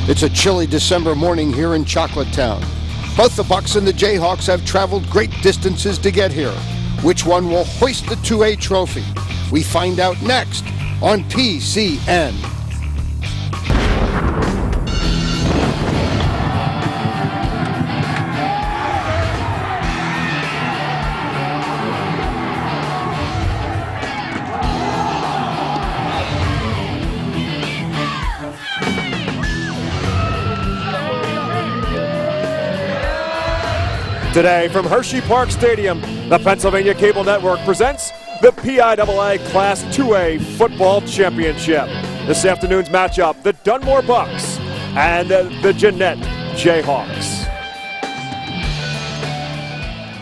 It's a chilly December morning here in Chocolatetown. Both the Bucks and the Jayhawks have traveled great distances to get here. Which one will hoist the 2A trophy? We find out next on PCN. Today from Hersheypark Stadium, the Pennsylvania Cable Network presents the PIAA Class 2A Football Championship. This afternoon's matchup, the Dunmore Bucks and the Jeannette Jayhawks.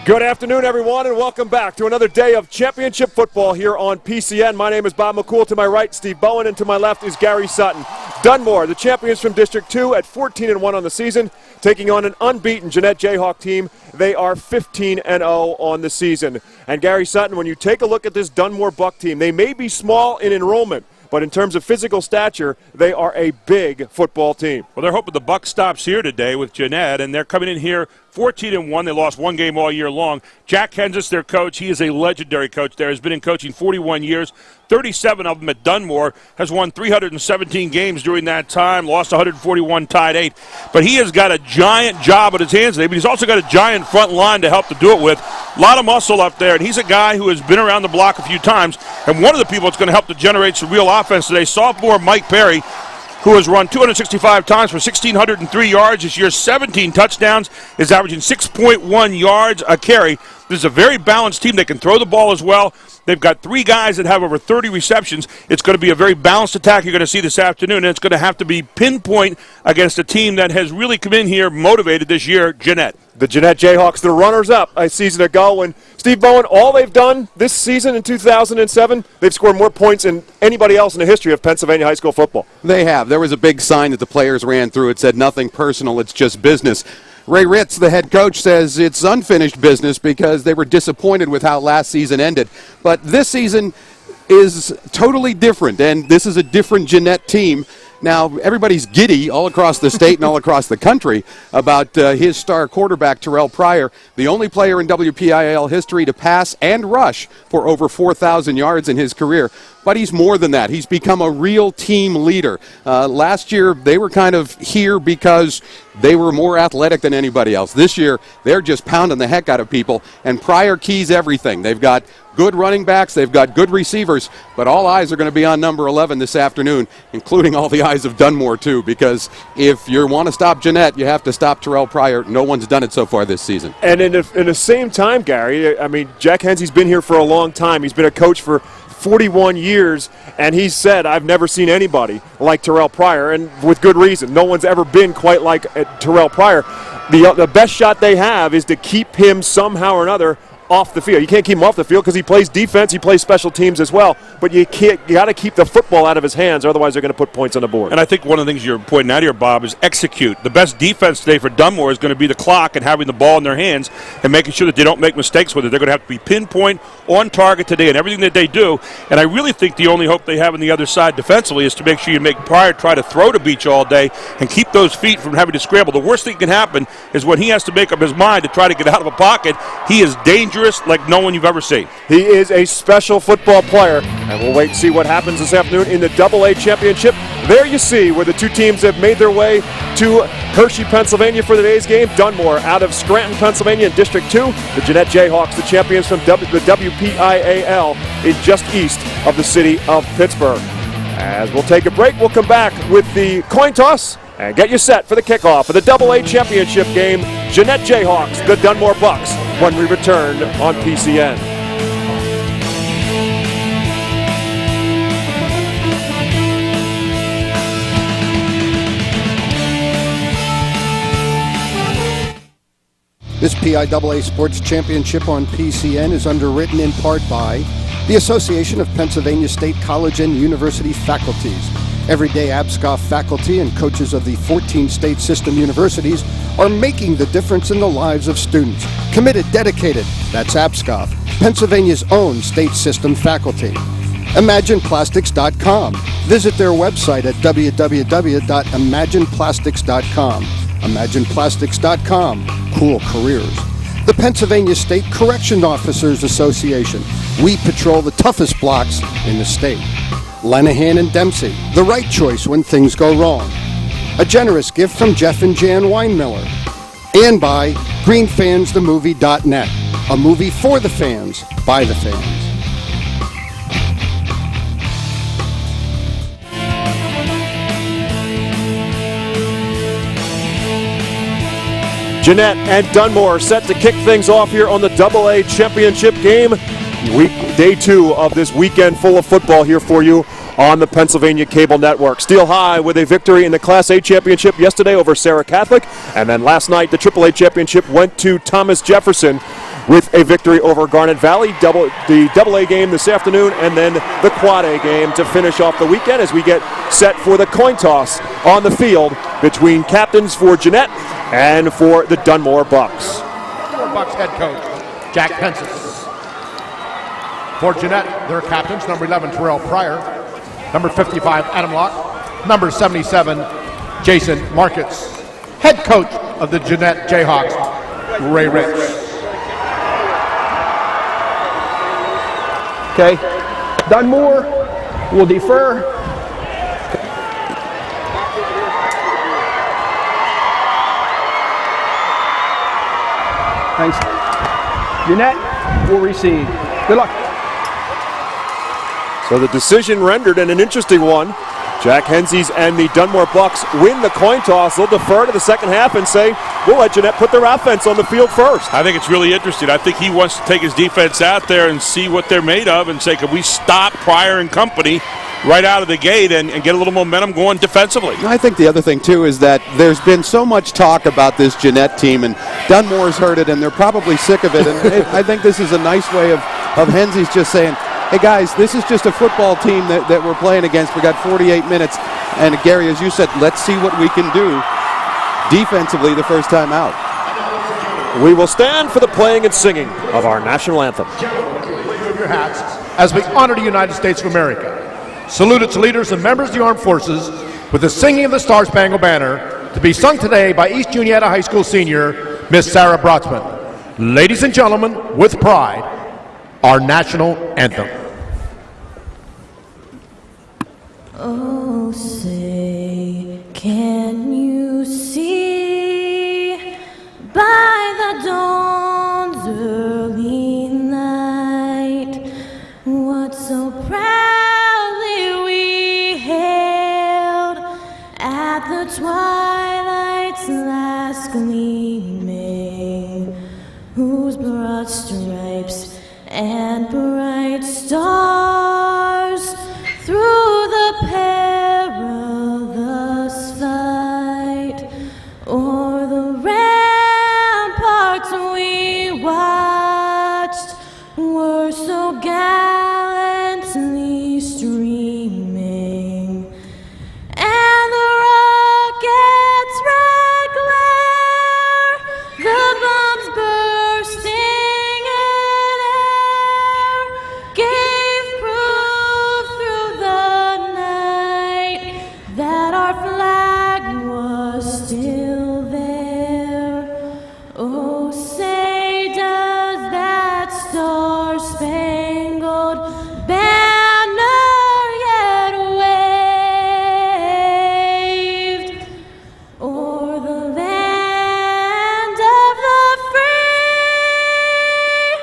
Good afternoon, everyone, and welcome back to another day of championship football here on PCN. My name is Bob McCool. To my right, Steve Bowen, and to my left is Gary Sutton. Dunmore, the champions from District 2 at 14-1 on the season, taking on an unbeaten Jeannette Jayhawk team. They are 15-0 on the season. And Gary Sutton, when you take a look at this Dunmore Buck team, they may be small in enrollment, but in terms of physical stature, they are a big football team. Well, they're hoping the Buck stops here today with Jeannette, and they're coming in here 14-1. They lost one game all year long. Jack Hensis, their coach, he is a legendary coach there. Has been in coaching 41 years, 37 of them at Dunmore, has won 317 games during that time, lost 141, tied 8. But he has got a giant job at his hands today, but he's also got a giant front line to help to do it with. A lot of muscle up there, and he's a guy who has been around the block a few times, and one of the people that's going to help to generate some real offense today, sophomore Mike Perry, who has run 265 times for 1,603 yards this year, 17 touchdowns, is averaging 6.1 yards a carry. This is a very balanced team. They can throw the ball as well. They've got 3 guys that have over 30 receptions. It's going to be a very balanced attack you're going to see this afternoon, and it's going to have to be pinpoint against a team that has really come in here motivated this year, Jeannette. The Jeannette Jayhawks, the runners-up a season ago, and Steve Bowen, all they've done this season in 2007, they've scored more points than anybody else in the history of Pennsylvania high school football. They have. There was a big sign that the players ran through. It said nothing personal, it's just business. Ray Ritz, the head coach, says it's unfinished business because they were disappointed with how last season ended. But this season is totally different, and this is a different Jeannette team. Now, everybody's giddy all across the state and all across the country about his star quarterback, Terrelle Pryor, the only player in WPIAL history to pass and rush for over 4,000 yards in his career. But he's more than that. He's become a real team leader. Last year, they were kind of here because they were more athletic than anybody else. This year, they're just pounding the heck out of people, and Pryor keys everything. They've got good running backs, they've got good receivers, but all eyes are going to be on number 11 this afternoon, including all the eyes of Dunmore, too, because if you want to stop Jeannette, you have to stop Terrelle Pryor. No one's done it so far this season. And in the same time, Gary, I mean, Jack Hensy's been here for a long time. He's been a coach for 41 years, and he said, I've never seen anybody like Terrelle Pryor, and with good reason. No one's ever been quite like Terrelle Pryor. The best shot they have is to keep him somehow or another off the field. You can't keep him off the field because he plays defense, he plays special teams as well, but you got to keep the football out of his hands, otherwise they're going to put points on the board. And I think one of the things you're pointing out here, Bob, is execute. The best defense today for Dunmore is going to be the clock and having the ball in their hands and making sure that they don't make mistakes with it. They're going to have to be pinpoint, on target today in everything that they do, and I really think the only hope they have on the other side defensively is to make sure you make Pryor try to throw to beat you all day and keep those feet from having to scramble. The worst thing that can happen is when he has to make up his mind to try to get out of a pocket, he is dangerous like no one you've ever seen. He is a special football player, and we'll wait and see what happens this afternoon in the AA Championship. There you see where the two teams have made their way to Hershey, Pennsylvania for today's game. Dunmore out of Scranton, Pennsylvania in District 2. The Jeannette Jayhawks, the champions from the WPIAL, is just east of the city of Pittsburgh. As we'll take a break, we'll come back with the coin toss and get you set for the kickoff of the AA Championship game. Jeannette Jayhawks, the Dunmore Bucks, when we return on PCN. This PIAA Sports Championship on PCN is underwritten in part by the Association of Pennsylvania State College and University Faculties. Everyday ABSCOF faculty and coaches of the 14 state system universities are making the difference in the lives of students. Committed, dedicated, that's ABSCOF, Pennsylvania's own state system faculty. ImaginePlastics.com. Visit their website at www.imagineplastics.com. ImaginePlastics.com. Cool careers. The Pennsylvania State Correction Officers Association. We patrol the toughest blocks in the state. Lenahan and Dempsey. The right choice when things go wrong. A generous gift from Jeff and Jan Weinmiller. And by GreenFansTheMovie.net. A movie for the fans, by the fans. Jeannette and Dunmore are set to kick things off here on the AA Championship game. Day 2 of this weekend full of football here for you on the Pennsylvania Cable Network. Steel High with a victory in the Class A Championship yesterday over Sarah Catholic. And then last night, the AAA Championship went to Thomas Jefferson with a victory over Garnet Valley. The AA game this afternoon, and then the Quad A game to finish off the weekend as we get set for the coin toss on the field between captains for Jeannette and for the Dunmore Bucks. Dunmore Bucks head coach Jack Pences. For Jeannette, their captains, number 11, Terrelle Pryor, number 55, Adam Locke, number 77, Jason Markets. Head coach of the Jeannette Jayhawks, Ray Rich. Okay, Dunmore will defer. Thanks. Jeannette will receive. Good luck. So the decision rendered, and an interesting one. Jack Hensies and the Dunmore Bucks win the coin toss. They'll defer to the second half and say, we'll let Jeannette put their offense on the field first. I think it's really interesting. I think he wants to take his defense out there and see what they're made of and say, can we stop Pryor and company right out of the gate and get a little momentum going defensively? I think the other thing, too, is that there's been so much talk about this Jeannette team, and Dunmore's heard it, and they're probably sick of it. And I think this is a nice way of Hensies just saying, hey, guys, this is just a football team that we're playing against. We got 48 minutes. And, Gary, as you said, let's see what we can do defensively the first time out. We will stand for the playing and singing of our national anthem. Your hats as we honor the United States of America. Salute its leaders and members of the armed forces with the singing of the Star-Spangled Banner to be sung today by East Juniata High School senior, Miss Sarah Brotzman. Ladies and gentlemen, with pride, our national anthem. Oh, say, can you see by the dawn's early light what so proudly we hailed at the twilight's last gleaming, whose broad stripes and bright stars through the perilous fight o'er the ramparts we watched were so gallantly streaming, and the rocket's red glare, the bombs bursting gave proof through the night that our flag was still there. Oh, say does that star-spangled banner yet wave o'er the land of the free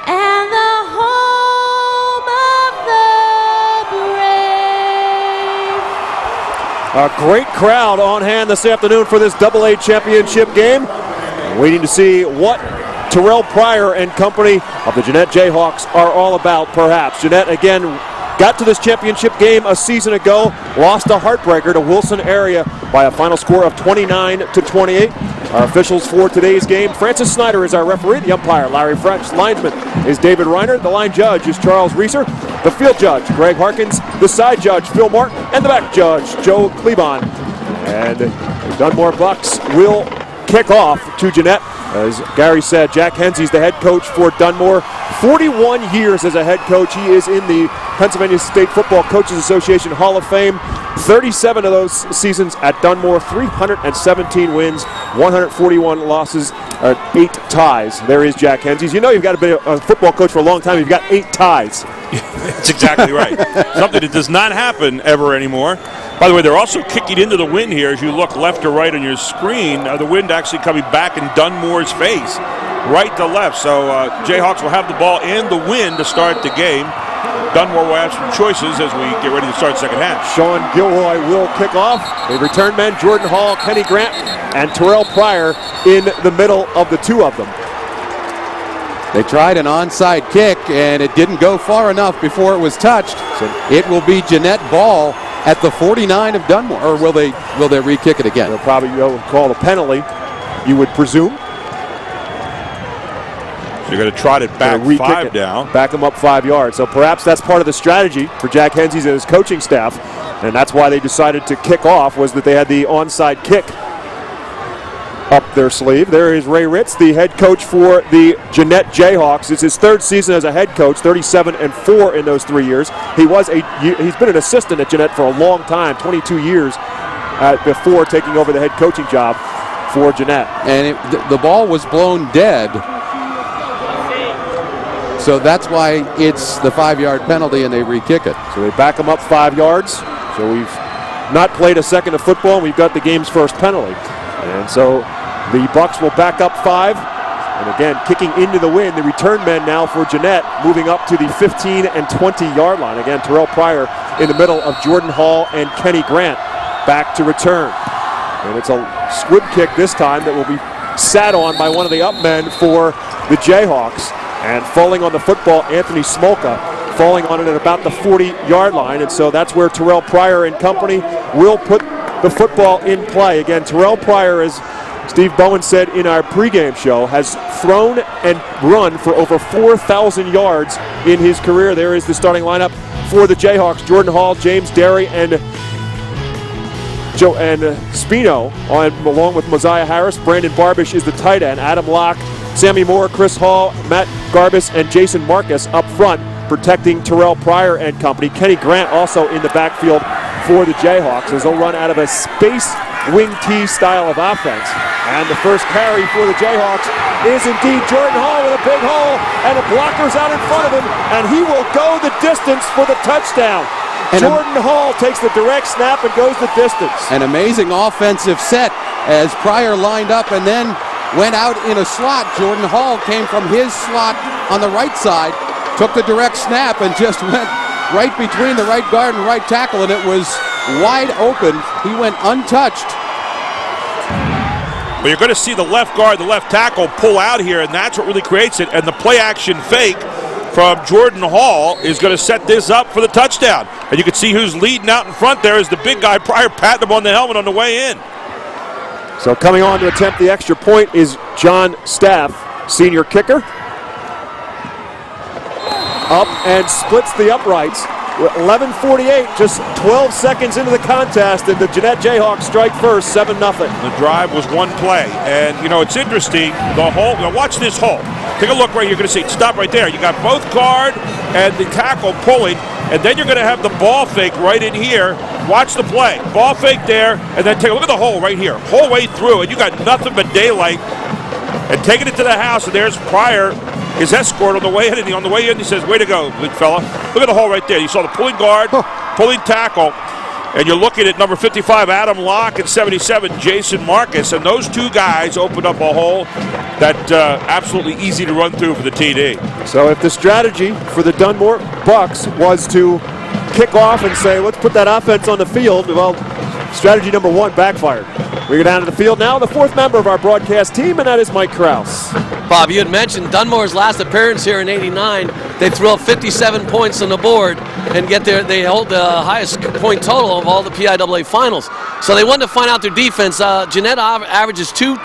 and the home of the brave. A great crowd on hand this afternoon for this AA championship game. Waiting to see what Terrelle Pryor and company of the Jeannette Jayhawks are all about, perhaps. Jeannette, again, got to this championship game a season ago, lost a heartbreaker to Wilson area by a final score of 29-28. Our officials for today's game, Francis Snyder is our referee, the umpire, Larry French, linesman is David Reiner, the line judge is Charles Reeser, the field judge, Greg Harkins, the side judge, Phil Martin, and the back judge, Joe Klebon. And the Dunmore Bucks will kick off to Jeannette. As Gary said, Jack Hensies, the head coach for Dunmore. 41 years as a head coach. He is in the Pennsylvania State Football Coaches Association Hall of Fame. 37 of those seasons at Dunmore, 317 wins, 141 losses, 8 ties. There is Jack Henzies. You know you've got to be a football coach for a long time. You've got 8 ties. That's exactly right. Something that does not happen ever anymore. By the way, they're also kicking into the wind here as you look left or right on your screen. The wind actually coming back in Dunmore's face, right to left. So Jayhawks will have the ball and the wind to start the game. Dunmore will have some choices as we get ready to start the second half. Sean Gilroy will kick off. The return men, Jordan Hall, Kenny Grant, and Terrelle Pryor in the middle of the two of them. They tried an onside kick, and it didn't go far enough before it was touched. So it will be Jeannette ball at the 49 of Dunmore. Or will they re-kick it again? They'll probably call a penalty, you would presume. You're going to trot it back 5 down. Back them up 5 yards. So perhaps that's part of the strategy for Jack Henzies and his coaching staff. And that's why they decided to kick off, was that they had the onside kick up their sleeve. There is Ray Ritz, the head coach for the Jeannette Jayhawks. It's his 3rd season as a head coach, 37-4 in those 3 years. He's been an assistant at Jeannette for a long time, 22 years before taking over the head coaching job for Jeannette. And the ball was blown dead. So that's why it's the 5-yard penalty and they re-kick it. So they back them up 5 yards. So we've not played a second of football, and we've got the game's first penalty. And so the Bucks will back up 5. And again, kicking into the wind, the return men now for Jeannette, moving up to the 15 and 20-yard line. Again, Terrelle Pryor in the middle of Jordan Hall and Kenny Grant back to return. And it's a squib kick this time that will be sat on by one of the up men for the Jayhawks. And falling on the football, Anthony Smolka falling on it at about the 40-yard line. And so that's where Terrelle Pryor and company will put the football in play. Again, Terrelle Pryor, as Steve Bowen said in our pregame show, has thrown and run for over 4,000 yards in his career. There is the starting lineup for the Jayhawks. Jordan Hall, James Derry, and Spino, along with Mosiah Harris. Brandon Barbish is the tight end. Adam Locke, Sammy Moore, Chris Hall, Matt Garbus, and Jason Marcus up front, protecting Terrelle Pryor and company. Kenny Grant also in the backfield for the Jayhawks as they'll run out of a space wing T style of offense. And the first carry for the Jayhawks is indeed Jordan Hall with a big hole, and the blocker's out in front of him, and he will go the distance for the touchdown. And Jordan Hall takes the direct snap and goes the distance. An amazing offensive set as Pryor lined up and then went out in a slot. Jordan Hall came from his slot on the right side, took the direct snap, and just went right between the right guard and right tackle, and it was wide open. He went untouched. But you're going to see the left guard, the left tackle pull out here, and that's what really creates it. And the play-action fake from Jordan Hall is going to set this up for the touchdown. And you can see who's leading out in front there is the big guy, Pryor, patting him on the helmet on the way in. So coming on to attempt the extra point is John Staff, senior kicker. Up and splits the uprights. 11:48, just 12 seconds into the contest, and the Jeannette Jayhawks strike first, 7-0. The drive was one play. And, you know, it's interesting. The hole, now watch this hole. Take a look right here. You're going to see, stop right there. You got both guard and the tackle pulling, and then you're going to have the ball fake right in here. Watch the play. Ball fake there, and then take a look at the hole right here. Whole way through, and you got nothing but daylight. And taking it to the house, and there's Pryor, his escort on the way in. And on the way in, he says, way to go, big fella. Look at the hole right there. You saw the pulling guard, pulling tackle, and you're looking at number 55, Adam Locke, and 77, Jason Marcus. And those two guys opened up a hole that absolutely easy to run through for the TD. So if the strategy for the Dunmore Bucks was to kick off and say, let's put that offense on the field, well, strategy number one backfired. We go down to the field now, the fourth member of our broadcast team, and that is Mike Krause. Bob, you had mentioned Dunmore's last appearance here in '89. They threw 57 points on the board, and yet they hold the highest point total of all the PIAA finals. So they wanted to find out their defense. Jeannette averages 2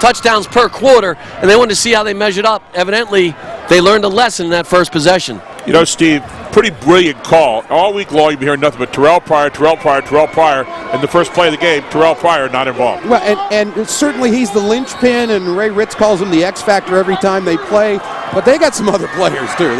touchdowns per quarter, and they wanted to see how they measured up. Evidently, they learned a lesson in that first possession. You know, Steve, pretty brilliant call. All week long, you've been hearing nothing but Terrelle Pryor, Terrelle Pryor, Terrelle Pryor. And the first play of the game, Terrelle Pryor not involved. Well, and certainly he's the linchpin, and Ray Ritz calls him the X factor every time they play. But they got some other players too.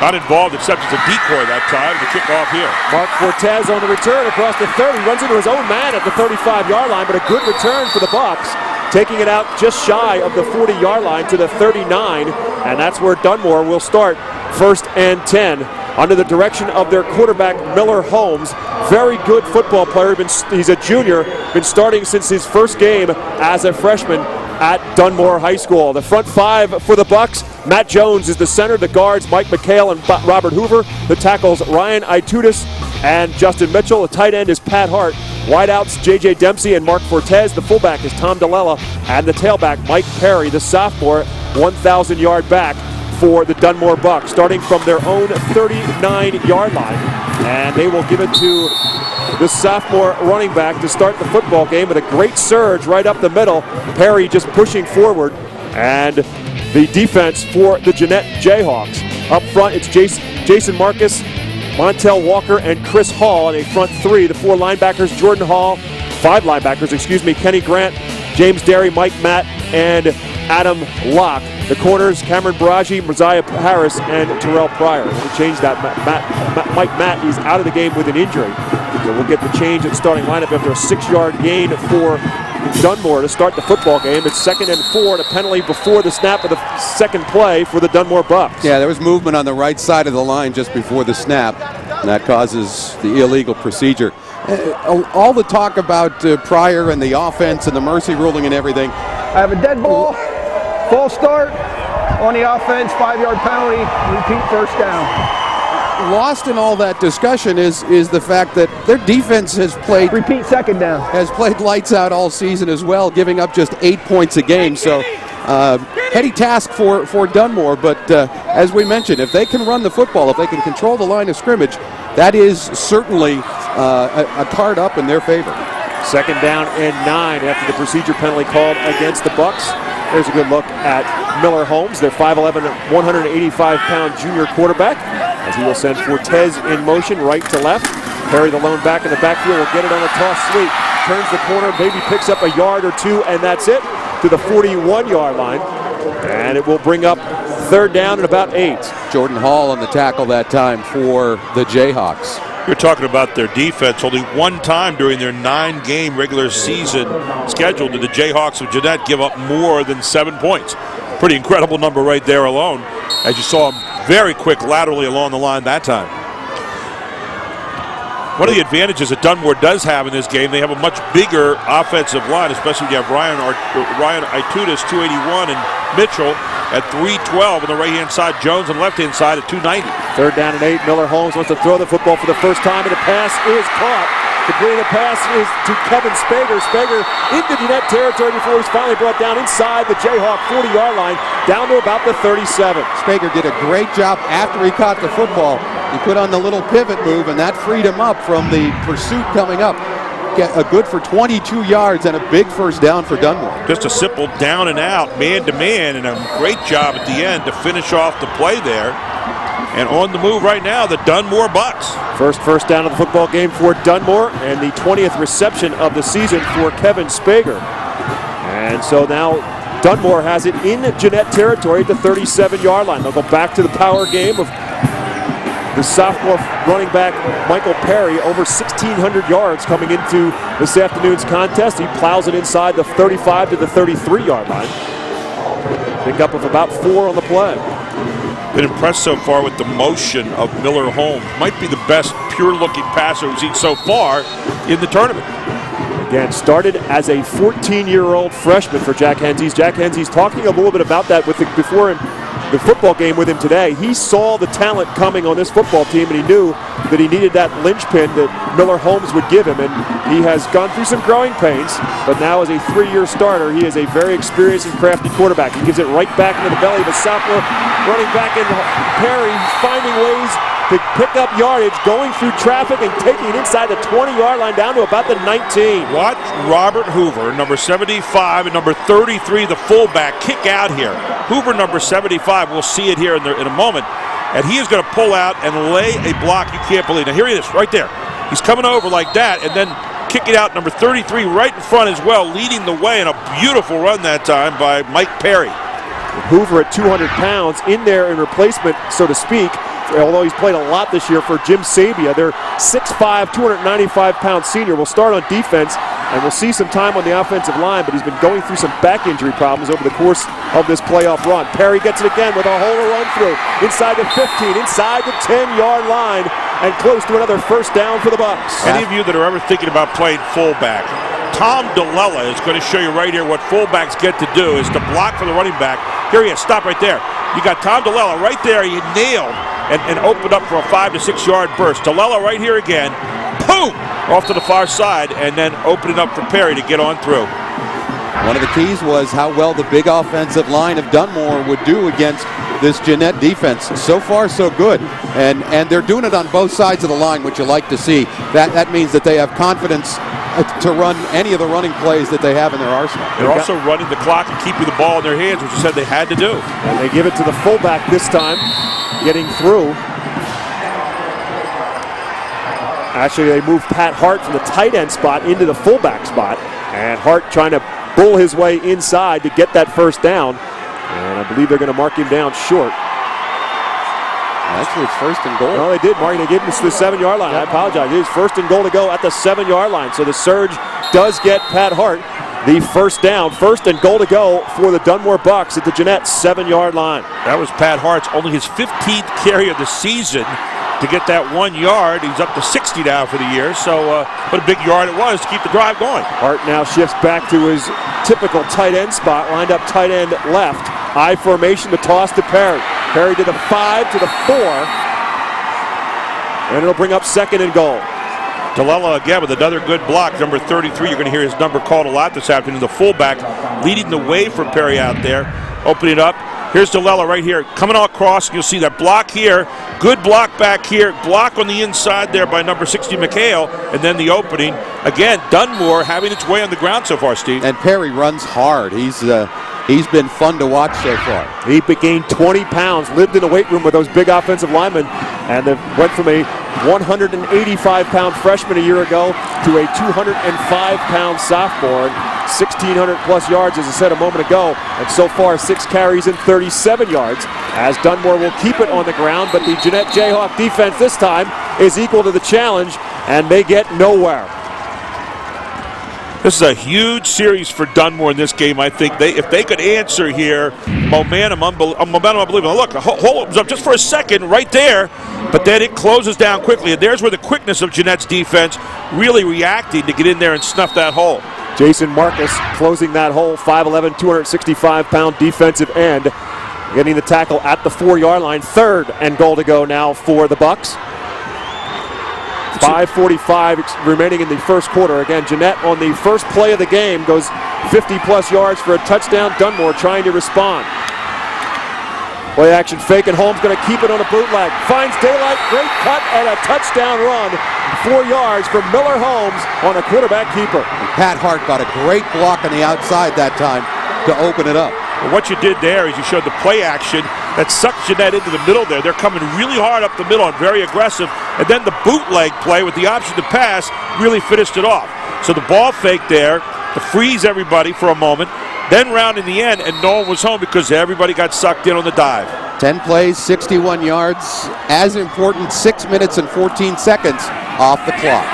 Not involved except as a decoy that time. The kickoff here. Mark Fortes on the return across the 30. Runs into his own man at the 35-yard line, but a good return for the Bucks. Taking it out just shy of the 40-yard line to the 39, and that's where Dunmore will start 1st and 10 under the direction of their quarterback, Miller Holmes. Very good football player. He's a junior, been starting since his first game as a freshman at Dunmore High School. The front five for the Bucks: Matt Jones is the center, the guards Mike McHale and Robert Hoover, the tackles Ryan Itutis and Justin Mitchell, the tight end is Pat Hart, wideouts J.J. Dempsey and Mark Fortes, the fullback is Tom DeLella, and the tailback Mike Perry, the sophomore 1,000-yard back for the Dunmore Bucks, starting from their own 39-yard line. And they will give it to the sophomore running back to start the football game with a great surge right up the middle. Perry just pushing forward. And the defense for the Jeannette Jayhawks. Up front, it's Jason Marcus, Montel Walker, and Chris Hall in a front three. The four linebackers, Jordan Hall, five linebackers, Kenny Grant, James Derry, Mike Matt, and Adam Locke. The corners, Cameron Baraji, Mosiah Harris, and Terrelle Pryor. We'll change that. Mike Matt is out of the game with an injury. So we'll get the change at starting lineup after a 6-yard gain for Dunmore to start the football game. It's 2nd and 4, and a penalty before the snap of the second play for the Dunmore Bucks. Yeah, there was movement on the right side of the line just before the snap, and that causes the illegal procedure. All the talk about Pryor and the offense and the mercy ruling and everything. I have a dead ball, false start on the offense, 5-yard penalty, repeat first down. Lost in all that discussion is the fact that their defense has played repeat second down, has played lights out all season as well, giving up just 8 points a game. So heady task for Dunmore, but as we mentioned, if they can run the football, if they can control the line of scrimmage, that is certainly a card up in their favor. 2nd down and 9 after the procedure penalty called against the Bucks. There's a good look at Miller Holmes, their 5'11", 185-pound junior quarterback, as he will send Fortes in motion right to left. Perry, the lone back in the backfield, will get it on a toss sweep. Turns the corner, maybe picks up a yard or two, and that's it, to the 41-yard line. And it will bring up 3rd down and about 8. Jordan Hall on the tackle that time for the Jayhawks. You're talking about their defense. Only one time during their 9-game regular season schedule did the Jayhawks of Jeannette give up more than 7 points. Pretty incredible number right there alone, as you saw them very quick laterally along the line that time. One of the advantages that Dunmore does have in this game, they have a much bigger offensive line, especially when you have Ryan Itutis, 281, and Mitchell at 312 on the right-hand side, Jones on the left-hand side at 290. 3rd down and 8. Miller Holmes wants to throw the football for the first time, and the pass is caught. Completing the pass is to Kevin Spager. Spager into Jeannette territory before he's finally brought down inside the Jayhawk 40-yard line, down to about the 37. Spager did a great job after he caught the football. He put on the little pivot move, and that freed him up from the pursuit coming up. Get a good for 22 yards and a big first down for Dunmore. Just a simple down and out, man-to-man, and a great job at the end to finish off the play there. And on the move right now, the Dunmore Bucks. First down of the football game for Dunmore, and the 20th reception of the season for Kevin Spager. And so now Dunmore has it in Jeannette territory at the 37-yard line. They'll go back to the power game of the sophomore running back Michael Perry, over 1,600 yards coming into this afternoon's contest. He plows it inside the 35 to the 33-yard line. Pickup of about 4 on the play. Been impressed so far with the motion of Miller Holmes. Might be the best pure-looking passer we've seen so far in the tournament. Again, started as a 14-year-old freshman for Jack Henzies. Jack Henzies talking a little bit about that before the football game with him today. He saw the talent coming on this football team, and he knew that he needed that linchpin that Miller Holmes would give him, and he has gone through some growing pains, but now as a 3-year starter, he is a very experienced and crafty quarterback. He gives it right back into the belly of a sophomore running back in Perry, finding ways to pick up yardage, going through traffic and taking it inside the 20-yard line down to about the 19. Watch Robert Hoover, number 75, and number 33, the fullback, kick out here. Hoover, number 75, we'll see it here in a moment, and he is going to pull out and lay a block you can't believe. Now here he is, right there. He's coming over like that, and then kick it out, number 33 right in front as well, leading the way, and a beautiful run that time by Mike Perry. Hoover at 200 pounds in there in replacement, so to speak, although he's played a lot this year for Jim Sabia. Their 6'5", 295-pound senior will start on defense, and we'll see some time on the offensive line, but he's been going through some back injury problems over the course of this playoff run. Perry gets it again with a hole to run through. Inside the 15, inside the 10-yard line, and close to another first down for the Bucks. Any of you that are ever thinking about playing fullback, Tom DeLella is going to show you right here what fullbacks get to do is to block for the running back. Here he is. Stop right there. You got Tom DeLella right there. You nailed and opened up for a 5 to 6 yard burst. DeLella right here again. Boom! Off to the far side, and then opening up for Perry to get on through. One of the keys was how well the big offensive line of Dunmore would do against this Jeannette defense. So far, so good. And they're doing it on both sides of the line, which you like to see. That means that they have confidence to run any of the running plays that they have in their arsenal. They're also running the clock and keeping the ball in their hands, which you said they had to do. And they give it to the fullback this time, getting through. Actually, they move Pat Hart from the tight end spot into the fullback spot. And Hart trying to bull his way inside to get that first down. And I believe they're going to mark him down short. Actually, it's first and goal. No, they did, Mark. They gave him the 7-yard line. I apologize. It is first and goal to go at the 7-yard line. So the surge does get Pat Hart the first down. First and goal to go for the Dunmore Bucks at the Jeannette 7-yard line. That was Pat Hart's only his 15th carry of the season to get that 1 yard. He's up to 60 now for the year. So what a big yard it was to keep the drive going. Hart now shifts back to his typical tight end spot, lined up tight end left. I formation, the toss to Perry. Perry to the 5, to the 4. And it'll bring up second and goal. DeLella again with another good block, number 33. You're going to hear his number called a lot this afternoon. The fullback leading the way for Perry out there. Opening up. Here's DeLella right here. Coming all across. You'll see that block here. Good block back here. Block on the inside there by number 60, McHale. And then the opening. Again, Dunmore having its way on the ground so far, Steve. And Perry runs hard. He's been fun to watch so far. He gained 20 pounds, lived in a weight room with those big offensive linemen, and they went from a 185-pound freshman a year ago to a 205-pound sophomore. 1,600-plus yards, as I said a moment ago, and so far 6 carries and 37 yards, as Dunmore will keep it on the ground, but the Jeannette Jayhawk defense this time is equal to the challenge, and they get nowhere. This is a huge series for Dunmore in this game. I think if they could answer here, momentum unbelievable. Look, the hole opens up just for a second right there, but then it closes down quickly. And there's where the quickness of Jeanette's defense really reacting to get in there and snuff that hole. Jason Marcus closing that hole, 5'11", 265-pound defensive end, getting the tackle at the 4-yard line. Third and goal to go now for the Bucks. 5:45 remaining in the first quarter. Again, Jeannette on the first play of the game goes 50-plus yards for a touchdown. Dunmore trying to respond. Play action fake, and Holmes going to keep it on a bootleg. Finds daylight, great cut, and a touchdown run. 4 yards for Miller Holmes on a quarterback keeper. And Pat Hart got a great block on the outside that time to open it up. Well, what you did there is you showed the play action that sucked Jeannette into the middle there. They're coming really hard up the middle and very aggressive. And then the bootleg play with the option to pass really finished it off. So the ball fake there to freeze everybody for a moment. Then round in the end, and no one was home because everybody got sucked in on the dive. 10 plays, 61 yards. As important, 6 minutes and 14 seconds off the clock.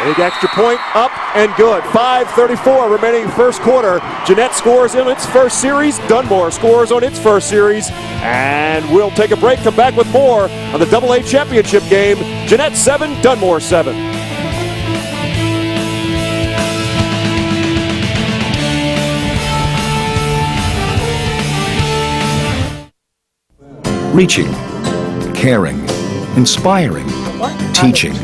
Big extra point, up and good. 5:34 remaining first quarter. Jeannette scores in its first series. Dunmore scores on its first series. And we'll take a break, come back with more on the AA championship game. Jeannette 7, Dunmore 7. Reaching, caring, inspiring, teaching.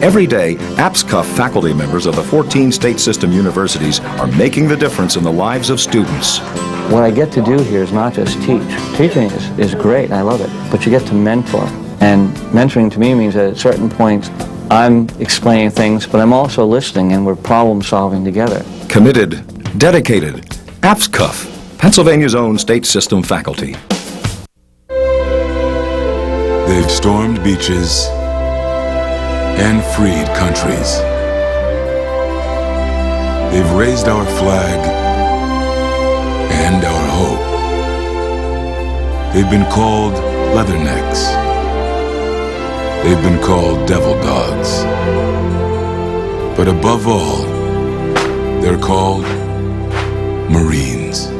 Every day, APSCUF faculty members of the 14 state system universities are making the difference in the lives of students. What I get to do here is not just teach. Teaching is great, I love it, but you get to mentor. And mentoring to me means that at certain points, I'm explaining things, but I'm also listening and we're problem solving together. Committed, dedicated, APSCUF, Pennsylvania's own state system faculty. They've stormed beaches and freed countries. They've raised our flag and our hope. They've been called leathernecks, they've been called devil dogs. But above all, they're called Marines.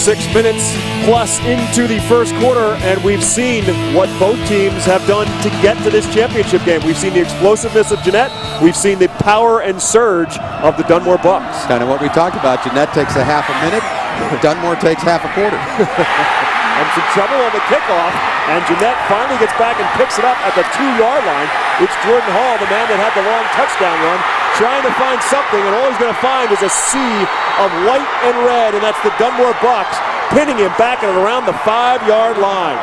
Six minutes plus into the first quarter, and we've seen what both teams have done to get to this championship game. We've seen the explosiveness of Jeannette. We've seen the power and surge of the Dunmore Bucks. Kind of what we talked about. Jeannette takes a half a minute. Dunmore takes half a quarter. And some trouble on the kickoff, and Jeannette finally gets back and picks it up at the 2-yard line. It's Jordan Hall, the man that had the long touchdown run, trying to find something, and all he's going to find is a sea of white and red, and that's the Dunmore Bucks pinning him back at around the 5-yard line.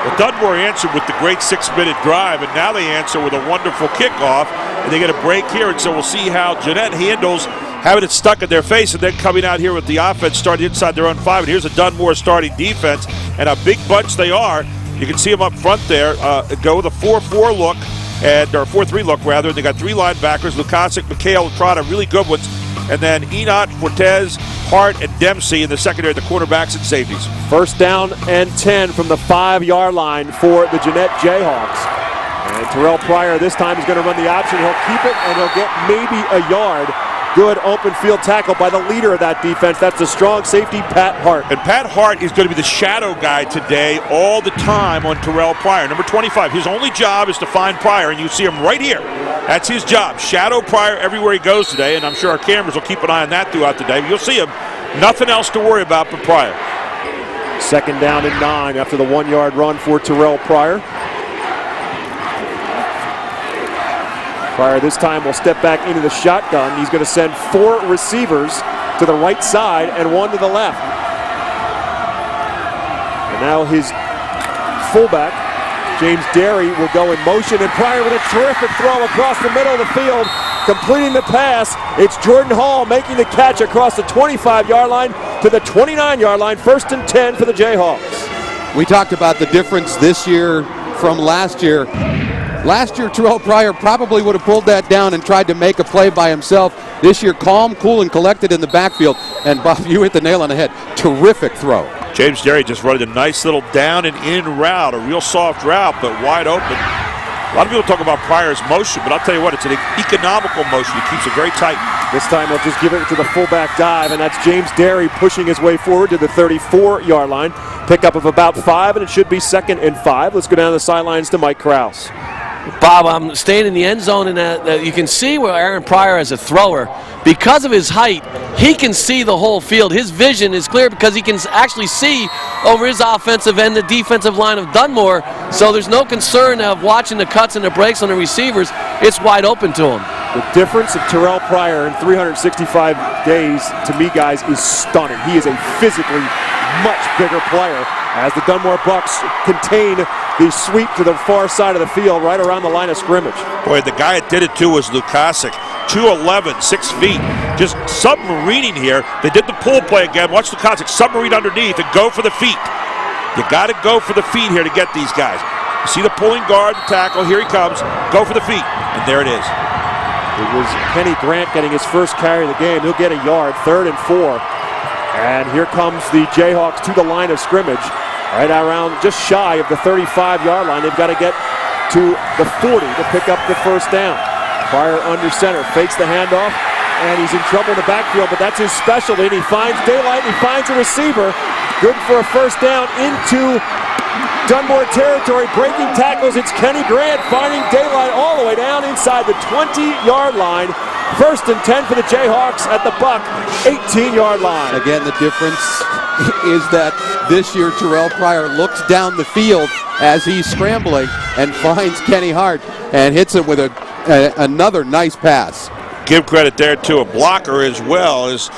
Well, Dunmore answered with the great 6-minute drive, and now they answer with a wonderful kickoff, and they get a break here, and so we'll see how Jeannette handles having it stuck in their face and then coming out here with the offense starting inside their own 5. And here's a Dunmore starting defense, and a big bunch they are. You can see them up front there go with a 4-4 look, or 4-3 look rather. They got 3 linebackers, Lukasic, McHale, Trada, really good ones. And then Enoch, Cortez, Hart, and Dempsey in the secondary, the quarterbacks and safeties. First down and 10 from the 5-yard line for the Jeannette Jayhawks. And Terrelle Pryor this time is going to run the option. He'll keep it, and he'll get maybe a yard. Good open field tackle by the leader of that defense. That's the strong safety, Pat Hart. And Pat Hart is going to be the shadow guy today all the time on Terrelle Pryor. Number 25, his only job is to find Pryor, and you see him right here. That's his job. Shadow Pryor everywhere he goes today, and I'm sure our cameras will keep an eye on that throughout the day. You'll see him. Nothing else to worry about but Pryor. Second down and 9 after the 1-yard run for Terrelle Pryor. Pryor this time will step back into the shotgun. He's going to send 4 receivers to the right side and 1 to the left. And now his fullback, James Derry, will go in motion, and Pryor with a terrific throw across the middle of the field, completing the pass. It's Jordan Hall making the catch across the 25-yard line to the 29-yard line. First and 10 for the Jayhawks. We talked about the difference this year from last year. Last year, Terrelle Pryor probably would have pulled that down and tried to make a play by himself. This year, calm, cool, and collected in the backfield. And Bob, you hit the nail on the head. Terrific throw. James Derry just running a nice little down and in route, a real soft route, but wide open. A lot of people talk about Pryor's motion, but I'll tell you what, it's an economical motion. He keeps it very tight. This time he'll just give it to the fullback dive, and that's James Derry pushing his way forward to the 34-yard line. Pickup of about 5, and it should be 2nd and 5. Let's go down the sidelines to Mike Krause. Bob, I'm staying in the end zone, and you can see where Aaron Pryor as a thrower, because of his height, he can see the whole field. His vision is clear because he can actually see over his offensive and the defensive line of Dunmore, so there's no concern of watching the cuts and the breaks on the receivers. It's wide open to him. The difference of Terrelle Pryor in 365 days, to me, guys, is stunning. He is a physically much bigger player as the Dunmore Bucks contain the sweep to the far side of the field right around the line of scrimmage. Boy, the guy that did it too was Lukasic. 2'11", 6 feet. Just submarining here. They did the pull play again. Watch Lukasic submarine underneath and go for the feet. You got to go for the feet here to get these guys. You see the pulling guard, the tackle. Here he comes. Go for the feet. And there it is. It was Kenny Grant getting his first carry of the game. He'll get a yard, 3rd and 4. And here comes the Jayhawks to the line of scrimmage. Right around just shy of the 35-yard line. They've got to get to the 40 to pick up the first down. Pryor under center, fakes the handoff, and he's in trouble in the backfield, but that's his specialty. And he finds daylight, and he finds a receiver. Good for a first down into Dunmore territory. Breaking tackles, it's Kenny Grant finding daylight all the way down inside the 20-yard line. First and 10 for the Jayhawks at the Buck 18-yard line. Again, the difference is that this year Terrelle Pryor looks down the field as he's scrambling and finds Kenny Hart and hits it with another nice pass. Give credit there to a blocker as well as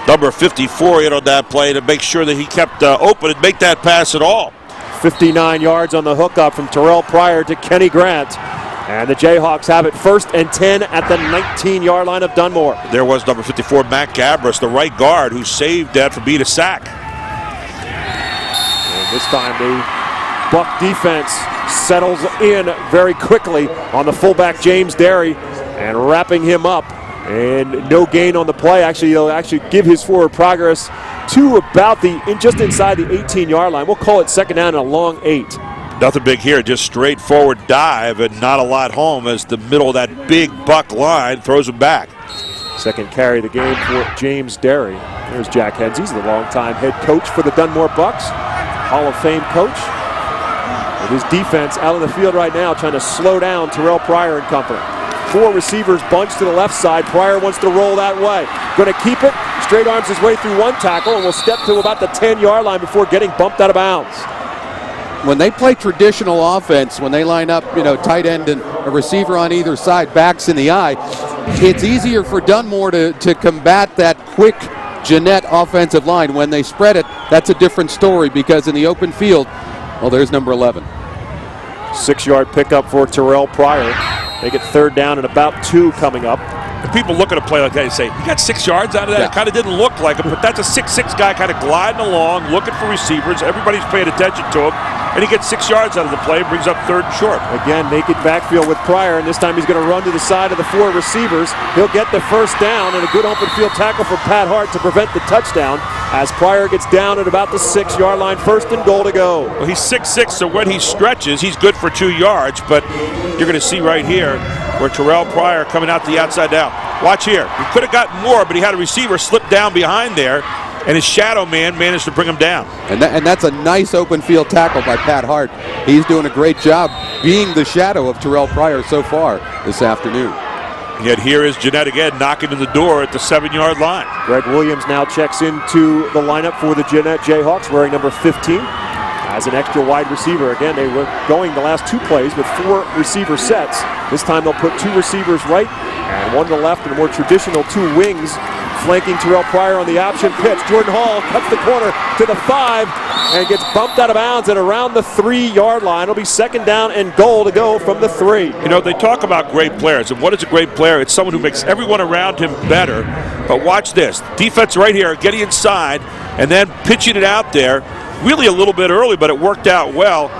number 54 in on that play to make sure that he kept open and make that pass at all. 59 yards on the hookup from Terrelle Pryor to Kenny Grant. And the Jayhawks have it 1st and 10 at the 19-yard line of Dunmore. There was number 54, Matt Gabris, the right guard, who saved that from being a sack. And this time the Buck defense settles in very quickly on the fullback James Derry and wrapping him up And no gain on the play. Actually, he'll actually give his forward progress to about just inside the 18-yard line. We'll call it second down and a long 8. Nothing big here, just straightforward dive and not a lot home as the middle of that big Buck line throws him back. Second carry of the game for James Derry. There's Jack Hens. He's the longtime head coach for the Dunmore Bucks, Hall of Fame coach. With his defense out on the field right now trying to slow down Terrelle Pryor and company. 4 receivers bunched to the left side. Pryor wants to roll that way. Going to keep it. Straight arms his way through one tackle and will step to about the 10-yard line before getting bumped out of bounds. When they play traditional offense, when they line up, tight end and a receiver on either side, backs in the eye, it's easier for Dunmore to combat that quick Jeannette offensive line. When they spread it, that's a different story because in the open field, well, there's number 11. 6-yard pickup for Terrelle Pryor. They get third down and about 2 coming up. And people look at a play like that and say, he got 6 yards out of that? Yeah. It kind of didn't look like it, but that's a 6'6" guy kind of gliding along, looking for receivers. Everybody's paying attention to him. And he gets 6 yards out of the play, brings up third and short. Again, naked backfield with Pryor, and this time he's going to run to the side of the 4 receivers. He'll get the first down, and a good open field tackle from Pat Hart to prevent the touchdown as Pryor gets down at about the 6-yard line. First and goal to go. Well, he's 6'6", so when he stretches, he's good for 2 yards, but you're going to see right here where Terrelle Pryor coming out the outside down. Watch here. He could have gotten more, but he had a receiver slip down behind there, and his shadow man managed to bring him down. And that's a nice open field tackle by Pat Hart. He's doing a great job being the shadow of Terrelle Pryor so far this afternoon. Yet here is Jeannette again knocking on the door at the 7-yard line. Greg Williams now checks into the lineup for the Jeannette Jayhawks, wearing number 15. As an extra wide receiver. Again, they were going the last 2 plays with 4 receiver sets. This time they'll put 2 receivers right and 1 to the left, and a more traditional 2 wings flanking Terrelle Pryor on the option pitch. Jordan Hall cuts the corner to the 5 and gets bumped out of bounds and around the 3-yard line. It'll be second down and goal to go from the 3. They talk about great players, and what is a great player? It's someone who makes everyone around him better. But watch this. Defense right here, getting inside and then pitching it out there. Really a little bit early, but it worked out well.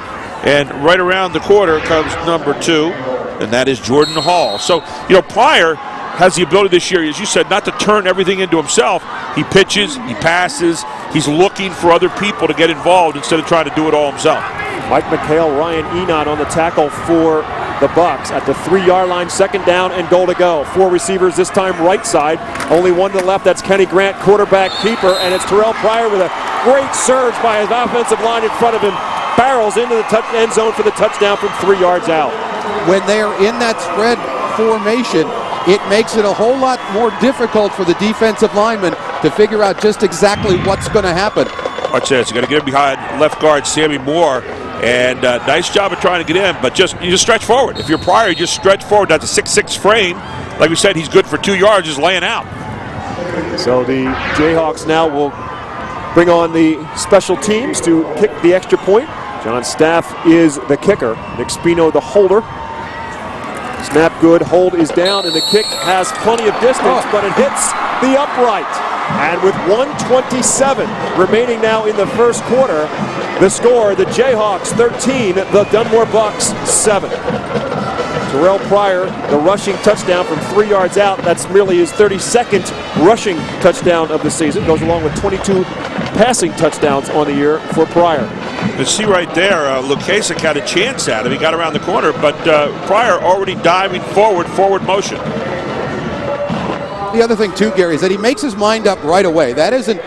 And right around the corner comes number 2, and that is Jordan Hall. So, Pryor has the ability this year, as you said, not to turn everything into himself. He pitches, he passes, he's looking for other people to get involved instead of trying to do it all himself. Mike McHale, Ryan Enot on the tackle for the Bucks at the 3-yard line, second down and goal to go. 4 receivers this time right side, only 1 to the left. That's Kenny Grant, quarterback keeper, and it's Terrelle Pryor with a great surge by his offensive line in front of him. Barrels into the end zone for the touchdown from 3 yards out. When they are in that spread formation, it makes it a whole lot more difficult for the defensive linemen to figure out just exactly what's going to happen. Watch this. You got to get him behind left guard Sammy Moore. And nice job of trying to get in, but you just stretch forward. If you're Pryor, you just stretch forward. That's a 6'6" frame. Like we said, he's good for 2 yards, just laying out. So the Jayhawks now will bring on the special teams to kick the extra point. John Staff is the kicker. Nick Spino the holder. Snap good, hold is down, and the kick has plenty of distance, but it hits the upright. And with 1:27 remaining now in the first quarter, the score, the Jayhawks 13, the Dunmore Bucks 7. Terrelle Pryor, the rushing touchdown from 3 yards out. That's merely his 32nd rushing touchdown of the season. Goes along with 22 passing touchdowns on the year for Pryor. You see right there, Lukasic had a chance at him. He got around the corner, but Pryor already diving forward motion. The other thing too, Gary, is that he makes his mind up right away. That isn't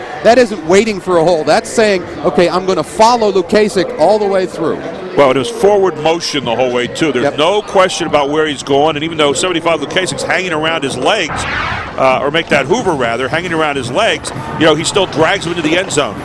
waiting for a hole. That's saying, okay, I'm going to follow Lukasic all the way through. Well, it was forward motion the whole way too. There's no question about where he's going, and even though 75 Lukasic's hanging around his legs, or make that Hoover rather, hanging around his legs, he still drags him into the end zone.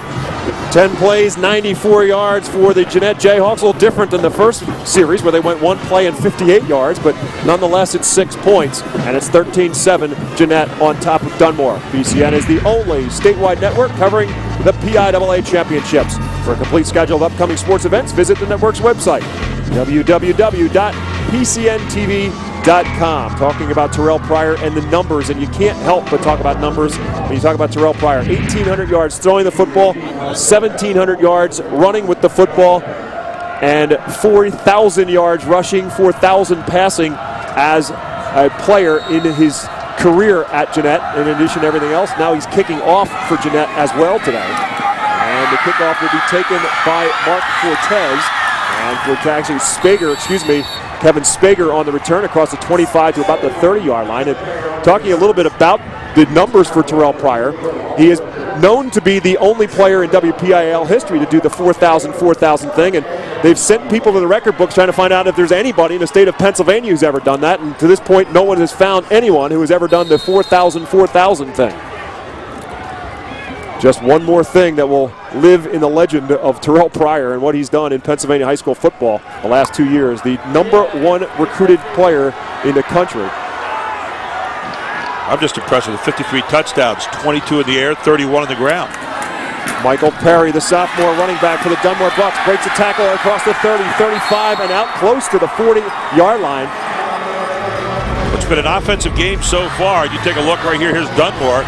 10 plays, 94 yards for the Jeannette Jayhawks. A little different than the first series where they went 1 play and 58 yards, but nonetheless it's 6 points, and it's 13-7 Jeannette on top of Dunmore. PCN is the only statewide network covering the PIAA championships. For a complete schedule of upcoming sports events, visit the network's website, www.pcntv.com. Talking about Terrelle Pryor and the numbers, and you can't help but talk about numbers when you talk about Terrelle Pryor. 1,800 yards throwing the football, 1,700 yards running with the football, and 4,000 yards rushing, 4,000 passing as a player in his career at Jeannette in addition to everything else. Now he's kicking off for Jeannette as well today. And the kickoff will be taken by Mark Fortes. And Kevin Spager on the return across the 25 to about the 30-yard line. And talking a little bit about the numbers for Terrelle Pryor, he is known to be the only player in WPIAL history to do the 4,000 thing. And they've sent people to the record books trying to find out if there's anybody in the state of Pennsylvania who's ever done that. And to this point, no one has found anyone who has ever done the 4,000 thing. Just one more thing that will live in the legend of Terrelle Pryor and what he's done in Pennsylvania high school football the last 2 years. The #1 recruited player in the country. I'm just impressed with the 53 touchdowns, 22 in the air, 31 on the ground. Michael Perry, the sophomore running back for the Dunmore Bucks, breaks a tackle across the 30, 35, and out close to the 40-yard line. It's been an offensive game so far. You take a look right here. Here's Dunmore.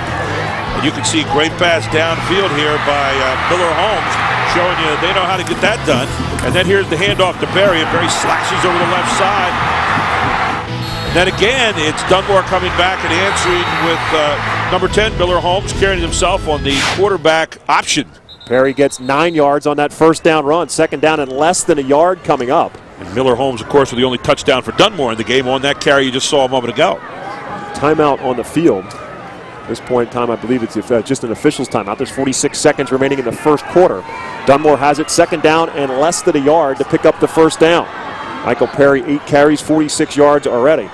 And you can see great pass downfield here by Miller Holmes, showing you they know how to get that done. And then here's the handoff to Perry, and Perry slashes over the left side. And then again, it's Dunmore coming back and answering with number 10, Miller Holmes, carrying himself on the quarterback option. Perry gets 9 yards on that first down run. Second down and less than a yard coming up. And Miller Holmes, of course, with the only touchdown for Dunmore in the game on that carry you just saw a moment ago. Timeout on the field. At this point in time, I believe it's just an official's timeout. There's 46 seconds remaining in the first quarter. Dunmore has it second down and less than a yard to pick up the first down. Michael Perry, 8 carries, 46 yards already.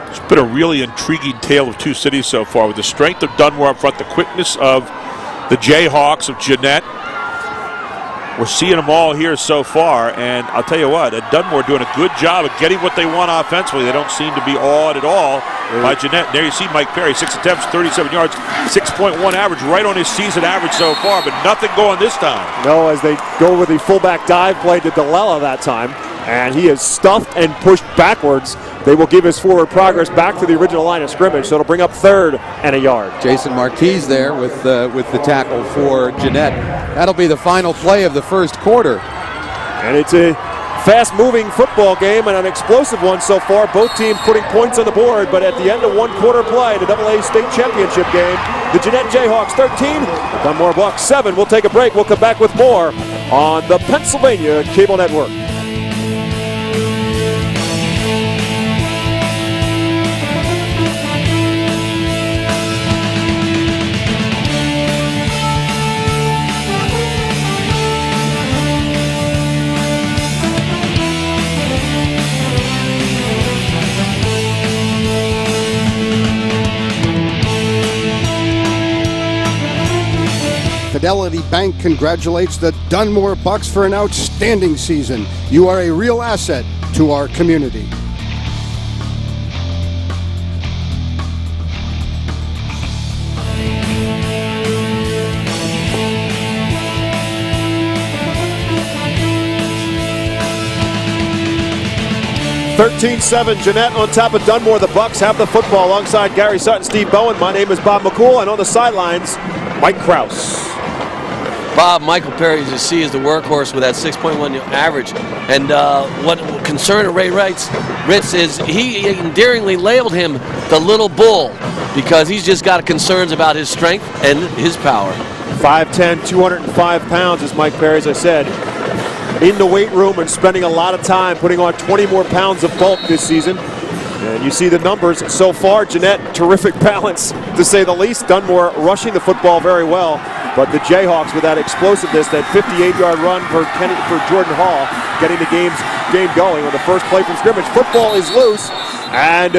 It's been a really intriguing tale of two cities so far, with the strength of Dunmore up front, the quickness of the Jayhawks of Jeannette. We're seeing them all here so far, and I'll tell you what, Dunmore doing a good job of getting what they want offensively. They don't seem to be awed at all by Jeannette. And there you see Mike Perry, 6 attempts, 37 yards, 6.1 average, right on his season average so far, but nothing going this time. No, as they go with the fullback dive play to DeLella that time, and he is stuffed and pushed backwards. They will give his forward progress back to the original line of scrimmage, so it'll bring up third and a yard. Jason Marquez there with the tackle for Jeannette. That'll be the final play of the first quarter. And it's a fast-moving football game and an explosive one so far. Both teams putting points on the board, but at the end of one quarter play, the AA state championship game, the Jeannette Jayhawks 13, the Dunmore Bucks 7. We'll take a break. We'll come back with more on the Pennsylvania Cable Network. Fidelity Bank congratulates the Dunmore Bucks for an outstanding season. You are a real asset to our community. (13-7) Jeannette on top of Dunmore. The Bucks have the football alongside Gary Sutton, Steve Bowen. My name is Bob McCool, and on the sidelines, Mike Krause. Bob, Michael Perry, as you see, is the workhorse with that 6.1 average. And what concern of Ray Ritz is he endearingly labeled him the little bull because he's just got concerns about his strength and his power. 5'10", 205 pounds is Mike Perry, as I said, in the weight room and spending a lot of time putting on 20 more pounds of bulk this season. And you see the numbers so far. Jeannette, terrific balance to say the least. Dunmore rushing the football very well. But the Jayhawks with that explosiveness, that 58-yard run for Jordan Hall, getting the game going on the first play from scrimmage. Football is loose, and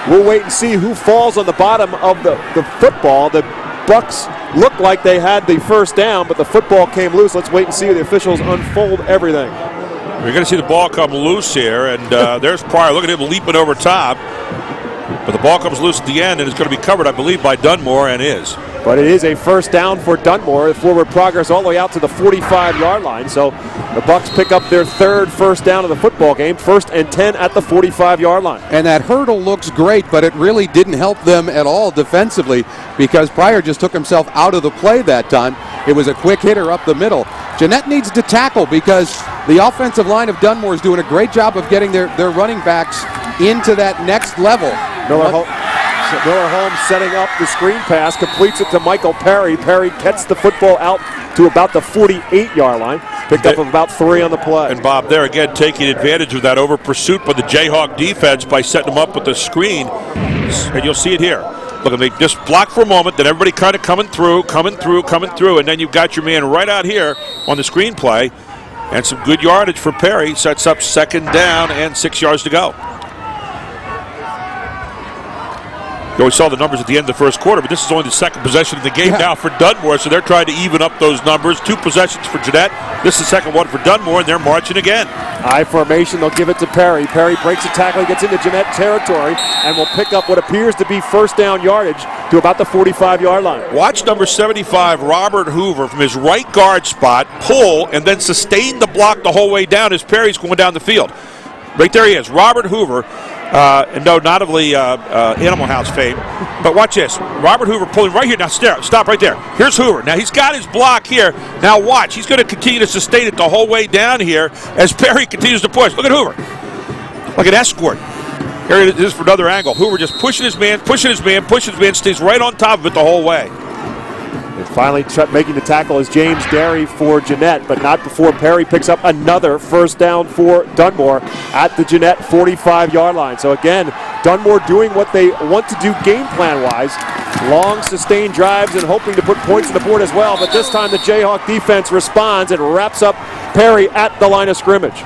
we'll wait and see who falls on the bottom of the football. The Bucks looked like they had the first down, but the football came loose. Let's wait and see the officials unfold everything. We're going to see the ball come loose here, and there's Pryor. Look at him leaping over top. But the ball comes loose at the end, and it's going to be covered, I believe, by Dunmore, and is. But it is a first down for Dunmore. Forward progress all the way out to the 45-yard line. So the Bucks pick up their third first down of the football game. 1st and 10 at the 45-yard line. And that hurdle looks great, but it really didn't help them at all defensively because Pryor just took himself out of the play that time. It was a quick hitter up the middle. Jeannette needs to tackle because the offensive line of Dunmore is doing a great job of getting their running backs into that next level. Miller Holmes setting up the screen pass, completes it to Michael Perry. Perry gets the football out to about the 48-yard line. Picked up about 3 on the play. And Bob, there again, taking advantage of that over pursuit by the Jayhawk defense by setting them up with the screen. And you'll see it here. Look, they just block for a moment, then everybody kind of coming through, and then you've got your man right out here on the screen play. And some good yardage for Perry. Sets up 2nd down and 6 yards to go. We saw the numbers at the end of the first quarter, but this is only the 2nd possession of the game now for Dunmore, so they're trying to even up those numbers. 2 possessions for Jeannette. This is the 2nd one for Dunmore, and they're marching again. I formation, they'll give it to Perry. Perry breaks a tackle, gets into Jeannette territory, and will pick up what appears to be 1st down yardage to about the 45-yard line. Watch number 75, Robert Hoover, from his right guard spot, pull, and then sustain the block the whole way down as Perry's going down the field. Right there he is, Robert Hoover. No, not of the Animal House fame, but watch this. Robert Hoover pulling right here. Now stop right there. Here's Hoover. Now he's got his block here. Now watch. He's going to continue to sustain it the whole way down here as Perry continues to push. Look at Hoover. Like an escort. Here it is for another angle. Hoover just pushing his man, stays right on top of it the whole way. And finally making the tackle is James Derry for Jeannette, but not before Perry picks up another 1st down for Dunmore at the Jeannette 45-yard line. So again, Dunmore doing what they want to do game plan-wise. Long, sustained drives and hoping to put points on the board as well, but this time the Jayhawk defense responds and wraps up Perry at the line of scrimmage.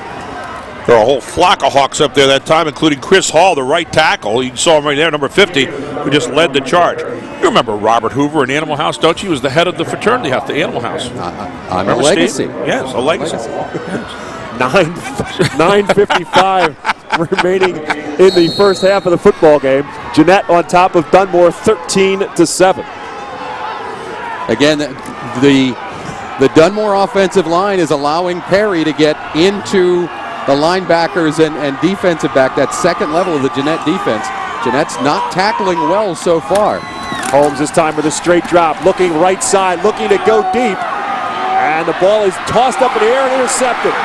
There are a whole flock of Hawks up there that time, including Chris Hall, the right tackle. You saw him right there, number 50, who just led the charge. You remember Robert Hoover in Animal House, don't you? He was the head of the fraternity house, the Animal House. On a legacy. Steve? Yes, a legacy. Yes. 9:55 remaining in the first half of the football game. Jeannette on top of Dunmore, 13-7. Again, the Dunmore offensive line is allowing Perry to get into the linebackers and defensive back, that 2nd level of the Jeannette defense. Jeannette's not tackling well so far. Holmes this time with a straight drop, looking right side, looking to go deep. And the ball is tossed up in the air and intercepted.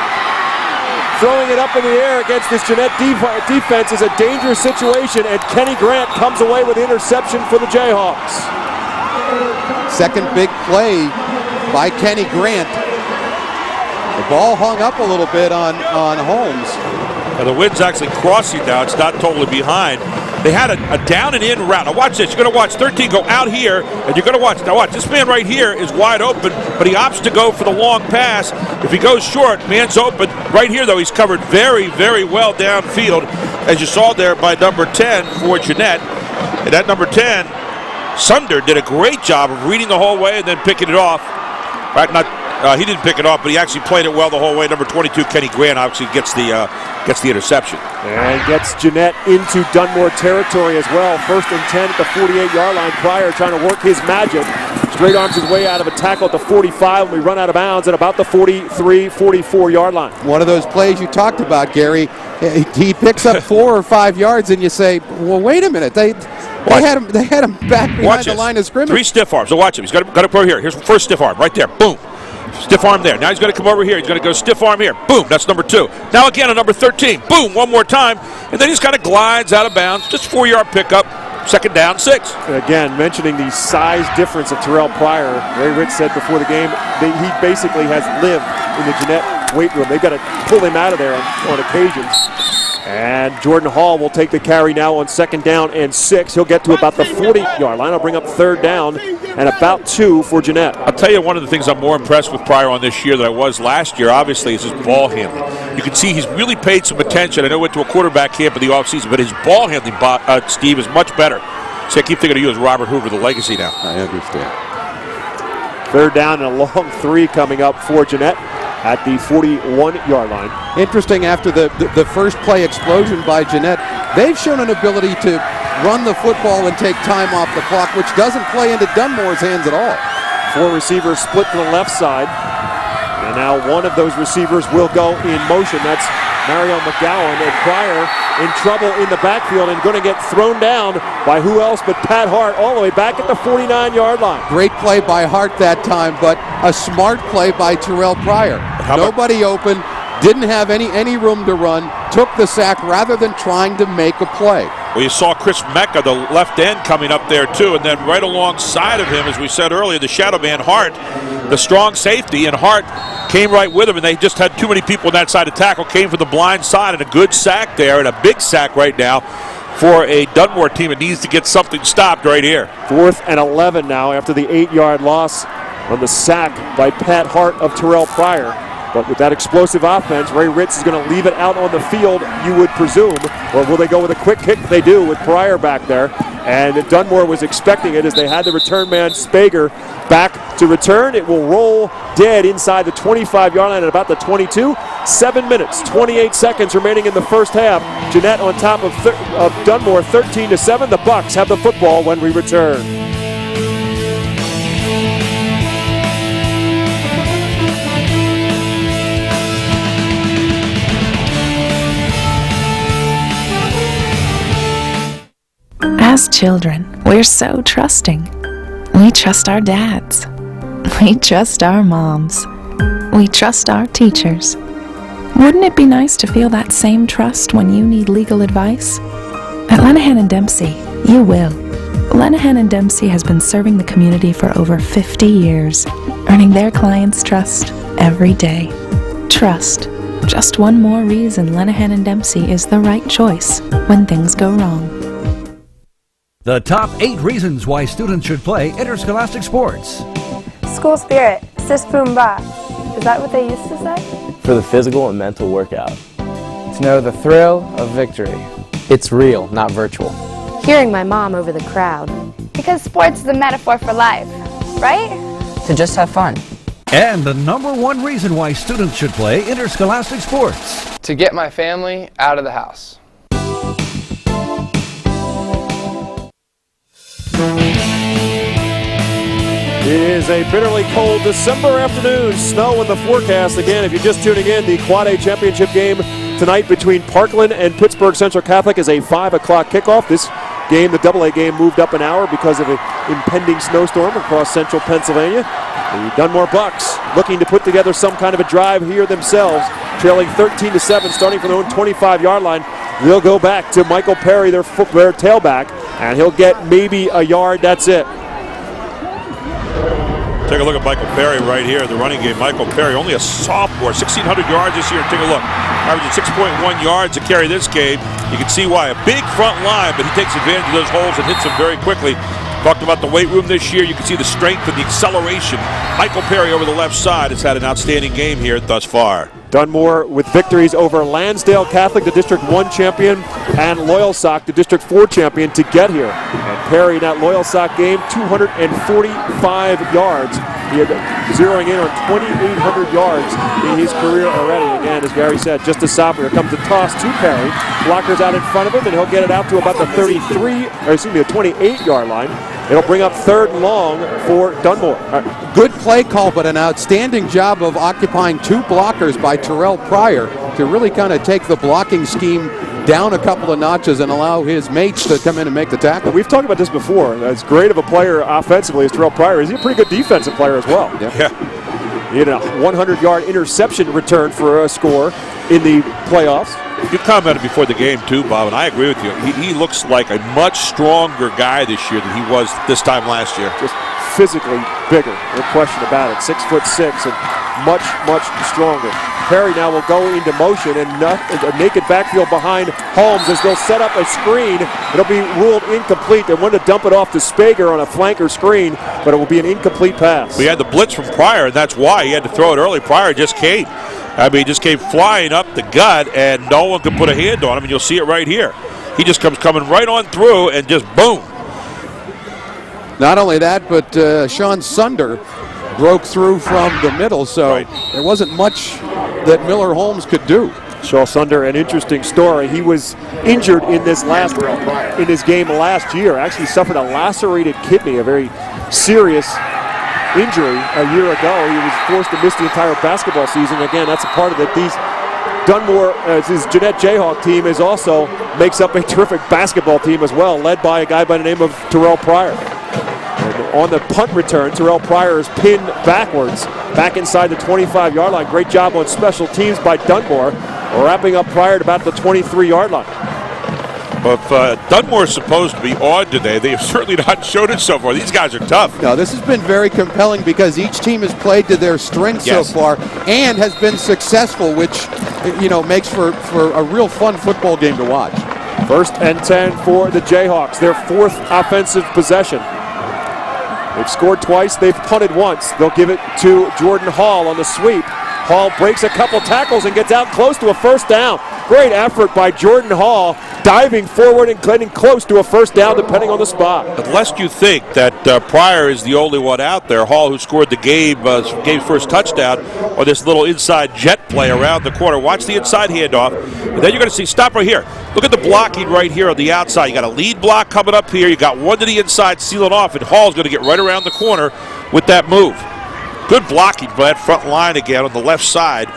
Throwing it up in the air against this Jeannette defense is a dangerous situation, and Kenny Grant comes away with the interception for the Jayhawks. 2nd big play by Kenny Grant. The ball hung up a little bit on Holmes. Now the wind's actually crossing now. It's not totally behind. They had a down and in route. Now watch this. You're going to watch 13 go out here, and you're going to watch. Now watch. This man right here is wide open, but he opts to go for the long pass. If he goes short, man's open. Right here, though, he's covered very, very well downfield, as you saw there by number 10 for Jeannette. And that number 10, Sunder, did a great job of reading the whole way and then picking it off. Right, he didn't pick it off, but he actually played it well the whole way. Number 22, Kenny Grant, obviously gets the interception. And gets Jeannette into Dunmore territory as well. 1st and 10 at the 48-yard line. Pryor trying to work his magic. Straight arms his way out of a tackle at the 45 when we run out of bounds at about the 43, 44-yard line. One of those plays you talked about, Gary. He picks up 4 or 5 yards, and you say, well, wait a minute. They had him back behind the line of scrimmage. 3 stiff arms. So watch him. He's got to put here. Here's the first stiff arm right there. Boom. Stiff arm there. Now he's going to come over here. He's going to go stiff arm here. Boom. That's number 2. Now again on number 13. Boom. One more time. And then he just kind of glides out of bounds. Just 4-yard pickup. 2nd down, 6. And again, mentioning the size difference of Terrelle Pryor, Ray Rich said before the game, he basically has lived in the Jeannette weight room. They've got to pull him out of there on occasions. And Jordan Hall will take the carry now on 2nd down and 6. He'll get to about the 40-yard line. I'll bring up 3rd down and about 2 for Jeannette. I'll tell you one of the things I'm more impressed with Pryor on this year than I was last year, obviously, is his ball handling. You can see he's really paid some attention. I know he went to a quarterback camp in the offseason, but his ball handling, Steve, is much better. See, I keep thinking of you as Robert Hoover, the legacy now. I understand. 3rd down and a long 3 coming up for Jeannette at the 41-yard line. Interesting, after the first play explosion by Jeannette, they've shown an ability to run the football and take time off the clock, which doesn't play into Dunmore's hands at all. 4 receivers split to the left side. And now one of those receivers will go in motion. That's Mario McGowan, and Pryor in trouble in the backfield and going to get thrown down by who else but Pat Hart all the way back at the 49-yard line. Great play by Hart that time, but a smart play by Terrelle Pryor. Nobody open, didn't have any room to run, took the sack rather than trying to make a play. Well, you saw Chris Mecca, the left end, coming up there too, and then right alongside of him, as we said earlier, the shadow man Hart, the strong safety, and Hart came right with him, and they just had too many people on that side to tackle, came from the blind side, and a good sack there, and a big sack right now for a Dunmore team that needs to get something stopped right here. 4th and 11 now after the 8-yard loss on the sack by Pat Hart of Terrelle Pryor. But with that explosive offense, Ray Ritz is going to leave it out on the field, you would presume. Or will they go with a quick kick? They do, with Pryor back there. And Dunmore was expecting it as they had the return man, Spager, back to return. It will roll dead inside the 25-yard line at about the 22. 7 minutes, 28 seconds remaining in the first half. Jeannette on top of Dunmore, 13-7. The Bucks have the football when we return. As children, we're so trusting. We trust our dads. We trust our moms. We trust our teachers. Wouldn't it be nice to feel that same trust when you need legal advice? At Lenahan & Dempsey, you will. Lenahan & Dempsey has been serving the community for over 50 years, earning their clients' trust every day. Trust. Just one more reason Lenahan & Dempsey is the right choice when things go wrong. The top 8 reasons why students should play interscholastic sports. School spirit, sis boom ba. Is that what they used to say? For the physical and mental workout. To know the thrill of victory. It's real, not virtual. Hearing my mom over the crowd. Because sports is a metaphor for life, right? To just have fun. And the #1 reason why students should play interscholastic sports. To get my family out of the house. It is a bitterly cold December afternoon. Snow in the forecast. Again, if you're just tuning in, the Quad A championship game tonight between Parkland and Pittsburgh Central Catholic is a 5 o'clock kickoff. This game, the AA game, moved up an hour because of an impending snowstorm across central Pennsylvania. The Dunmore Bucks looking to put together some kind of a drive here themselves, trailing 13-7, starting from their own 25-yard line. They'll go back to Michael Perry, their tailback, and he'll get maybe a yard. That's it. Take a look at Michael Perry right here, the running game. Michael Perry, only a sophomore, 1,600 yards this year. Take a look. Averaging 6.1 yards to carry this game. You can see why. A big front line, but he takes advantage of those holes and hits them very quickly. Talked about the weight room this year. You can see the strength and the acceleration. Michael Perry over the left side has had an outstanding game here thus far. Dunmore with victories over Lansdale Catholic, the District 1 champion, and Loyalsock, the District 4 champion, to get here. And Perry in that Loyalsock game, 245 yards. He had zeroing in on 2,800 yards in his career already. Again, as Gary said, just a sophomore. Here comes the toss to Perry. Blockers out in front of him, and he'll get it out to about the 28-yard line. It'll bring up 3rd and long for Dunmore. Good play call, but an outstanding job of occupying 2 blockers by Terrelle Pryor to really kind of take the blocking scheme down a couple of notches and allow his mates to come in and make the tackle. We've talked about this before. As great of a player offensively as Terrelle Pryor is, he's a pretty good defensive player as well. Yeah. He had a 100-yard interception return for a score in the playoffs. You commented before the game too, Bob, and I agree with you. He looks like a much stronger guy this year than he was this time last year. Just physically bigger, no question about it. 6'6" and much, much stronger. Perry now will go into motion and a naked backfield behind Holmes as they'll set up a screen. It'll be ruled incomplete. They wanted to dump it off to Spager on a flanker screen, but it will be an incomplete pass. We had the blitz from Pryor, and that's why he had to throw it early. Pryor just came. He just came flying up the gut, and no one could put a hand on him, and you'll see it right here. He just comes coming right on through and just boom. Not only that, but Sean Sunder broke through from the middle, so there wasn't much that Miller Holmes could do. Shaw Sunder, an interesting story. He was injured in this game last year. Actually suffered a lacerated kidney, a very serious injury a year ago. He was forced to miss the entire basketball season. Again, that's a part of it. These Dunmore, his Jeannette Jayhawk team is also makes up a terrific basketball team as well, led by a guy by the name of Terrelle Pryor. And on the punt return, Terrelle Pryor is pinned backwards, back inside the 25-yard line. Great job on special teams by Dunmore, wrapping up Pryor at about the 23-yard line. Well, if Dunmore is supposed to be on today, they have certainly not showed it so far. These guys are tough. No, this has been very compelling because each team has played to their strengths so far and has been successful, which, you know, makes for a real fun football game to watch. 1st and 10 for the Jayhawks, their 4th offensive possession. They've scored twice, they've punted once. They'll give it to Jordan Hall on the sweep. Hall breaks a couple tackles and gets out close to a first down. Great effort by Jordan Hall, diving forward and getting close to a first down depending on the spot. Lest you think that Pryor is the only one out there, Hall, who scored the game's first touchdown, or this little inside jet play around the corner. Watch the inside handoff, and then you're going to see, stop right here. Look at the blocking right here on the outside. You got a lead block coming up here. You got one to the inside, sealing off, and Hall's going to get right around the corner with that move. Good blocking by that front line again on the left side.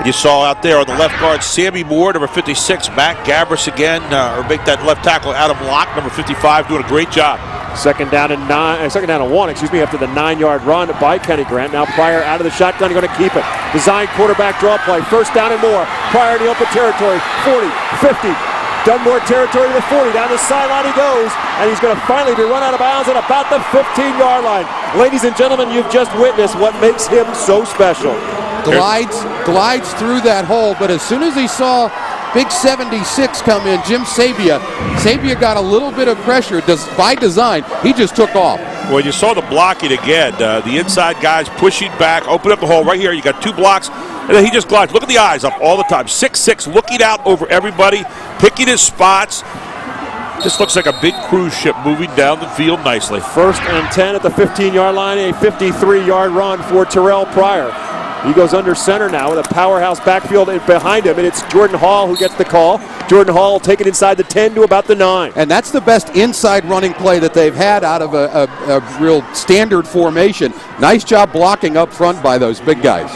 And you saw out there on the left guard, Sammy Moore, number 56, Matt Gabris again, or make that left tackle, Adam Locke, number 55, doing a great job. Second down and 1, after the 9-yard run by Kenny Grant. Now Pryor out of the shotgun, going to keep it. Design quarterback draw play, 1st down and more. Pryor in the open territory, 40, 50. Dunmore territory to the 40, down the sideline he goes, and he's going to finally be run out of bounds at about the 15-yard line. Ladies and gentlemen, you've just witnessed what makes him so special. Glides through that hole, but as soon as he saw big 76 come in, Jim Sabia got a little bit of pressure by design. He just took off. Well, you saw the blocking again. The inside guys pushing back, open up the hole right here. You got 2 blocks, and then he just glides. Look at the eyes up all the time. 6'6", looking out over everybody, picking his spots. This looks like a big cruise ship moving down the field nicely. 1st and 10 at the 15-yard line, a 53-yard run for Terrelle Pryor. He goes under center now with a powerhouse backfield behind him, and it's Jordan Hall who gets the call. Jordan Hall will take it inside the 10 to about the 9. And that's the best inside running play that they've had out of a real standard formation. Nice job blocking up front by those big guys.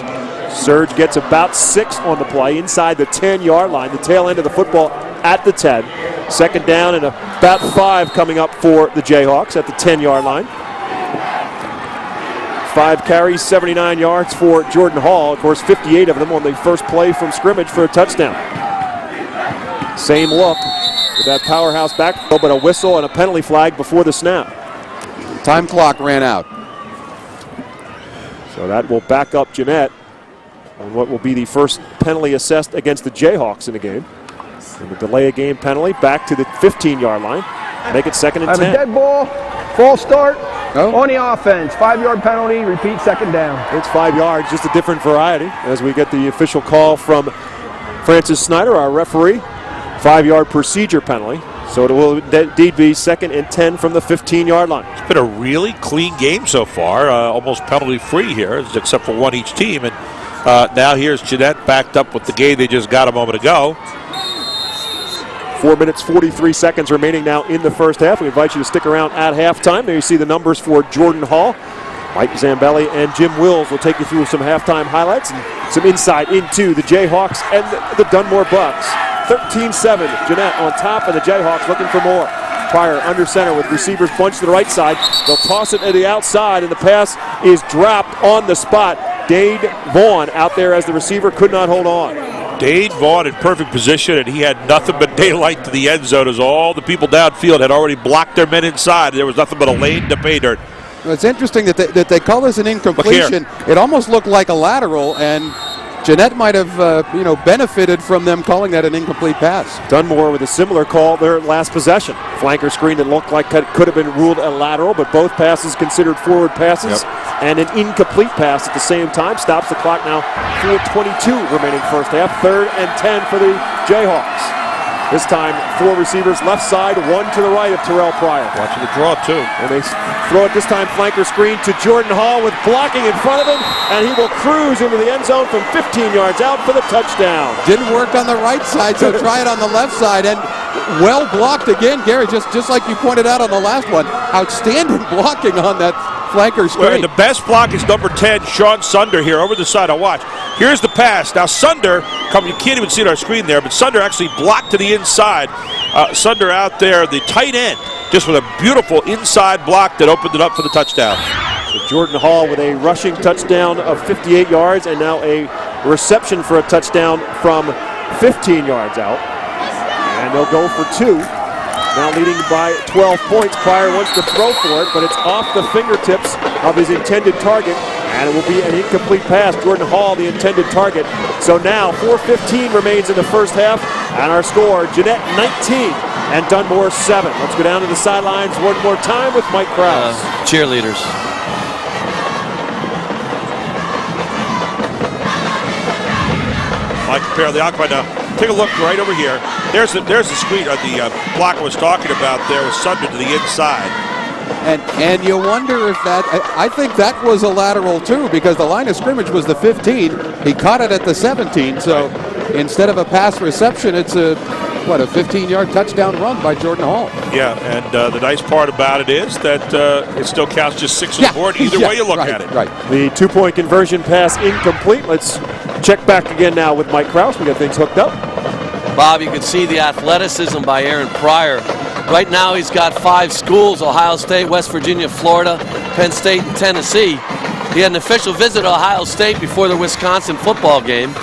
Surge gets about 6 on the play inside the 10-yard line, the tail end of the football at the 10. 2nd down and about 5 coming up for the Jayhawks at the 10-yard line. 5 carries, 79 yards for Jordan Hall. Of course, 58 of them on the first play from scrimmage for a touchdown. Same look with that powerhouse backfield, but a whistle and a penalty flag before the snap. Time clock ran out. So that will back up Jeannette on what will be the first penalty assessed against the Jayhawks in the game. And the delay of game penalty back to the 15-yard line. Make it 2nd and 10. Have a dead ball, false start on the offense. 5-yard penalty, repeat 2nd down. It's 5 yards, just a different variety as we get the official call from Francis Snyder, our referee. 5-yard procedure penalty. So it will indeed be 2nd and 10 from the 15-yard line. It's been a really clean game so far, almost penalty-free here, except for one each team. And now here's Jeannette backed up with the game they just got a moment ago. 4 minutes, 43 seconds remaining now in the first half. We invite you to stick around at halftime. There you see the numbers for Jordan Hall. Mike Zambelli and Jim Wills will take you through some halftime highlights and some insight into the Jayhawks and the Dunmore Bucks. 13-7, Jeannette on top, and the Jayhawks looking for more. Pryor under center with receivers bunched to the right side. They'll toss it to the outside, and the pass is dropped on the spot. Dade Vaughn out there as the receiver could not hold on. Dade Vaughn in perfect position, and he had nothing but daylight to the end zone as all the people downfield had already blocked their men inside. There was nothing but a lane to pay dirt. Well, it's interesting that they call this an incompletion. It almost looked like a lateral, and Jeannette might have benefited from them calling that an incomplete pass. Dunmore with a similar call their last possession. Flanker screen that looked like it could have been ruled a lateral, but both passes considered forward passes. Yep. And an incomplete pass at the same time. Stops the clock now. 4:22 remaining first half. 3rd and 10 for the Jayhawks. This time, 4 receivers left side, 1 to the right of Terrelle Pryor. Watching the draw, too. And they throw it this time, flanker screen to Jordan Hall with blocking in front of him, and he will cruise into the end zone from 15 yards out for the touchdown. Didn't work on the right side, so try it on the left side, and well blocked again, Gary, just like you pointed out on the last one. Outstanding blocking on that flanker screen. Well, and the best block is number 10, Sean Sunder here over the side. I'll watch. Here's the pass. Now Sunder, you can't even see it on our screen there, but Sunder actually blocked to the inside. Sunder out there, the tight end, just with a beautiful inside block that opened it up for the touchdown. So Jordan Hall with a rushing touchdown of 58 yards and now a reception for a touchdown from 15 yards out. And they'll go for 2. Now leading by 12 points. Pryor wants to throw for it, but it's off the fingertips of his intended target, and it will be an incomplete pass. Jordan Hall, the intended target. So now 4:15 remains in the first half, and our score, Jeannette 19 and Dunmore 7. Let's go down to the sidelines one more time with Mike Krause. Cheerleaders. Mike Perry, the Aqua now. Take a look right over here. There's the screen, or the block I was talking about there was subject to the inside. And you wonder if that, I think that was a lateral too, because the line of scrimmage was the 15. He caught it at the 17, so instead of a pass reception, it's a 15-yard touchdown run by Jordan Hall. Yeah, and the nice part about it is that it still counts just 6 on the board, either way you look at it. Right. The 2-point conversion pass incomplete. Let's check back again now with Mike Krause. We got things hooked up. Bob, you can see the athleticism by Aaron Pryor. Right now he's got 5 schools: Ohio State, West Virginia, Florida, Penn State, and Tennessee. He had an official visit to Ohio State before the Wisconsin football game.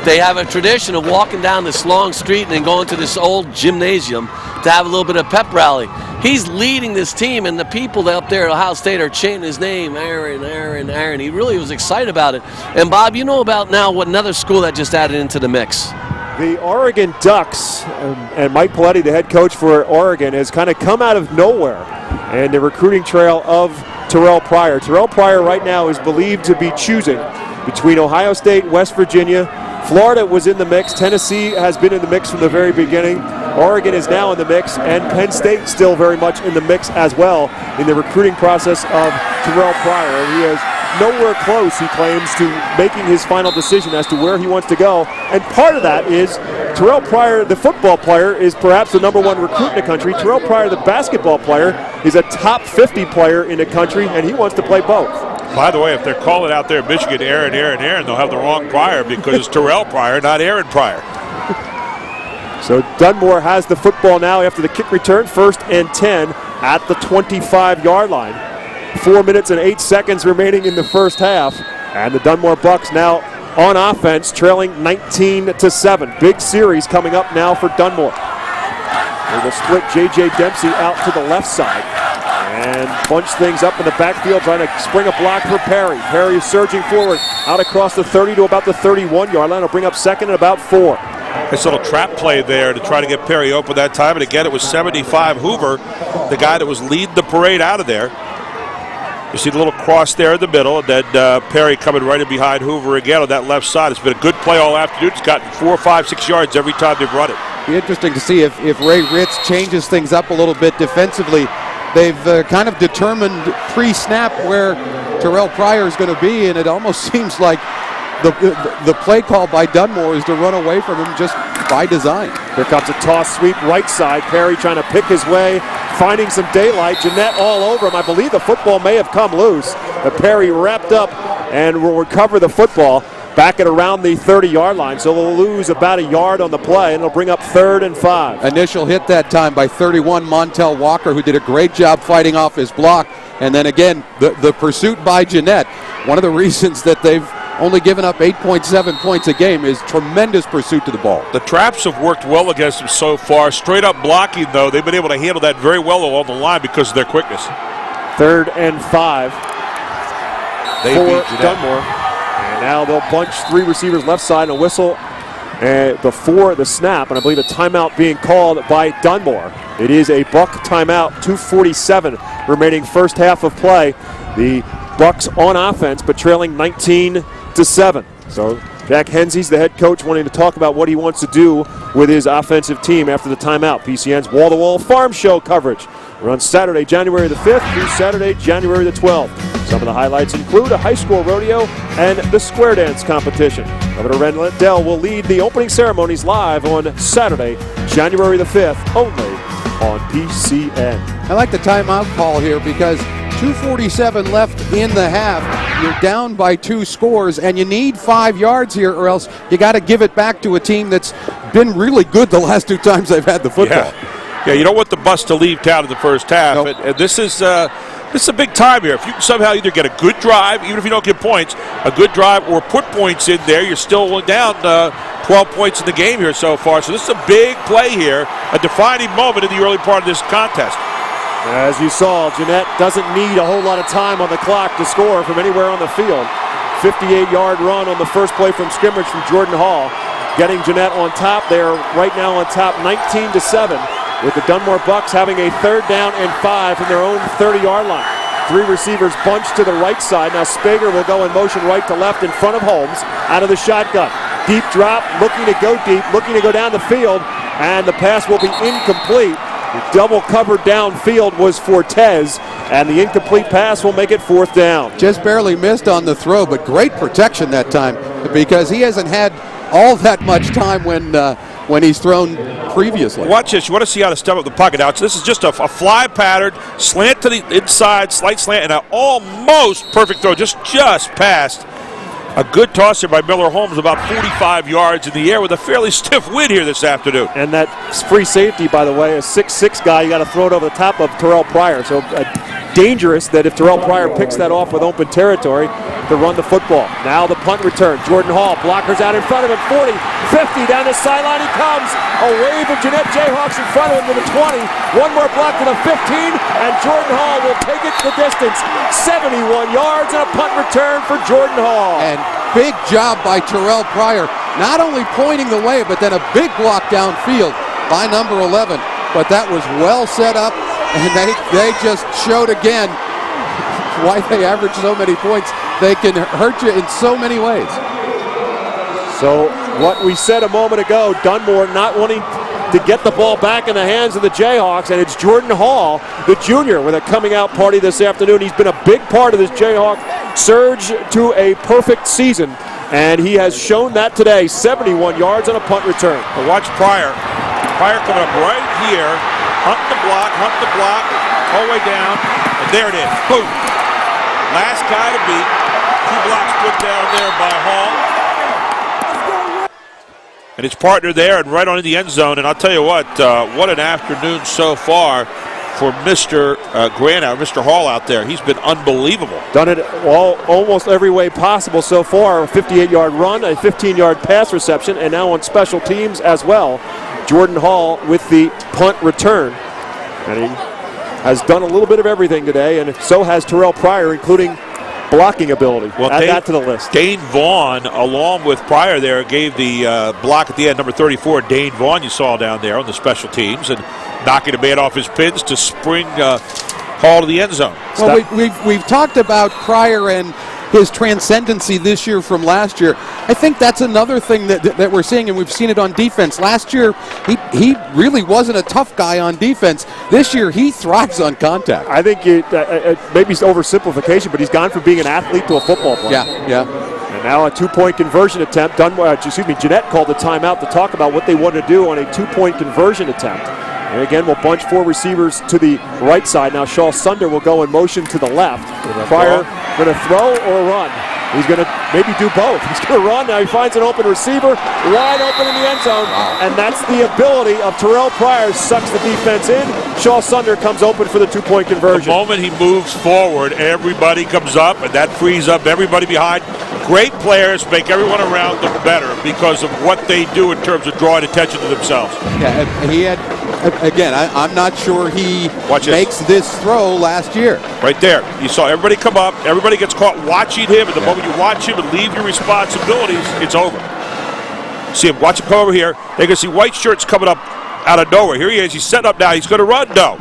They have a tradition of walking down this long street and then going to this old gymnasium to have a little bit of pep rally. He's leading this team, and the people up there at Ohio State are chanting his name, Aaron, Aaron, Aaron. He really was excited about it. And Bob, you know about now what another school that just added into the mix. The Oregon Ducks, and Mike Paletti, the head coach for Oregon, has kind of come out of nowhere, and the recruiting trail of Terrelle Pryor. Terrelle Pryor right now is believed to be choosing between Ohio State, West Virginia. Florida was in the mix. Tennessee has been in the mix from the very beginning. Oregon is now in the mix, and Penn State still very much in the mix as well in the recruiting process of Terrelle Pryor. He is nowhere close, he claims, to making his final decision as to where he wants to go. And part of that is Terrelle Pryor, the football player, is perhaps the #1 recruit in the country. Terrelle Pryor, the basketball player, is a top 50 player in the country, and he wants to play both. By the way, if they're calling out there in Michigan, Aaron, Aaron, Aaron, they'll have the wrong Pryor because it's Terrelle Pryor, not Aaron Pryor. So Dunmore has the football now after the kick return, 1st and 10 at the 25-yard line. 4 minutes and 8 seconds remaining in the first half, and the Dunmore Bucks now on offense, trailing 19-7. Big series coming up now for Dunmore. They will split J.J. Dempsey out to the left side and bunch things up in the backfield, trying to spring a block for Perry. Perry is surging forward, out across the 30 to about the 31-yard line. He'll bring up 2nd and about 4. Nice little trap play there to try to get Perry open that time, and again it was 75 Hoover, the guy that was leading the parade out of there. You see the little cross there in the middle, and then Perry coming right in behind Hoover again on that left side. It's been a good play all afternoon. It's gotten 4, 5, 6 yards every time they've run it. Be interesting to see if Ray Ritz changes things up a little bit defensively. They've kind of determined pre-snap where Terrelle Pryor is going to be, and it almost seems like the play call by Dunmore is to run away from him just by design. Here comes a toss sweep right side. Perry trying to pick his way, finding some daylight. Jeannette all over him. I believe the football may have come loose. But Perry wrapped up and will recover the football back at around the 30-yard line. So they'll lose about a yard on the play, and it'll bring up 3rd and 5. Initial hit that time by 31 Montel Walker, who did a great job fighting off his block. And then again, the pursuit by Jeannette. One of the reasons that they've only given up 8.7 points a game is tremendous pursuit to the ball. The traps have worked well against them so far. Straight up blocking, though, they've been able to handle that very well along the line because of their quickness. 3rd and 5 for Dunmore. And now they'll bunch 3 receivers left side and a whistle before the snap. And I believe a timeout being called by Dunmore. It is a Buck timeout, 2:47 remaining first half of play. The Bucks on offense, but trailing 19-7. So Jack Hensey's the head coach, wanting to talk about what he wants to do with his offensive team after the timeout. PCN's wall-to-wall farm show coverage. We're on Saturday, January the 5th through Saturday, January the 12th. Some of the highlights include a high school rodeo and the square dance competition. Governor Ren Liddell will lead the opening ceremonies live on Saturday, January the 5th, only on PCN. I like the timeout call here because 2:47 left in the half. You're down by 2 scores, and you need 5 yards here, or else you got to give it back to a team that's been really good the last 2 times they've had the football. Yeah. Yeah, you don't want the bus to leave town in the first half. Nope. And this is a big time here. If you can somehow either get a good drive, even if you don't get points, a good drive, or put points in there, you're still down 12 points in the game here so far. So this is a big play here, a defining moment in the early part of this contest. As you saw, Jeannette doesn't need a whole lot of time on the clock to score from anywhere on the field. 58-yard run on the first play from scrimmage from Jordan Hall, getting Jeannette on top. They're right now on top 19-7. With the Dunmore Bucks having a 3rd down and 5 from their own 30-yard line. 3 receivers bunched to the right side. Now Spager will go in motion right to left in front of Holmes out of the shotgun. Deep drop, looking to go deep, looking to go down the field, and the pass will be incomplete. The double cover downfield was Fortes, and the incomplete pass will make it 4th down. Just barely missed on the throw, but great protection that time because he hasn't had all that much time when he's thrown previously. Watch this. You want to see how to step up the pocket out. So this is just a fly pattern, slant to the inside, slight slant, and an almost perfect throw. Just passed. A good toss here by Miller Holmes, about 45 yards in the air with a fairly stiff wind here this afternoon. And that free safety, by the way, a 6'6" guy, you got to throw it over the top of Terrelle Pryor. So dangerous that if Terrelle Pryor picks that off with open territory to run the football. Now the punt return. Jordan Hall, blockers out in front of him, 40, 50, down the sideline he comes. A wave of Jeannette Jayhawks in front of him to the 20. One more block to the 15, and Jordan Hall will take it the distance. 71 yards and a punt return for Jordan Hall. And big job by Terrelle Pryor, not only pointing the way, but then a big block downfield by number 11. But that was well set up, and they just showed again why they average so many points. They can hurt you in so many ways. So what we said a moment ago, Dunmore not wanting to get the ball back in the hands of the Jayhawks, and it's Jordan Hall, the junior, with a coming out party this afternoon. He's been a big part of this Jayhawk surge to a perfect season, and he has shown that today. 71 yards on a punt return. But watch Pryor. Pryor coming up right here, hunting the block, all the way down, and there it is. Boom. Last guy to beat. 2 blocks put down there by Hall. And his partner there and right on in the end zone. And I'll tell you what an afternoon so far for Mr. Granow, Mr. Hall out there. He's been unbelievable. Done it almost every way possible so far. A 58-yard run, a 15-yard pass reception, and now on special teams as well. Jordan Hall with the punt return. And he has done a little bit of everything today, and so has Terrelle Pryor, including blocking ability. Well, add that to the list. Dane Vaughn, along with Pryor there, gave the block at the end, number 34. Dane Vaughn you saw down there on the special teams, and knocking a man off his pins to spring Hall to the end zone. Well, we've talked about Pryor and his transcendency this year from last year. I think that's another thing that we're seeing, and we've seen it on defense. Last year, he really wasn't a tough guy on defense. This year, he thrives on contact. I think maybe it's oversimplification, but he's gone from being an athlete to a football player. Yeah. And now a 2-point conversion attempt. Jeannette called the timeout to talk about what they wanted to do on a 2-point conversion attempt. And again, we'll bunch 4 receivers to the right side. Now Shaw Sunder will go in motion to the left. Pryor going to throw or run? He's going to maybe do both. He's going to run. Now he finds an open receiver, wide open in the end zone. And that's the ability of Terrelle Pryor. Sucks the defense in. Shaw Sunder comes open for the 2-point conversion. The moment he moves forward, everybody comes up, and that frees up everybody behind. Great players make everyone around them better because of what they do in terms of drawing attention to themselves. Yeah, and he had, again, I'm not sure he makes this throw last year. Right there. You saw everybody come up. Everybody gets caught watching him, and the moment you watch him and leave your responsibilities, it's over. See him. Watch him come over here. They can see white shirts coming up out of nowhere. Here he is. He's setting up now. He's going to run. No.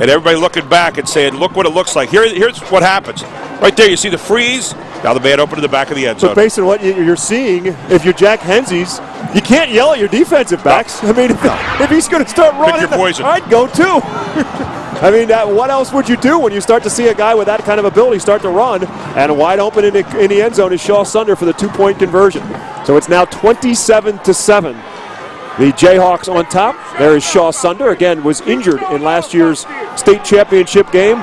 And everybody looking back and saying, look what it looks like. Here's what happens. Right there, you see the freeze. Now the man open to the back of the end zone. But based on what you're seeing, if you're Jack Hensies, you can't yell at your defensive backs. I mean, if he's going to start running, pick your poison. I'd go too. I mean, what else would you do when you start to see a guy with that kind of ability start to run? And wide open in the end zone is Shaw Sunder for the 2-point conversion. So it's now 27-7. The Jayhawks on top. There is Shaw Sunder. Again, was injured in last year's state championship game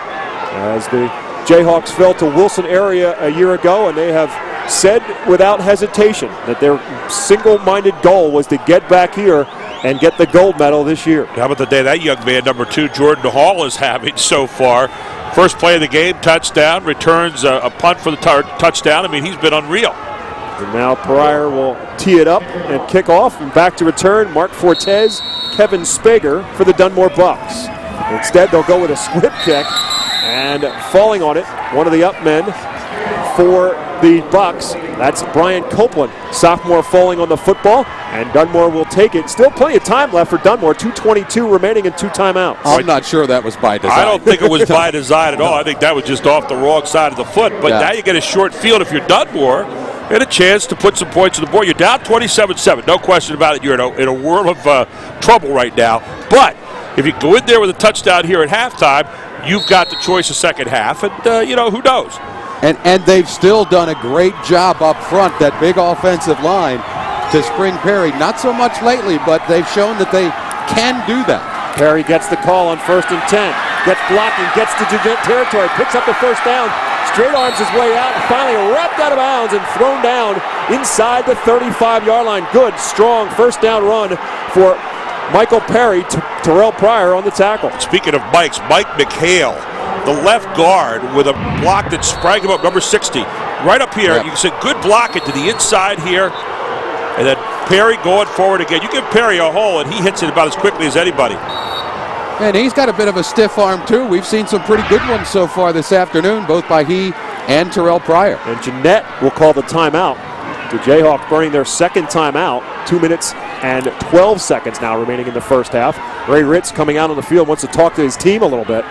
as the Jayhawks fell to Wilson area a year ago, and they have said without hesitation that their single-minded goal was to get back here and get the gold medal this year. How about the day that young man, number 2, Jordan Hall, is having so far? First play of the game, touchdown, returns a punt for the touchdown. I mean, he's been unreal. And now Pryor will tee it up and kick off. And back to return, Mark Fortes, Kevin Spager for the Dunmore Bucks. Instead, they'll go with a squib kick. And falling on it, one of the up men for the Bucks. That's Brian Copeland, sophomore, falling on the football. And Dunmore will take it. Still plenty of time left for Dunmore. 2:22 remaining and 2 timeouts. I'm not sure that was by design. I don't think it was by design at all. I think that was just off the wrong side of the foot. But now you get a short field if you're Dunmore and a chance to put some points on the board. You're down 27-7. No question about it. You're in a world of trouble right now. But if you go in there with a touchdown here at halftime, you've got the choice of second half. And, who knows? And they've still done a great job up front, that big offensive line, to spring Perry. Not so much lately, but they've shown that they can do that. Perry gets the call on 1st and 10. Gets blocking, gets to Jeannette territory, picks up the first down, straight arms his way out, and finally wrapped out of bounds and thrown down inside the 35-yard line. Good, strong first down run for Michael Perry. Terrelle Pryor on the tackle. Speaking of Mike McHale, the left guard with a block that sprang him up, number 60. Right up here, you said good block into the inside here. And then Perry going forward again. You give Perry a hole, and he hits it about as quickly as anybody. And he's got a bit of a stiff arm, too. We've seen some pretty good ones so far this afternoon, both by he and Terrelle Pryor. And Jeannette will call the timeout. The Jayhawks burning their second timeout. 2 minutes and 12 seconds now remaining in the first half. Ray Ritz coming out on the field, wants to talk to his team a little bit.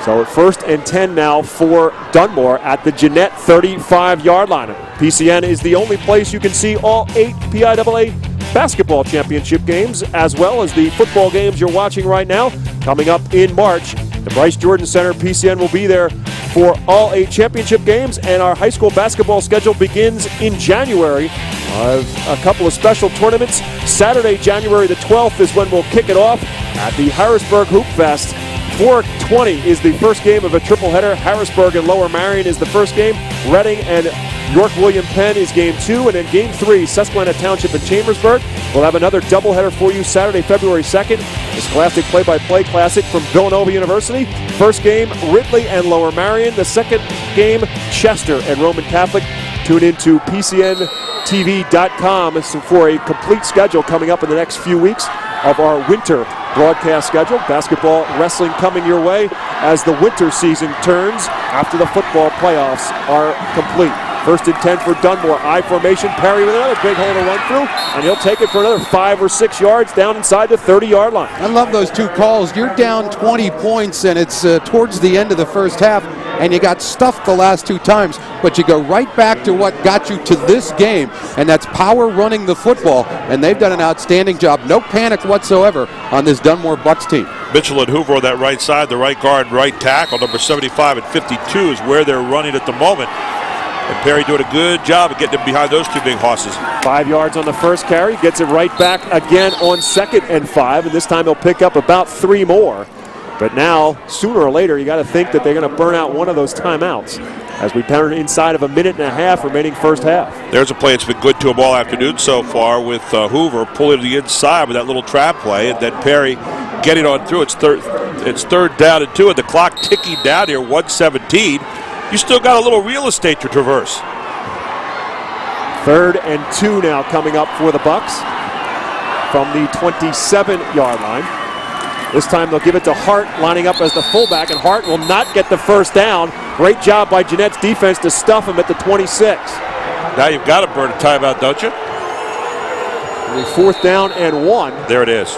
So at 1st and 10 now for Dunmore at the Jeannette 35-yard line. PCN is the only place you can see all 8 PIAA basketball championship games, as well as the football games you're watching right now. Coming up in March, the Bryce Jordan Center, PCN will be there for all 8 championship games, and our high school basketball schedule begins in January. A couple of special tournaments. Saturday, January the 12th is when we'll kick it off at the Harrisburg Hoop Fest. 4:20 is the first game of a triple-header. Harrisburg and Lower Marion is the first game. Reading and York William Penn is game 2. And then game 3, Susquehanna Township and Chambersburg. We'll have another doubleheader for you Saturday, February 2nd. The Scholastic Play-by-Play Classic from Villanova University. First game, Ridley and Lower Marion. The second game, Chester and Roman Catholic. Tune into PCNTV.com for a complete schedule coming up in the next few weeks of our winter broadcast schedule. Basketball, wrestling coming your way as the winter season turns after the football playoffs are complete. 1st and 10 for Dunmore. I formation. Perry with another big hole to run through, and he'll take it for another 5 or 6 yards down inside the 30-yard line. I love those 2 calls. You're down 20 points, and it's towards the end of the first half, and you got stuffed the last 2 times, but you go right back to what got you to this game, and that's power running the football, and they've done an outstanding job. No panic whatsoever on this Dunmore Bucks team. Mitchell and Hoover on that right side, the right guard, right tackle. Number 75 and 52 is where they're running at the moment. And Perry doing a good job of getting them behind those 2 big horses. 5 yards on the first carry, gets it right back again on 2nd and 5, and this time he'll pick up about 3 more. But now, sooner or later, you got to think that they're going to burn out one of those timeouts as we turn inside of a minute and a half remaining first half. There's a play that's been good to him all afternoon so far with Hoover pulling to the inside with that little trap play, and then Perry getting on through. It's third down and 2, and the clock ticking down here, 1:17. You still got a little real estate to traverse. 3rd and 2 now coming up for the Bucks from the 27-yard line. This time they'll give it to Hart, lining up as the fullback, and Hart will not get the first down. Great job by Jeannette's defense to stuff him at the 26. Now you've got to burn a timeout, don't you? 4th down and 1. There it is.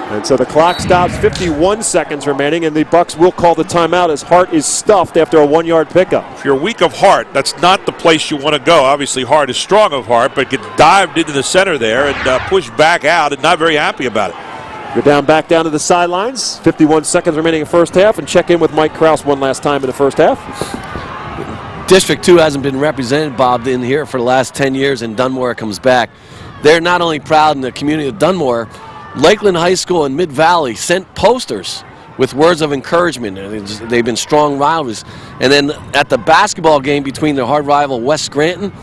And so the clock stops, 51 seconds remaining, and the Bucks will call the timeout as Hart is stuffed after a 1-yard pickup. If you're weak of heart, that's not the place you want to go. Obviously, Hart is strong of heart, but gets dived into the center there and pushed back out and not very happy about it. Go back down to the sidelines. 51 seconds remaining in first half, and check in with Mike Krause one last time in the first half. District 2 hasn't been represented, Bob, in here for the last 10 years, and Dunmore comes back. They're not only proud in the community of Dunmore, Lakeland High School in Mid-Valley sent posters with words of encouragement. They've been strong rivals. And then at the basketball game between their hard rival West Scranton,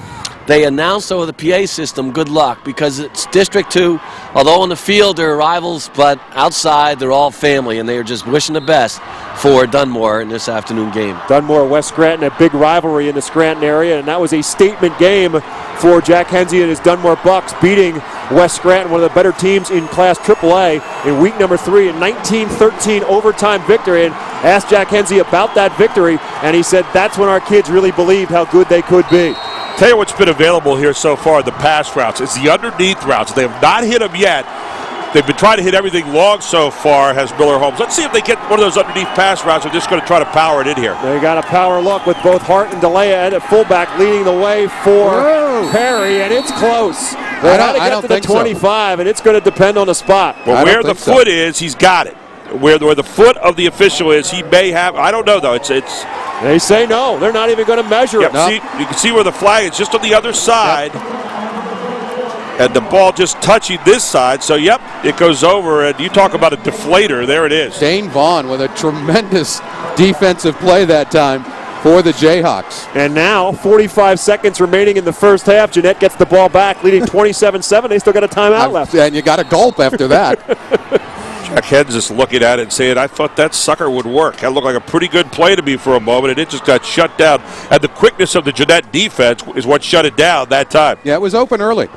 they announced over the PA system, good luck, because it's District 2. Although on the field they're rivals, but outside they're all family, and they are just wishing the best for Dunmore in this afternoon game. Dunmore, West Scranton, a big rivalry in the Scranton area, and that was a statement game for Jack Hensey and his Dunmore Bucks, beating West Scranton, one of the better teams in Class AAA, in week number 3, a 19-13 overtime victory. And asked Jack Hensey about that victory, and he said that's when our kids really believed how good they could be. Tell you what's been available here so far, the pass routes. It's the underneath routes. They have not hit them yet. They've been trying to hit everything long so far, has Miller Holmes. Let's see if they get one of those underneath pass routes. They're just going to try to power it in here. They got a power look with both Hart and DeLea at fullback, leading the way for Perry, and it's close. They got to get to the 25, and it's going to depend on the spot. But where the foot is, he's got it. Where the foot of the official is, he may have. I don't know, though. It's. They say no. They're not even going to measure it. See, you can see where the flag is, just on the other side. And the ball just touching this side. So, it goes over. And you talk about a deflator. There it is. Dane Vaughn with a tremendous defensive play that time for the Jayhawks. And now, 45 seconds remaining in the first half. Jeannette gets the ball back, leading 27-7. They still got a timeout left. And you got a gulp after that. Jack Head's just looking at it and saying, I thought that sucker would work. That looked like a pretty good play to me for a moment, and it just got shut down. And the quickness of the Jeannette defense is what shut it down that time. Yeah, it was open early.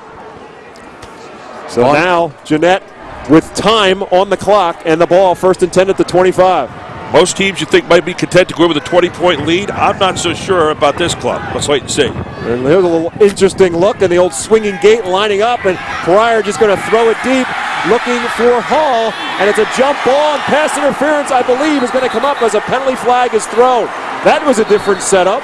So now Jeannette with time on the clock and the ball, 1st and 10 at the 25. Most teams you think might be content to go with a 20-point lead. I'm not so sure about this club. Let's wait and see. And here's a little interesting look, and the old swinging gate lining up, and Pryor just going to throw it deep, looking for Hall, and it's a jump ball, and pass interference, I believe, is going to come up as a penalty flag is thrown. That was a different setup.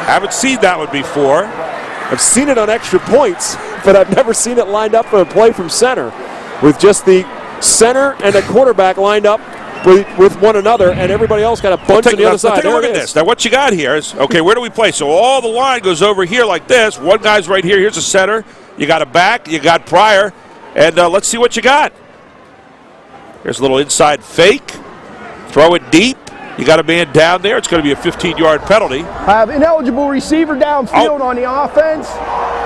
Haven't seen that one before. I've seen it on extra points, but I've never seen it lined up for a play from center, with just the center and the quarterback lined up with one another, and everybody else got a bunch on the other side. Take a look at this. Now, what you got here is, okay, where do we play? So all the line goes over here like this. One guy's right here. Here's a center. You got a back. You got Pryor. And let's see what you got. Here's a little inside fake. Throw it deep. You got a man down there. It's going to be a 15-yard penalty. I have ineligible receiver downfield on the offense.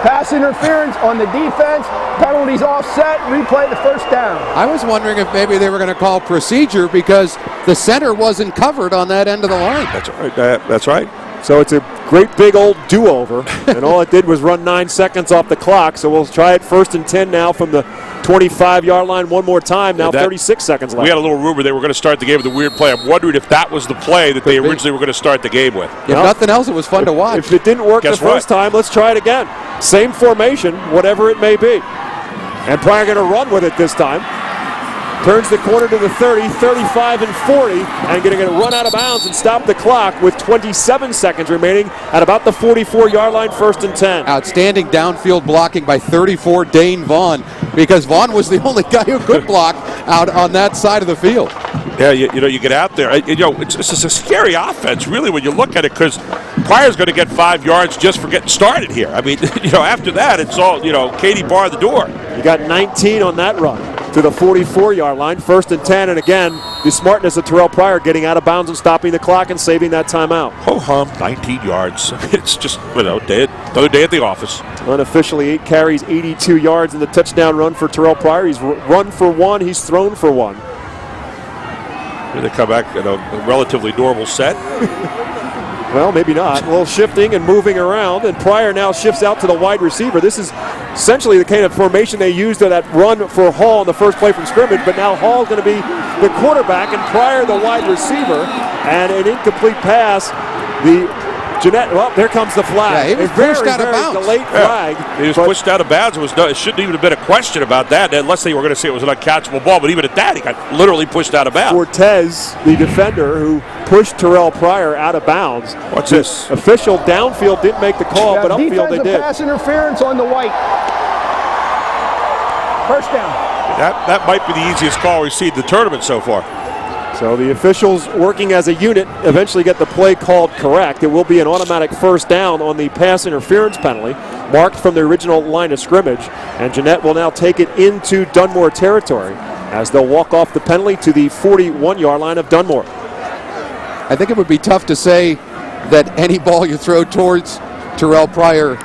Pass interference on the defense. Penalties offset. Replay the first down. I was wondering if maybe they were going to call procedure because the center wasn't covered on that end of the line. That's right. That's right. So it's a great big old do-over, and all it did was run 9 seconds off the clock. So we'll try it 1st and 10 now from the 25-yard line one more time. Now 36 seconds left. We had a little rumor they were going to start the game with a weird play. I'm wondering if that was the play that they originally were going to start the game with. If nothing else, it was fun to watch. If it didn't work the first time, let's try it again. Same formation, whatever it may be. And Pryor going to run with it this time. Turns the corner to the 30, 35, and 40, and going to run out of bounds and stop the clock with 27 seconds remaining at about the 44-yard line, 1st and 10. Outstanding downfield blocking by 34 Dane Vaughn, because Vaughn was the only guy who could block out on that side of the field. Yeah, you get out there. It's a scary offense, really, when you look at it, because Pryor's going to get 5 yards just for getting started here. I mean, after that, it's all, Katie bar the door. You got 19 on that run to the 44-yard line, 1st and 10, and again, the smartness of Terrelle Pryor getting out of bounds and stopping the clock and saving that timeout. Ho-hum, 19 yards. It's just, another day at the office. Unofficially, 8 carries, 82 yards in the touchdown run for Terrelle Pryor. He's run for 1, he's thrown for 1. Here they come back in a relatively normal set. Well, maybe not. A little shifting and moving around, and Pryor now shifts out to the wide receiver. This is essentially the kind of formation they used in that run for Hall in the first play from scrimmage, but now Hall's going to be the quarterback and Pryor the wide receiver, and an incomplete pass. Jeannette, well, there comes the flag. Yeah, he was pushed out of bounds. The late flag. He was pushed out of bounds. It shouldn't even have been a question about that, unless they were going to say it was an uncatchable ball. But even at that, he got literally pushed out of bounds. Cortez, the defender, who pushed Terrelle Pryor out of bounds. What's this? Official downfield didn't make the call, but upfield they did. Pass interference on the white. First down. That might be the easiest call we've seen in the tournament so far. So the officials working as a unit eventually get the play called correct. It will be an automatic first down on the pass interference penalty, marked from the original line of scrimmage. And Jeannette will now take it into Dunmore territory as they'll walk off the penalty to the 41-yard line of Dunmore. I think it would be tough to say that any ball you throw towards Terrelle Pryor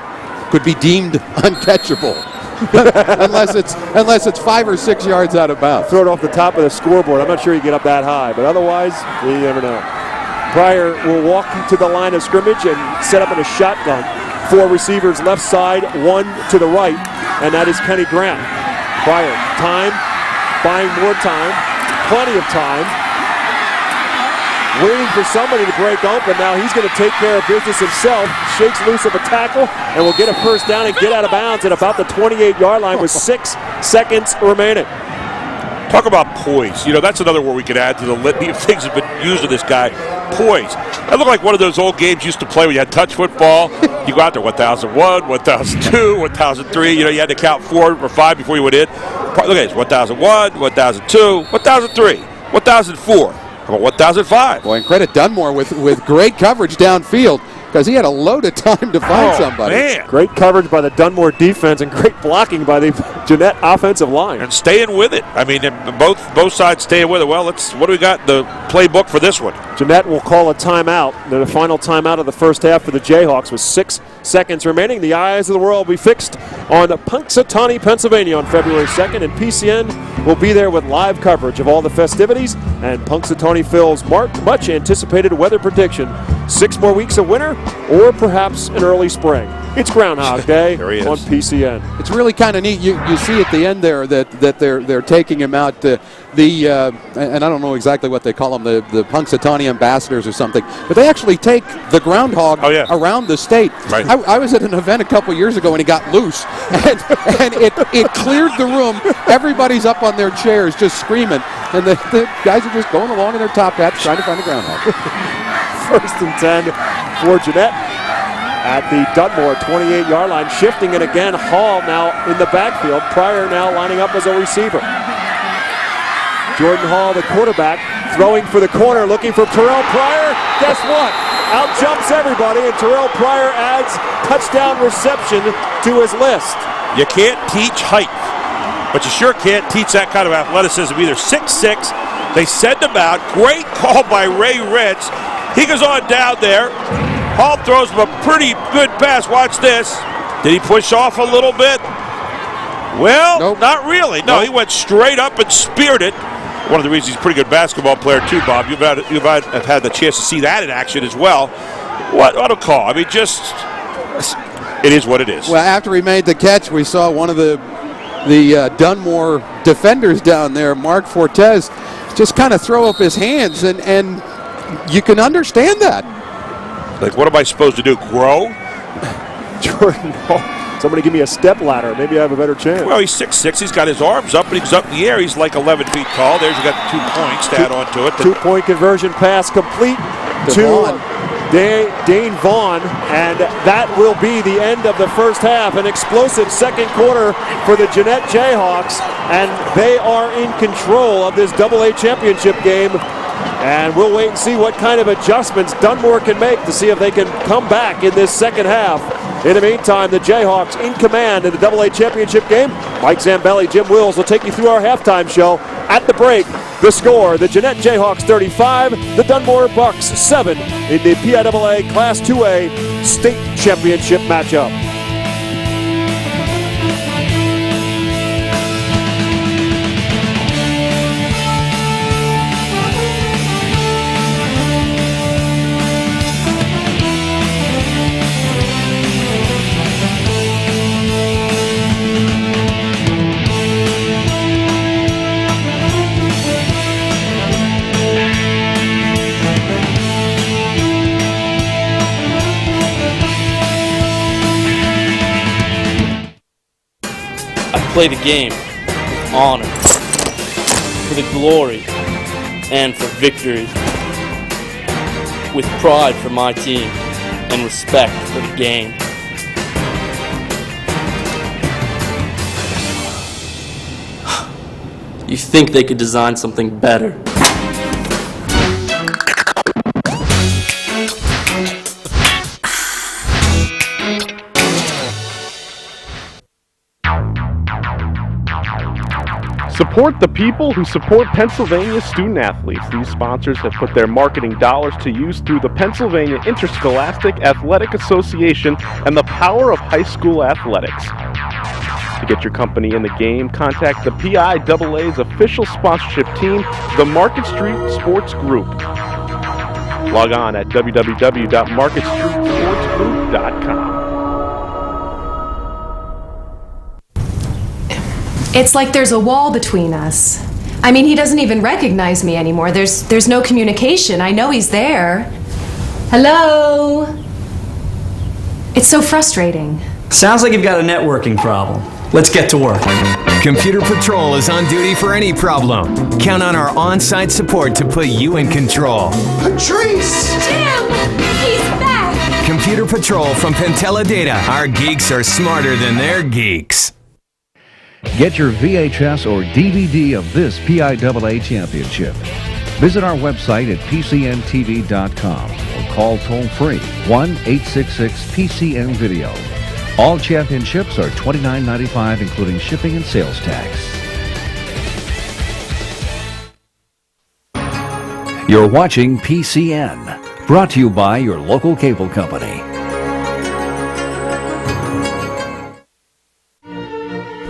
could be deemed uncatchable. unless it's 5 or 6 yards out of bounds. Throw it off the top of the scoreboard. I'm not sure you get up that high, but otherwise, you never know. Pryor will walk to the line of scrimmage and set up in a shotgun. 4 receivers left side, 1 to the right, and that is Kenny Grant. Pryor, time, buying more time, plenty of time. Waiting for somebody to break open. Now he's going to take care of business himself. Shakes loose of a tackle and will get a first down and get out of bounds at about the 28-yard line with 6 seconds remaining. Talk about poise. You know, that's another word we could add to the litany of things that have been used of this guy. Poise. That looked like one of those old games you used to play when you had touch football. You go out there 1,001, 1,002, 1,003. You know, you had to count 4 or 5 before you went in. Look at this, 1,001, 1,002, 1,003, 1,004. How about 1,005? Boy, and credit Dunmore with great coverage downfield because he had a load of time to find somebody. Man. Great coverage by the Dunmore defense and great blocking by the Jeannette offensive line. And staying with it. I mean, both sides staying with it. Well, what do we got? The playbook for this one. Jeannette will call a timeout. The final timeout of the first half for the Jayhawks with 6 seconds remaining. The eyes of the world will be fixed on Punxsutawney, Pennsylvania on February 2nd, and PCN will be there with live coverage of all the festivities and Punxsutawney Phil's much anticipated weather prediction. 6 more weeks of winter or perhaps an early spring. It's Groundhog Day on PCN. It's really kind of neat. You see at the end there that they're taking him out. And I don't know exactly what they call them, the Punxsutawney ambassadors or something, but they actually take the groundhog around the state. Right. I was at an event a couple years ago and he got loose, and it cleared the room. Everybody's up on their chairs just screaming, and the guys are just going along in their top hats trying to find the groundhog. 1st and 10 for Jeannette at the Dunmore 28-yard line. Shifting it again. Hall now in the backfield. Pryor now lining up as a receiver. Jordan Hall, the quarterback, throwing for the corner, looking for Terrelle Pryor. Guess what? Out jumps everybody, and Terrelle Pryor adds touchdown reception to his list. You can't teach height, but you sure can't teach that kind of athleticism either. 6'6", they send him out. Great call by Ray Ritz. He goes on down there. Hall throws him a pretty good pass. Watch this. Did he push off a little bit? Well, nope. Not really. No, He went straight up and speared it. One of the reasons he's a pretty good basketball player too, Bob. You've had the chance to see that in action as well. What a call. I mean, it is what it is. Well, after he made the catch, we saw one of the Dunmore defenders down there, Mark Fortes, just kind of throw up his hands, and you can understand that. Like, what am I supposed to do? Grow? Jordan Hall. Somebody give me a step ladder. Maybe I have a better chance. Well, he's 6'6". He's got his arms up, and he's up in the air. He's like 11 feet tall. There's you got the 2 points to add on to it. 2-point conversion pass complete to Dane Vaughn, and that will be the end of the first half. An explosive second quarter for the Jeannette Jayhawks, and they are in control of this AA championship game. And we'll wait and see what kind of adjustments Dunmore can make to see if they can come back in this second half. In the meantime, the Jayhawks in command in the AA championship game. Mike Zambelli, Jim Wills will take you through our halftime show. At the break, the score, the Jeannette Jayhawks 35, the Dunmore Bucks 7 in the PIAA Class 2A state championship matchup. Play the game with honor, for the glory, and for victory. With pride for my team and respect for the game. You think they could design something better? Support the people who support Pennsylvania student-athletes. These sponsors have put their marketing dollars to use through the Pennsylvania Interscholastic Athletic Association and the power of high school athletics. To get your company in the game, contact the PIAA's official sponsorship team, the Market Street Sports Group. Log on at www.marketstreetsportsgroup.com. It's like there's a wall between us. I mean, he doesn't even recognize me anymore. There's no communication. I know he's there. Hello? It's so frustrating. Sounds like you've got a networking problem. Let's get to work. Computer Patrol is on duty for any problem. Count on our on-site support to put you in control. Patrice! Jim! He's back! Computer Patrol from Pentella Data. Our geeks are smarter than their geeks. Get your VHS or DVD of this PIAA championship. Visit our website at pcntv.com or call toll-free 1-866-PCN-VIDEO. All championships are $29.95, including shipping and sales tax. You're watching PCN, brought to you by your local cable company.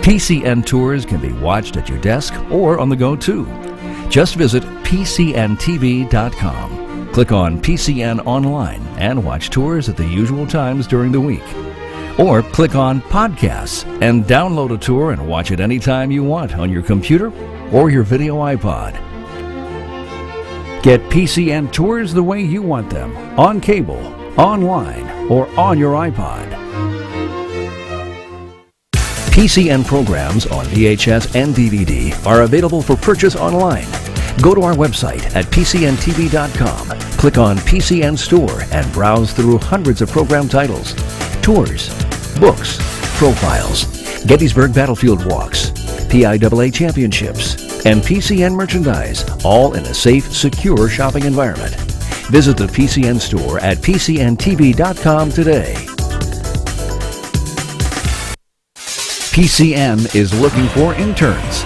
PCN tours can be watched at your desk or on the go too. Just visit pcntv.com. Click on PCN Online and watch tours at the usual times during the week. Or click on Podcasts and download a tour and watch it anytime you want on your computer or your video iPod. Get PCN tours the way you want them, on cable, online, or on your iPod. PCN programs on VHS and DVD are available for purchase online. Go to our website at pcntv.com, click on PCN Store, and browse through hundreds of program titles, tours, books, profiles, Gettysburg Battlefield walks, PIAA championships, and PCN merchandise, all in a safe, secure shopping environment. Visit the PCN Store at pcntv.com today. PCN is looking for interns.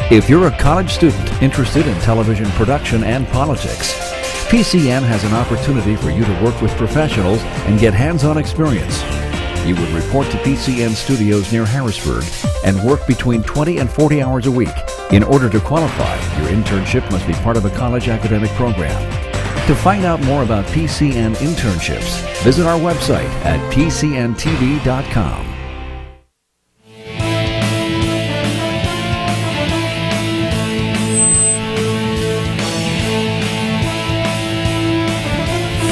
If you're a college student interested in television production and politics, PCN has an opportunity for you to work with professionals and get hands-on experience. You would report to PCN studios near Harrisburg and work between 20 and 40 hours a week. In order to qualify, your internship must be part of a college academic program. To find out more about PCN internships, visit our website at pcntv.com.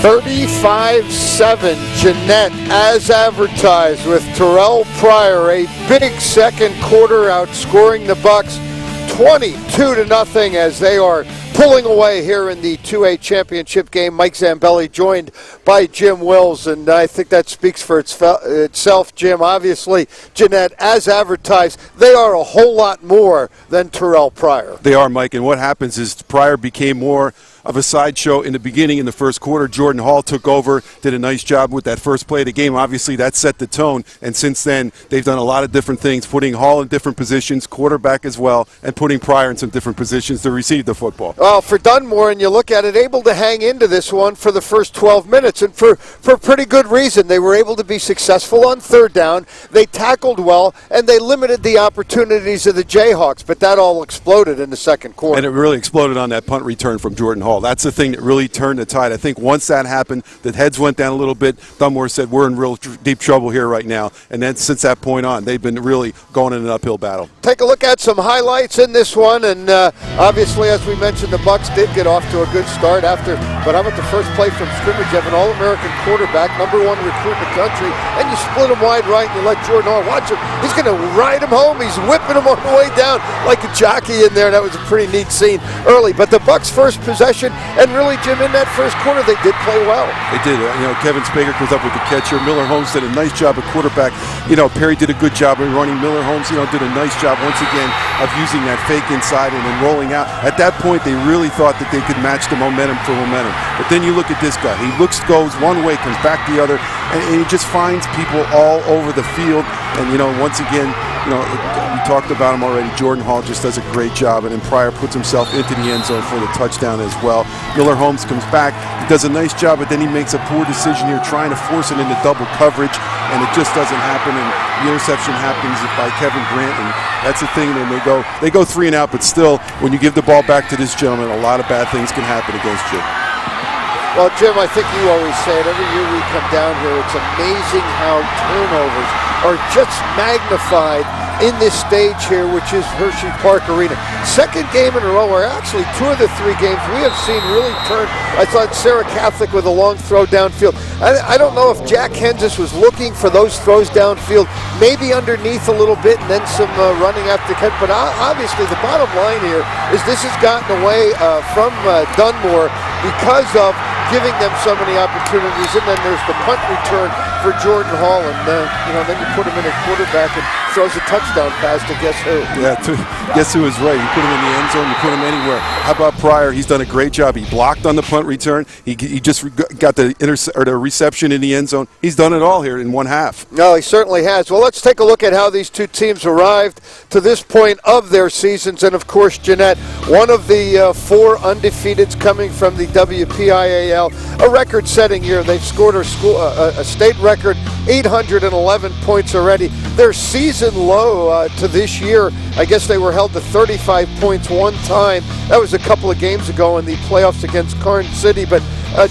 $35-7, Jeannette, as advertised, with Terrelle Pryor, a big second quarter, outscoring the Bucks 22-0 as they are pulling away here in the 2A championship game. Mike Zambelli joined by Jim Wills, and I think that speaks for itself, Jim. Obviously, Jeannette, as advertised, they are a whole lot more than Terrelle Pryor. They are, Mike, and what happens is Pryor became more of a sideshow in the beginning. In the first quarter, Jordan Hall took over, did a nice job with that first play of the game. Obviously, that set the tone, and since then, they've done a lot of different things, putting Hall in different positions, quarterback as well, and putting Pryor in some different positions to receive the football. Well, for Dunmore, and you look at it, able to hang into this one for the first 12 minutes, and for pretty good reason. They were able to be successful on third down. They tackled well, and they limited the opportunities of the Jayhawks, but that all exploded in the second quarter. And it really exploded on that punt return from Jordan Hall. That's the thing that really turned the tide. I think once that happened, the heads went down a little bit. Dunmore said, we're in real deep trouble here right now. And then since that point on, they've been really going in an uphill battle. Take a look at some highlights in this one, and obviously, as we mentioned, the Bucks did get off to a good start after, but how about the first play from scrimmage? You have an All-American quarterback, #1 recruit in the country, and you split him wide right, and you let Jordan Hall watch him. He's going to ride him home. He's whipping him on the way down like a jockey in there. That was a pretty neat scene early. But the Bucks' first possession, and really, Jim, in that first quarter, they did play well. They did. Kevin Spager comes up with the catcher. Miller Holmes did a nice job at quarterback. Perry did a good job of running. Miller Holmes, did a nice job once again of using that fake inside and then rolling out. At that point, they really thought that they could match the momentum for momentum. But then you look at this guy. He goes one way, comes back the other, and he just finds people all over the field. And, once again, we talked about him already. Jordan Hall just does a great job, and then Pryor puts himself into the end zone for the touchdown as well. Miller Holmes comes back. He does a nice job, but then he makes a poor decision here trying to force it into double coverage, and it just doesn't happen, and the interception happens by Kevin Grant, and that's the thing. And they go 3 and out, but still, when you give the ball back to this gentleman, a lot of bad things can happen against you. Well, Jim, I think you always say it. Every year we come down here, it's amazing how turnovers are just magnified in this stage here, which is Hersheypark Arena. Second game in a row, or actually 2 of the 3 games we have seen really turn. I thought Sarah Catholic with a long throw downfield. I don't know if Jack Henzis was looking for those throws downfield, maybe underneath a little bit and then some running after catch. But obviously the bottom line here is this has gotten away from Dunmore because of giving them so many opportunities, and then there's the punt return for Jordan Hall, and then you put him in a quarterback and throws a touchdown pass to guess who? Yeah, guess who is right. You put him in the end zone, you put him anywhere. How about Pryor? He's done a great job. He blocked on the punt return. He just got the reception in the end zone. He's done it all here in one half. No, he certainly has. Well, let's take a look at how these two teams arrived to this point of their seasons, and of course, Jeannette, one of the 4 undefeateds coming from the WPIAL, a record-setting year. They've scored a state record 811 points already. Their season low to this year, I guess they were held to 35 points one time. That was a couple of games ago in the playoffs against Karn City. But,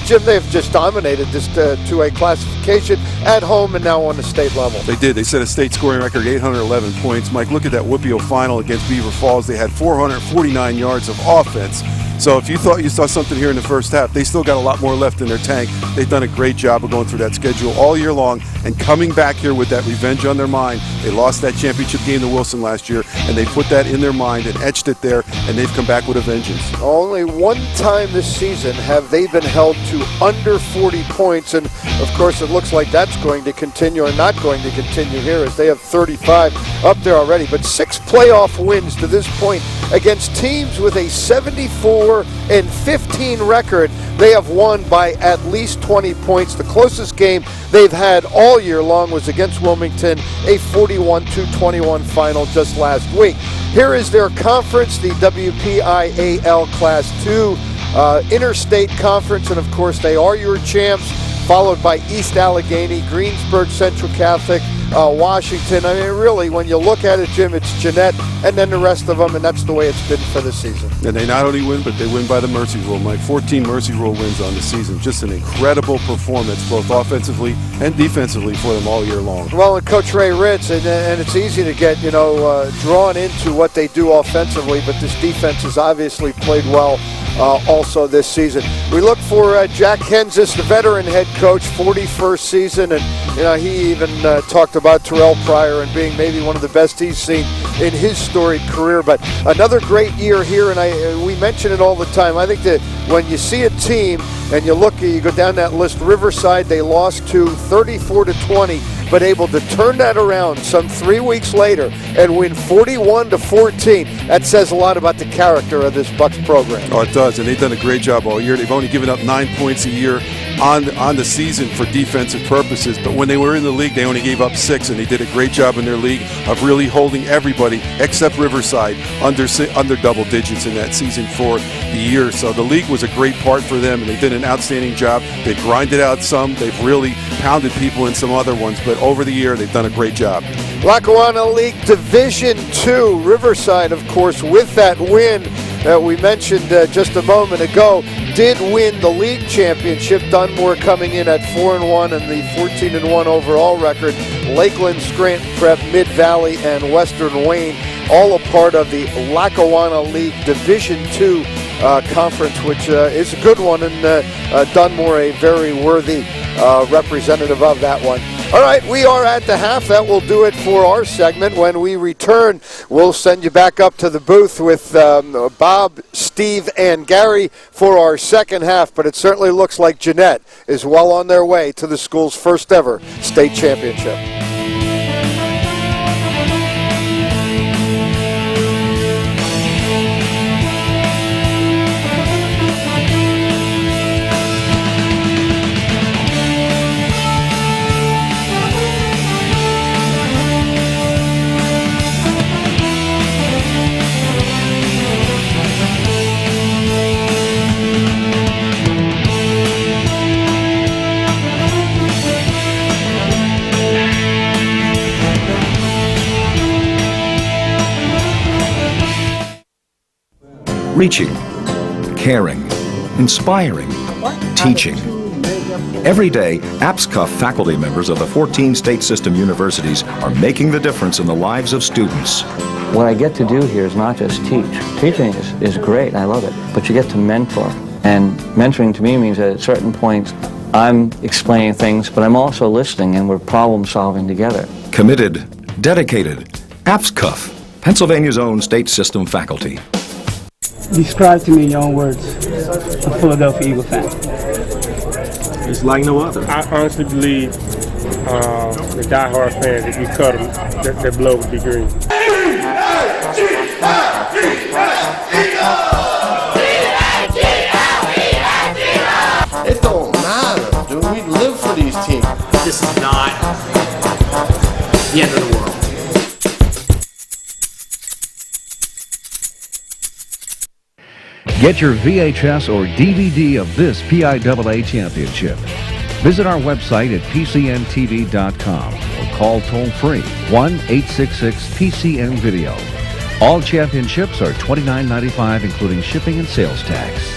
Jim, they've just dominated this 2A classification at home and now on the state level. They did. They set a state scoring record, 811 points. Mike, look at that WPIAL final against Beaver Falls. They had 449 yards of offense. So if you thought you saw something here in the first half, they still got a lot more left in their tank. They've done a great job of going through that schedule all year long and coming back here with that revenge on their mind. They lost that championship game to Wilson last year, and they put that in their mind and etched it there, and they've come back with a vengeance. Only one time this season have they been held to under 40 points, and of course it looks like that's going to continue and not going to continue here as they have 35 up there already. But 6 playoff wins to this point against teams with a 74-15 record. They have won by at least 20 points. The closest game they've had all year long was against Wilmington, a 41-21 final just last week. Here is their conference, the WPIAL Class 2 Interstate Conference, and of course they are your champs, followed by East Allegheny, Greensburg Central Catholic, Washington. I mean, really, when you look at it, Jim, it's Jeannette and then the rest of them, and that's the way it's been for the season. And they not only win, but they win by the Mercy Rule, Mike. 14 Mercy Rule wins on the season. Just an incredible performance, both offensively and defensively for them all year long. Well, and Coach Ray Ritz, and it's easy to get, drawn into what they do offensively, but this defense has obviously played well also this season. We look for Jack Henzis, the veteran head coach, 41st season, and he even talked about Terrelle Pryor and being maybe one of the best he's seen in his storied career. But another great year here, and we mention it all the time. I think that when you see a team and you go down that list, Riverside, they lost to 34-20, but able to turn that around some 3 weeks later and win 41-14. That says a lot about the character of this Bucks program. Oh, it does, and they've done a great job all year. They've only given up 9 points a year on the season for defensive purposes, but when they were in the league, they only gave up 6, and they did a great job in their league of really holding everybody except Riverside under double digits in that season for the year. So the league was a great part for them, and they did an outstanding job. They grinded out some. They've really pounded people in some other ones, but over the year, they've done a great job. Lackawanna League Division II, Riverside, of course, with that win that we mentioned just a moment ago, did win the league championship. Dunmore coming in at 4-1 and the 14-1 overall record. Lakeland, Scranton Prep, Mid-Valley, and Western Wayne, all a part of the Lackawanna League Division II conference, which is a good one, and Dunmore a very worthy representative of that one. All right, we are at the half. That will do it for our segment. When we return, we'll send you back up to the booth with Bob, Steve, and Gary for our second half. But it certainly looks like Jeannette is well on their way to the school's first ever state championship. reaching, caring, inspiring, teaching. Every day, APSCUF faculty members of the 14 state system universities are making the difference in the lives of students. What I get to do here is not just teach. Teaching is great, and I love it, but you get to mentor. And mentoring to me means that at certain points, I'm explaining things, but I'm also listening, and we're problem solving together. Committed, dedicated, APSCUF, Pennsylvania's own state system faculty. Describe to me in your own words a Philadelphia Eagle fan. It's like no other. I honestly believe the diehard fans, if you cut them, their blood would be green. It don't matter, dude. We live for these teams. This is not the end of the world. Get your VHS or DVD of this PIAA championship. Visit our website at pcntv.com or call toll-free 1-866-PCN-VIDEO. All championships are $29.95, including shipping and sales tax.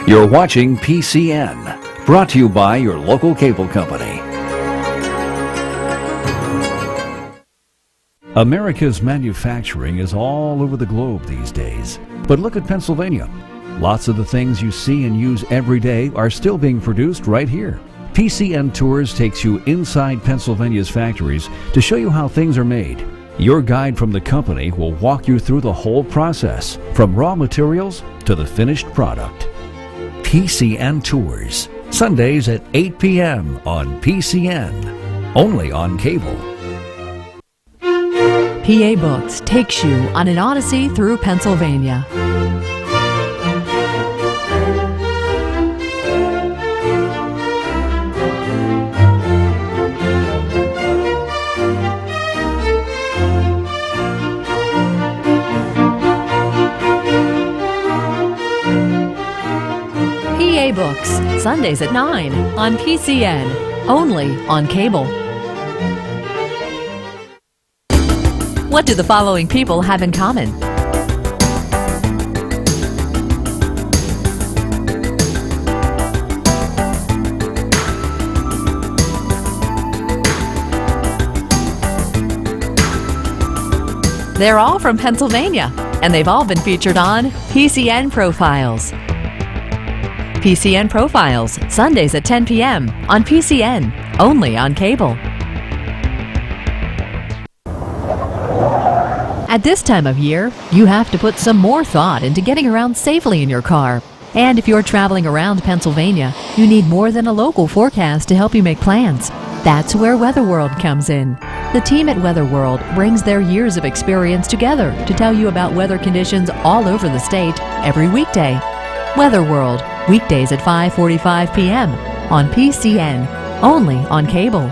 You're watching PCN, brought to you by your local cable company. America's manufacturing is all over the globe these days. But look at Pennsylvania. Lots of the things you see and use every day are still being produced right here. PCN Tours takes you inside Pennsylvania's factories to show you how things are made. Your guide from the company will walk you through the whole process, from raw materials to the finished product. PCN Tours, Sundays at 8 p.m. on PCN, only on cable. PA Books takes you on an odyssey through Pennsylvania. PA Books, Sundays at 9 on PCN, only on cable. What do the following people have in common? They're all from Pennsylvania, and they've all been featured on PCN Profiles. PCN Profiles, Sundays at 10 p.m. on PCN, only on cable. At this time of year, you have to put some more thought into getting around safely in your car. And if you're traveling around Pennsylvania, you need more than a local forecast to help you make plans. That's where Weather World comes in. The team at Weather World brings their years of experience together to tell you about weather conditions all over the state every weekday. Weather World, weekdays at 5:45 p.m. on PCN, only on cable.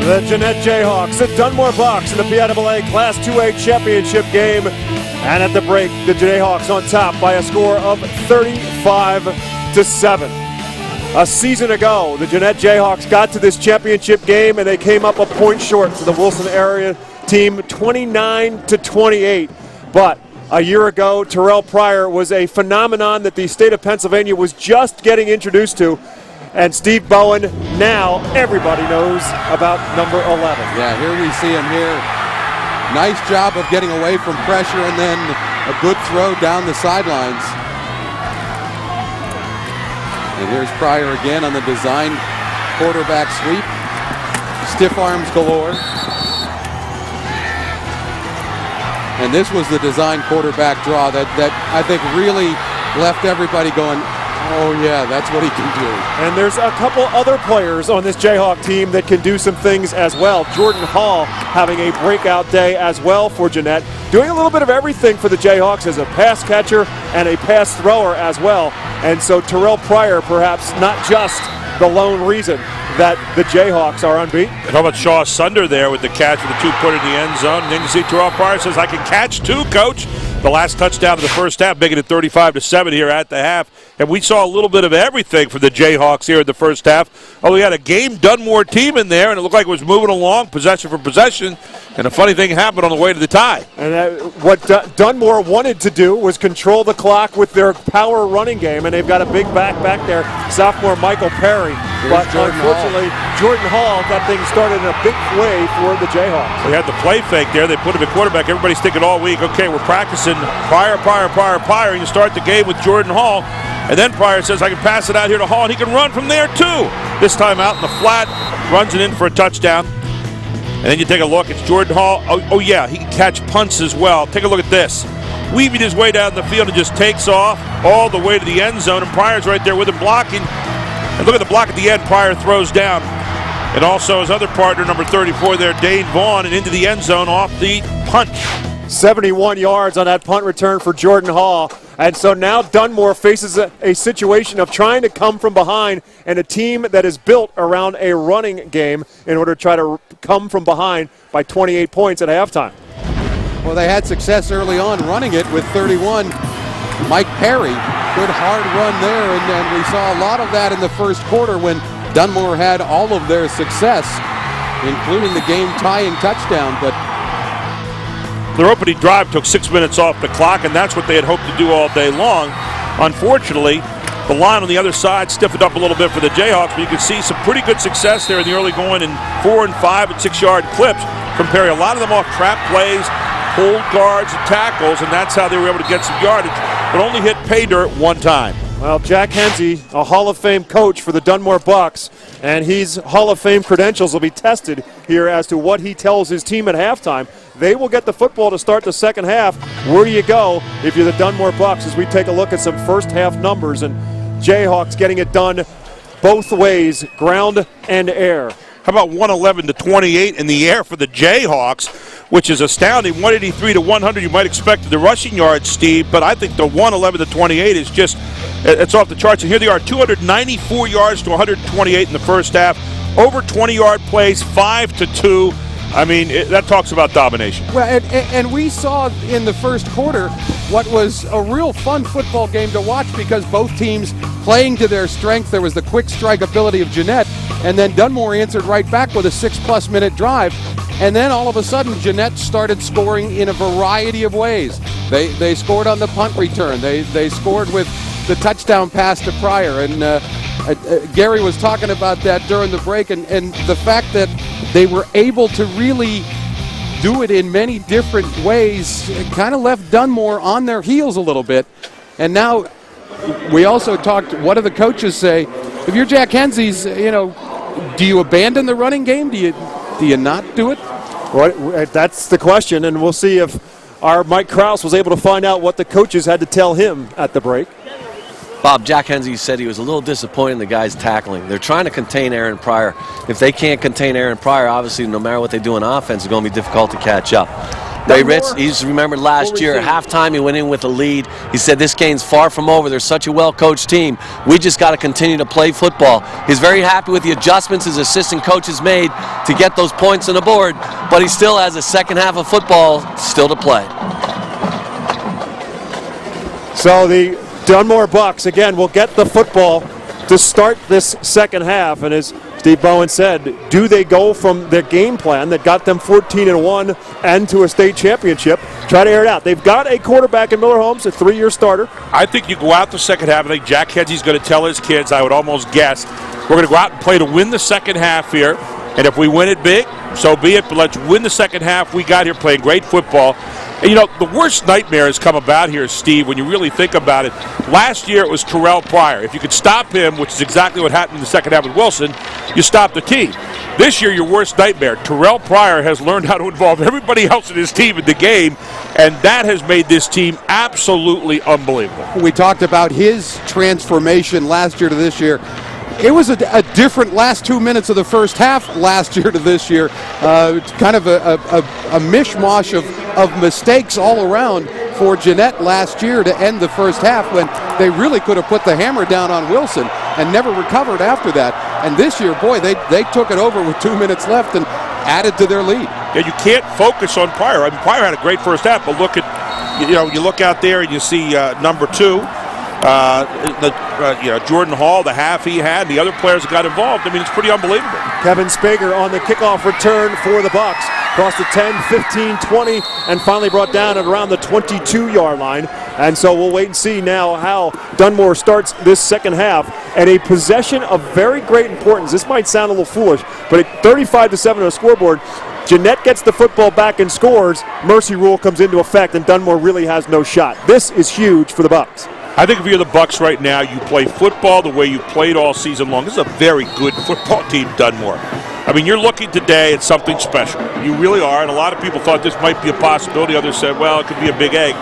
The Jeannette Jayhawks, the Dunmore Bucks in the PIAA Class 2A championship game. And at the break, the Jayhawks on top by a score of 35-7. A season ago, the Jeannette Jayhawks got to this championship game and they came up a point short to the Wilson area team, 29-28. But a year ago, Terrelle Pryor was a phenomenon that the state of Pennsylvania was just getting introduced to. And Steve Bowen, now everybody knows about number 11. Yeah, here we see him here. Nice job of getting away from pressure and then a good throw down the sidelines. And here's Pryor again on the design quarterback sweep. Stiff arms galore. And this was the design quarterback draw that I think really left everybody going, oh yeah, that's what he can do. And there's a couple other players on this Jayhawk team that can do some things as well. Jordan Hall having a breakout day as well for Jeannette, doing a little bit of everything for the Jayhawks as a pass catcher and a pass thrower as well. And so Terrelle Pryor perhaps not just the lone reason that the Jayhawks are unbeaten. And how about Shaw Sunder there with the catch with the two-put in the end zone? And then you see Terrelle Pryor says, I can catch too, coach. the last touchdown of the first half, making it 35-7 here at the half. And we saw a little bit of everything from the Jayhawks here in the first half. Oh, we had a game Dunmore team in there, and it looked like it was moving along, possession for possession. And a funny thing happened on the way to the tie. And what Dunmore wanted to do was control the clock with their power running game, and they've got a big back there, sophomore Michael Perry. But unfortunately, Jordan Hall got things started in a big way for the Jayhawks. We had the play fake there. They put him at quarterback. Everybody's thinking all week, okay, we're practicing Pryor, and you start the game with Jordan Hall. And then Pryor says, I can pass it out here to Hall, and he can run from there too. This time out in the flat, runs it in for a touchdown. And then you take a look, it's Jordan Hall. Oh yeah, he can catch punts as well. Take a look at this. Weaving his way down the field and just takes off all the way to the end zone, and Pryor's right there with him blocking. And look at the block at the end. Pryor throws down. And also his other partner, number 34 there, Dane Vaughn, and into the end zone off the punt. 71 yards on that punt return for Jordan Hall. And so now Dunmore faces a situation of trying to come from behind, and a team that is built around a running game in order to try to come from behind by 28 points at halftime. Well, they had success early on running it with 31. Mike Perry, good hard run there, and we saw a lot of that in the first quarter when Dunmore had all of their success, including the game-tying touchdown. But their opening drive took 6 minutes off the clock, and that's what they had hoped to do all day long. Unfortunately, the line on the other side stiffened up a little bit for the Jayhawks, but you can see some pretty good success there in the early going in 4 and 5 and 6 yard clips, comparing a lot of them off trap plays, hold guards, and tackles, and that's how they were able to get some yardage, but only hit pay dirt one time. Well, Jack Hensey, a Hall of Fame coach for the Dunmore Bucks, and his Hall of Fame credentials will be tested here as to what he tells his team at halftime. They will get the football to start the second half. Where do you go if you're the Dunmore Bucks as we take a look at some first half numbers, and Jayhawks getting it done both ways, ground and air. How about 111-28 in the air for the Jayhawks, which is astounding. 183-100. You might expect the rushing yards, Steve, but I think the 111-28 is just, it's off the charts. And here they are, 294 yards to 128 in the first half. Over 20-yard plays, 5-2. I mean, that talks about domination. Well, and we saw in the first quarter what was a real fun football game to watch, because both teams playing to their strength. There was the quick strike ability of Jeannette, and then Dunmore answered right back with a 6+ minute drive. And then all of a sudden, Jeannette started scoring in a variety of ways. They scored on the punt return. They scored with the touchdown pass to Pryor. And Gary was talking about that during the break, and the fact that they were able to really do it in many different ways kind of left Dunmore on their heels a little bit. And now we also talked, what do the coaches say? If you're Jack Hensey's, do you abandon the running game? Do you not do it? Well, that's the question, and we'll see if our Mike Krause was able to find out what the coaches had to tell him at the break. Bob, Jack Hensey said he was a little disappointed in the guys tackling. They're trying to contain Aaron Pryor. If they can't contain Aaron Pryor, obviously no matter what they do on offense, it's going to be difficult to catch up. Ray Ritz, he's remembered last year at halftime he went in with a lead. He said this game's far from over. They're such a well-coached team. We just got to continue to play football. He's very happy with the adjustments his assistant coach has made to get those points on the board, but he still has a second half of football still to play. So the Dunmore Bucks, again, will get the football to start this second half. And as Steve Bowen said, do they go from their game plan that got them 14-1 and to a state championship, try to air it out? They've got a quarterback in Miller Holmes, a 3-year starter. I think you go out the second half. I think Jack Hensey's going to tell his kids, I would almost guess, we're going to go out and play to win the second half here. And if we win it big, so be it. But let's win the second half. We got here playing great football. And, the worst nightmare has come about here, Steve, when you really think about it. Last year it was Terrelle Pryor. If you could stop him, which is exactly what happened in the second half with Wilson, you stop the team. This year, your worst nightmare. Terrelle Pryor has learned how to involve everybody else in his team in the game, and that has made this team absolutely unbelievable. We talked about his transformation last year to this year. It was a different last 2 minutes of the first half last year to this year. Kind of a mishmash of mistakes all around for Jeannette last year to end the first half, when they really could have put the hammer down on Wilson and never recovered after that. And this year, boy, they took it over with 2 minutes left and added to their lead. Yeah, you can't focus on Pryor. I mean, Pryor had a great first half, but look at you look out there and you see number 2. Jordan Hall, the half he had, the other players that got involved. I mean, it's pretty unbelievable. Kevin Spager on the kickoff return for the Bucks. Crossed the 10, 15, 20, and finally brought down at around the 22-yard line. And so we'll wait and see now how Dunmore starts this second half at a possession of very great importance. This might sound a little foolish, but at 35-7 on the scoreboard, Jeannette gets the football back and scores. Mercy rule comes into effect, and Dunmore really has no shot. This is huge for the Bucks. I think if you're the Bucks right now, you play football the way you played all season long. This is a very good football team, Dunmore. I mean, you're looking today at something special. You really are, and a lot of people thought this might be a possibility. Others said, well, it could be a big egg.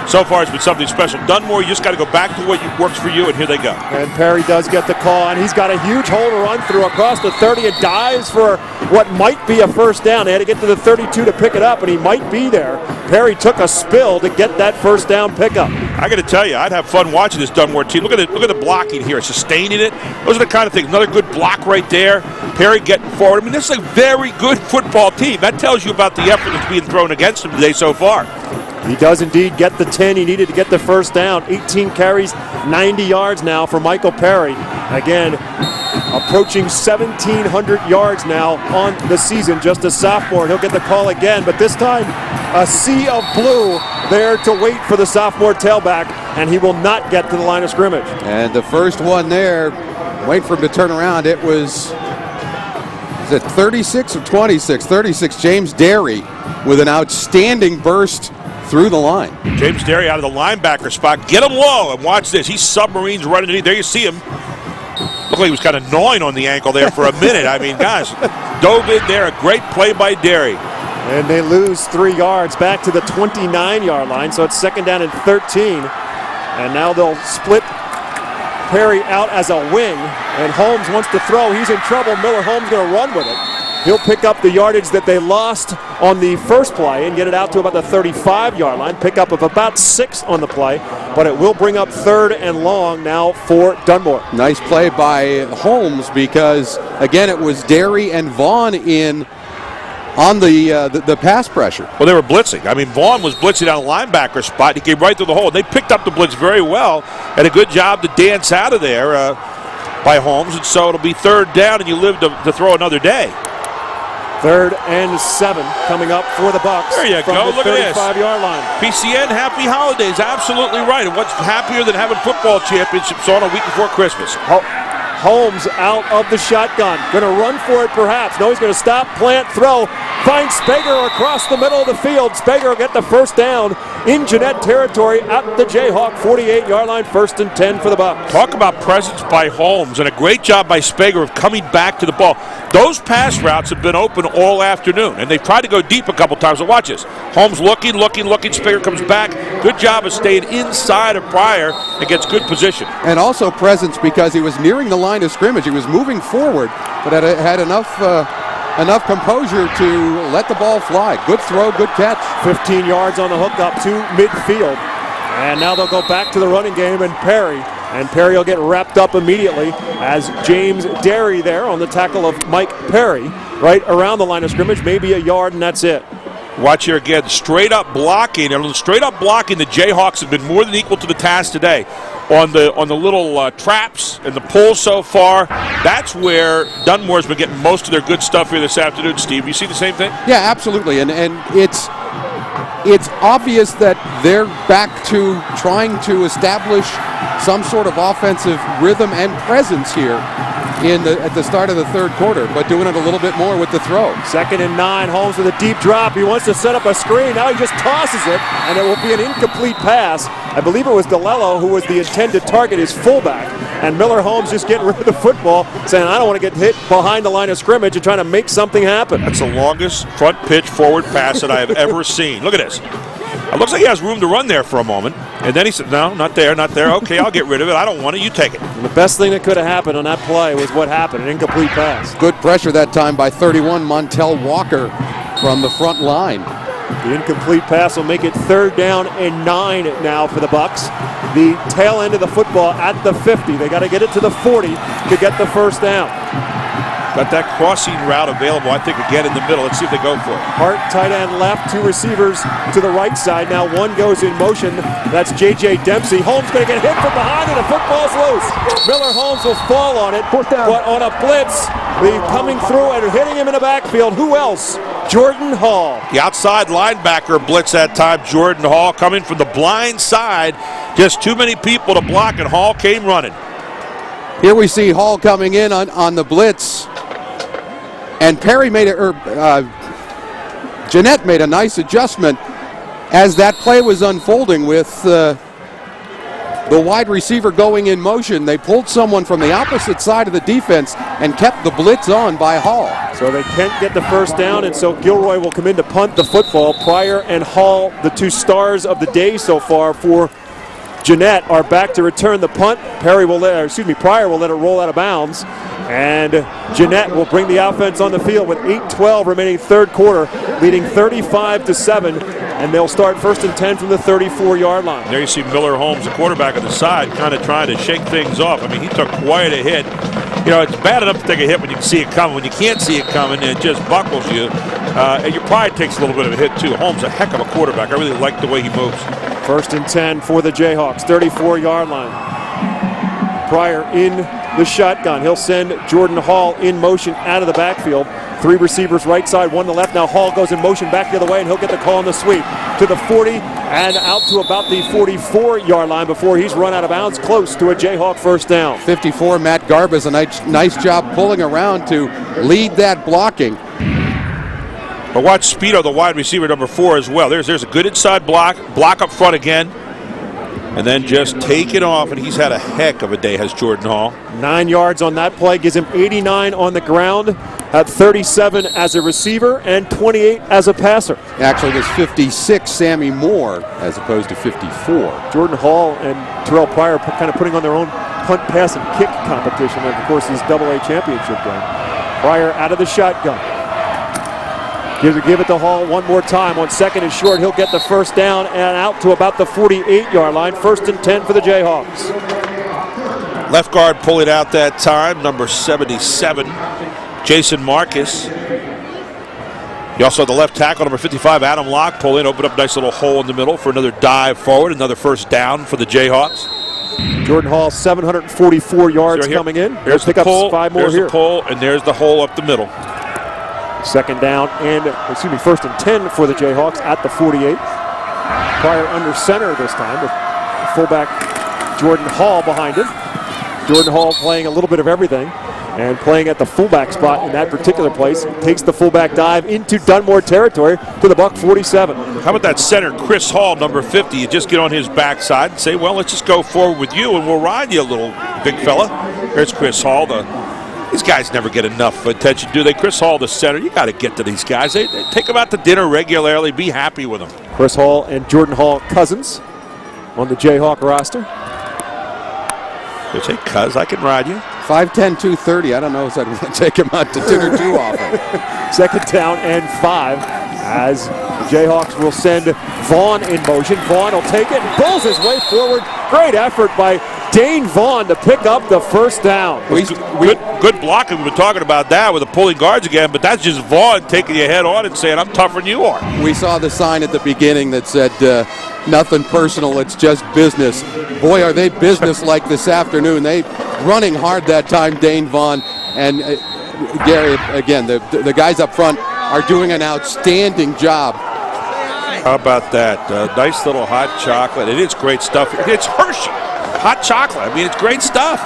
So far, it's been something special. Dunmore, you just got to go back to what works for you, and here they go. And Perry does get the call, and he's got a huge hole to run through across the 30 and dives for what might be a first down. They had to get to the 32 to pick it up, and he might be there. Perry took a spill to get that first down pickup. I got to tell you, I'd have fun watching this Dunmore team. Look at the blocking here, sustaining it. Those are the kind of things. Another good block right there. Perry getting forward. I mean, this is a very good football team. That tells you about the effort that's being thrown against him today so far. He does indeed get the 10 he needed to get the first down. 18 carries, 90 yards now for Michael Perry. Again, approaching 1,700 yards now on the season, just a sophomore. And he'll get the call again, but this time a sea of blue there to wait for the sophomore tailback, and he will not get to the line of scrimmage. And the first one there, wait for him to turn around. It was it 36 or 26? 36, James Derry with an outstanding burst through the line. James Derry out of the linebacker spot. Get him low, and watch this. He submarines right underneath. There you see him. Looked like he was kind of gnawing on the ankle there for a minute. I mean, guys, dove in there. A great play by Derry. And they lose 3 yards back to the 29-yard line, so it's second down and 13. And now they'll split Perry out as a wing, and Holmes wants to throw. He's in trouble. Miller Holmes going to run with it. He'll pick up the yardage that they lost on the first play and get it out to about the 35-yard line. Pick up of about 6 on the play, but it will bring up 3rd and long now for Dunmore. Nice play by Holmes because, again, it was Derry and Vaughn in on the pass pressure. Well, they were blitzing. I mean, Vaughn was blitzing on a linebacker spot. He came right through the hole. They picked up the blitz very well, and a good job to dance out of there by Holmes, and so it'll be 3rd down, and you live to throw another day. 3rd and 7 coming up for the Bucks. There you go. Look at this. 35-yard line. PCN, happy holidays. Absolutely right. And what's happier than having football championships on a week before Christmas? Holmes out of the shotgun. Going to run for it perhaps. No, he's going to stop, plant, throw. Finds Spager across the middle of the field. Spager will get the first down in Jeannette territory at the Jayhawk 48-yard line. 1st and 10 for the Bucks. Talk about presence by Holmes and a great job by Spager of coming back to the ball. Those pass routes have been open all afternoon, and they've tried to go deep a couple times. So watch this. Holmes looking. Spager comes back. Good job of staying inside of Pryor and gets good position. And also presence because he was nearing the line of scrimmage. He was moving forward, but had enough composure to let the ball fly. Good throw, good catch. 15 yards on the hook up to midfield. And now they'll go back to the running game, and Perry will get wrapped up immediately as James Derry there on the tackle of Mike Perry right around the line of scrimmage, maybe a yard, and that's it. Watch here again, straight up blocking. The Jayhawks have been more than equal to the task today. On the little traps and the pulls so far, that's where Dunmore's been getting most of their good stuff here this afternoon. Steve, you see the same thing? Yeah, absolutely, and it's obvious that they're back to trying to establish some sort of offensive rhythm and presence here at the start of the 3rd quarter, but doing it a little bit more with the throw. 2nd and 9, Holmes with a deep drop. He wants to set up a screen. Now he just tosses it, and it will be an incomplete pass. I believe it was DeLello who was the intended target, his fullback, and Miller Holmes just getting rid of the football, saying, I don't want to get hit behind the line of scrimmage and trying to make something happen. That's the longest front pitch forward pass that I have ever seen. Look at this. It looks like he has room to run there for a moment. And then he said, no, not there. Okay, I'll get rid of it. I don't want it. You take it. And the best thing that could have happened on that play was what happened, an incomplete pass. Good pressure that time by 31, Montel Walker from the front line. The incomplete pass will make it 3rd down and 9 now for the Bucks. The tail end of the football at the 50. They got to get it to the 40 to get the first down. Got that crossing route available, I think, again in the middle. Let's see if they go for it. Hart, tight end left, 2 receivers to the right side. Now one goes in motion. That's J.J. Dempsey. Holmes going to get hit from behind, and the football's loose. Miller Holmes will fall on it, but on a blitz, coming through and hitting him in the backfield. Who else? Jordan Hall. The outside linebacker blitz that time. Jordan Hall coming from the blind side. Just too many people to block, and Hall came running. Here we see Hall coming in on the blitz. And Perry made Jeannette made a nice adjustment as that play was unfolding with the wide receiver going in motion. They pulled someone from the opposite side of the defense and kept the blitz on by Hall. So they can't get the first down, and so Gilroy will come in to punt the football. Pryor and Hall, the 2 stars of the day so far for Jeannette, are back to return the punt. Pryor will let it roll out of bounds. And Jeannette will bring the offense on the field with 8:12 remaining third quarter, leading 35-7, and they'll start 1st and 10 from the 34-yard line. There you see Miller Holmes, the quarterback on the side, kind of trying to shake things off. I mean, he took quite a hit. You know, it's bad enough to take a hit when you can see it coming. When you can't see it coming, it just buckles you. And your pride takes a little bit of a hit, too. Holmes, a heck of a quarterback. I really like the way he moves. 1st and 10 for the Jayhawks, 34-yard line. Pryor in the shotgun. He'll send Jordan Hall in motion out of the backfield. 3 receivers right side, 1 to the left. Now Hall goes in motion back the other way, and he'll get the call on the sweep to the 40 and out to about the 44-yard line before he's run out of bounds, close to a Jayhawk first down. 54, Matt Garba's a nice job pulling around to lead that blocking. But watch Speedo, the wide receiver, number 4 as well. There's a good inside block up front again. And then just take it off, and he's had a heck of a day, has Jordan Hall. 9 yards on that play, gives him 89 on the ground, at 37 as a receiver and 28 as a passer. Actually, there's 56 Sammy Moore as opposed to 54. Jordan Hall and Terrelle Pryor kind of putting on their own punt, pass, and kick competition, and of course this AA championship game. Pryor out of the shotgun. Give it to Hall one more time on 2nd and short. He'll get the first down and out to about the 48-yard line. 1st and 10 for the Jayhawks. Left guard pull it out that time, number 77, Jason Marcus. You also have the left tackle, number 55, Adam Locke, pull in, open up a nice little hole in the middle for another dive forward, another first down for the Jayhawks. Jordan Hall, 744 yards coming in. There's the pull, 5 more there's here. the pull, and there's the hole up the middle. 1st and 10 for the Jayhawks at the 48. Pryor under center this time with fullback Jordan Hall behind him. Jordan Hall playing a little bit of everything and playing at the fullback spot in that particular place. Takes the fullback dive into Dunmore territory to the Buck 47. How about that center, Chris Hall, number 50? You just get on his backside and say, well, let's just go forward with you and we'll ride you a little, big fella. There's Chris Hall, these guys never get enough attention, do they? Chris Hall, the center, you got to get to these guys. They take them out to dinner regularly. Be happy with them. Chris Hall and Jordan Hall cousins on the Jayhawk roster. You'll say, cuz, I can ride you. 5'10", 230. I don't know if I'd want to take him out to dinner too often. 2nd down and 5 as the Jayhawks will send Vaughn in motion. Vaughn will take it and pulls his way forward. Great effort by Dane Vaughn to pick up the first down. Good blocking. We've been talking about that with the pulling guards again, but that's just Vaughn taking you head on and saying, I'm tougher than you are. We saw the sign at the beginning that said, nothing personal, it's just business. Boy, are they business-like this afternoon. They running hard that time, Dane Vaughn. And Gary, again, the guys up front are doing an outstanding job. How about that? Nice little hot chocolate. It is great stuff. It's Hershey. Hot chocolate. I mean, it's great stuff.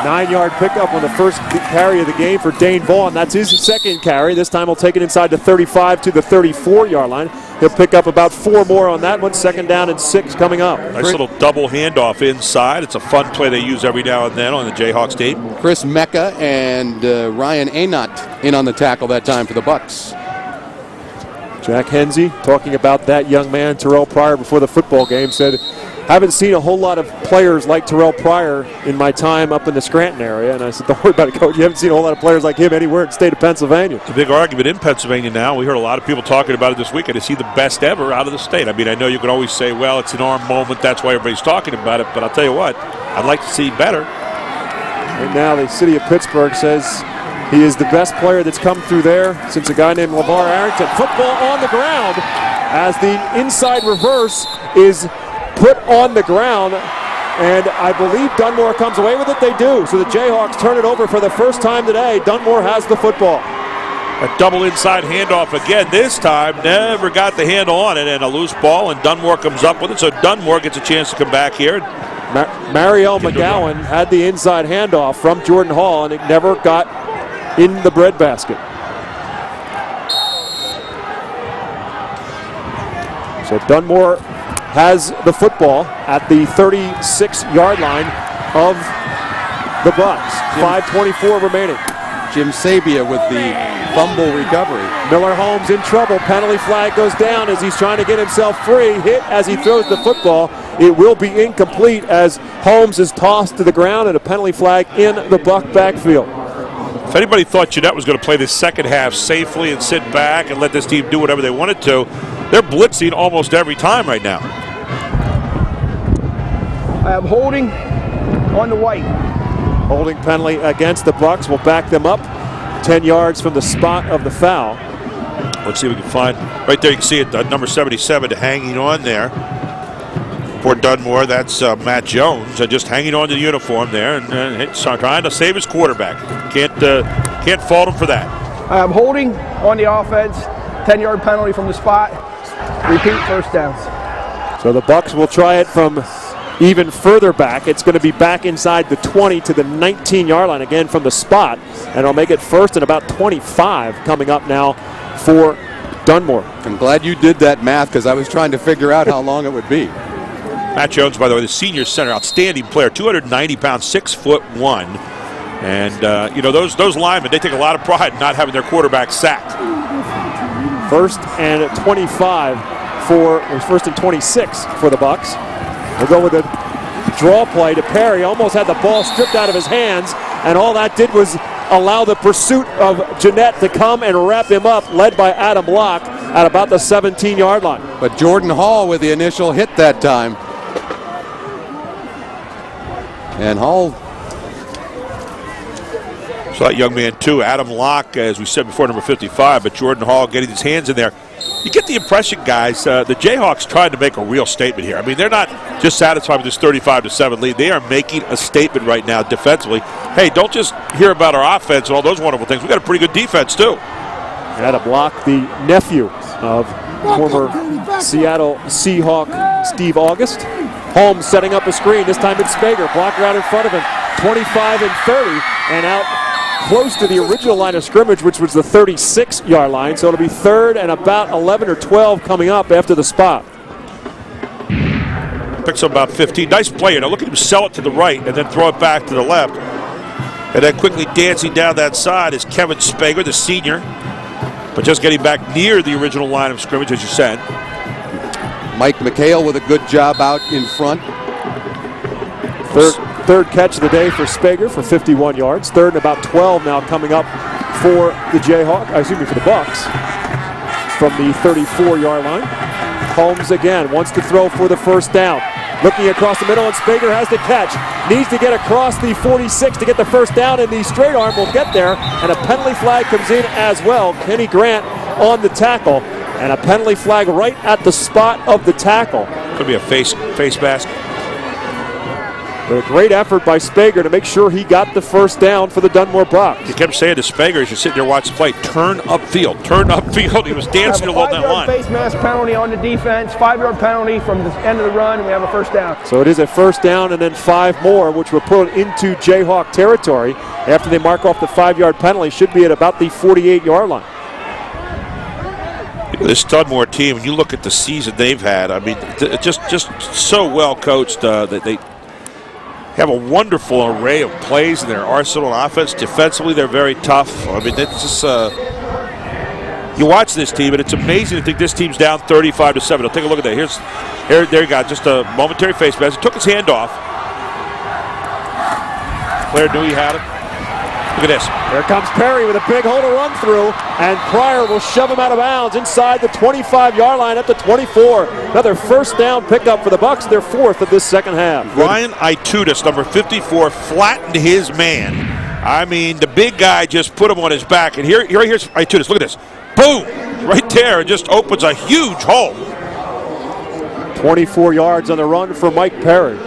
9-yard pickup on the first carry of the game for Dane Vaughn. That's his 2nd carry. This time he'll take it inside the 35 to the 34-yard line. He'll pick up about 4 more on that one. 2nd down and 6 coming up. Nice little double handoff inside. It's a fun play they use every now and then on the Jayhawks team. Chris Mecca and Ryan Anot in on the tackle that time for the Bucks. Jack Hensey talking about that young man, Terrelle Pryor, before the football game, said, haven't seen a whole lot of players like Terrelle Pryor in my time up in the Scranton area. And I said, don't worry about it, Coach. You haven't seen a whole lot of players like him anywhere in the state of Pennsylvania. It's a big argument in Pennsylvania now. We heard a lot of people talking about it this weekend. Is he the best ever out of the state? I mean, I know you can always say, well, it's an arm moment. That's why everybody's talking about it. But I'll tell you what, I'd like to see better. Right now, the city of Pittsburgh says He is the best player that's come through there since a guy named LeVar Arrington. Football on the ground as the inside reverse is put on the ground. And I believe Dunmore comes away with it. They do. So the Jayhawks turn it over for the first time today. Dunmore has the football. A double inside handoff again. This time, never got the handle on it, and a loose ball, and Dunmore comes up with it. So Dunmore gets a chance to come back here. Mariel McGowan had the inside handoff from Jordan Hall, and it never got in the breadbasket. So Dunmore has the football at the 36-yard line of the Bucks. 5:24 remaining. Jim Sabia with the fumble recovery. Miller Holmes in trouble. Penalty flag goes down as he's trying to get himself free. Hit as he throws the football. It will be incomplete as Holmes is tossed to the ground, and a penalty flag in the Buck backfield. If anybody thought Jeannette was going to play this second half safely and sit back and let this team do whatever they wanted to, they're blitzing almost every time right now. I have holding on the white. Holding penalty against the Bucks will back them up 10 yards from the spot of the foul. Let's see if we can find. Right there you can see it, number 77 hanging on there. For Dunmore, that's Matt Jones, just hanging on to the uniform there and trying to save his quarterback. Can't fault him for that. I am holding on the offense. 10-yard penalty from the spot. Repeat, first downs. So the Bucks will try it from even further back. It's going to be back inside the 20 to the 19-yard line again from the spot, and it'll make it first and about 25 coming up now for Dunmore. I'm glad you did that math because I was trying to figure out how long it would be. Matt Jones, by the way, the senior center, outstanding player, 290 pounds, 6'1". And, you know, those linemen, they take a lot of pride in not having their quarterback sacked. First and 26 for the Bucks. We'll go with a draw play to Perry. Almost had the ball stripped out of his hands, and all that did was allow the pursuit of Jeannette to come and wrap him up, led by Adam Locke at about the 17-yard line. But Jordan Hall with the initial hit that time. And Hall. So that young man, too, Adam Locke, as we said before, number 55, but Jordan Hall getting his hands in there. You get the impression, guys, the Jayhawks trying to make a real statement here. I mean, they're not just satisfied with this 35-7 lead. They are making a statement right now defensively. Hey, don't just hear about our offense and all those wonderful things. We've got a pretty good defense, too. Adam Locke, the nephew of former Seattle Seahawk Steve August. Holmes setting up a screen. This time it's Spager. Blocker out in front of him. 25 and 30, and out close to the original line of scrimmage, which was the 36-yard line. So it'll be third and about 11 or 12 coming up after the spot. Picks up about 15. Nice play. Now look at him sell it to the right and then throw it back to the left. And then quickly dancing down that side is Kevin Spager, the senior. But just getting back near the original line of scrimmage, as you said. Mike McHale with a good job out in front. Third catch of the day for Spager for 51 yards. Third and about 12 now coming up for the for the Bucks from the 34-yard line. Holmes again wants to throw for the first down. Looking across the middle, and Spager has the catch. Needs to get across the 46 to get the first down, and the straight arm will get there, and a penalty flag comes in as well. Kenny Grant on the tackle, and a penalty flag right at the spot of the tackle. Could be a face mask. But a great effort by Spager to make sure he got the first down for the Dunmore Bucks. He kept saying to Spager as you're sitting there watching the play, turn upfield, turn upfield. He was dancing along that line. Face mask penalty on the defense, 5-yard penalty from the end of the run, and we have a first down. So it is a first down and then 5 more, which will put into Jayhawk territory after they mark off the 5-yard penalty. Should be at about the 48-yard line. This Dunmore team, when you look at the season they've had, I mean, just so well coached that they have a wonderful array of plays in their arsenal and offense. Defensively, they're very tough. I mean, it's just you watch this team, and it's amazing to think this team's down 35-7. I'll take a look at that. There you go, just a momentary face mask. He took his hand off. Player knew he had it. Look at this. Here comes Perry with a big hole to run through, and Pryor will shove him out of bounds inside the 25-yard line at the 24. Another first down pickup for the Bucks, their 4th of this second half. Ryan Itutis, number 54, flattened his man I mean, the big guy just put him on his back. And here's Itutis. Look at this. Boom! Right there. It just opens a huge hole. 24 yards on the run for Mike Perry.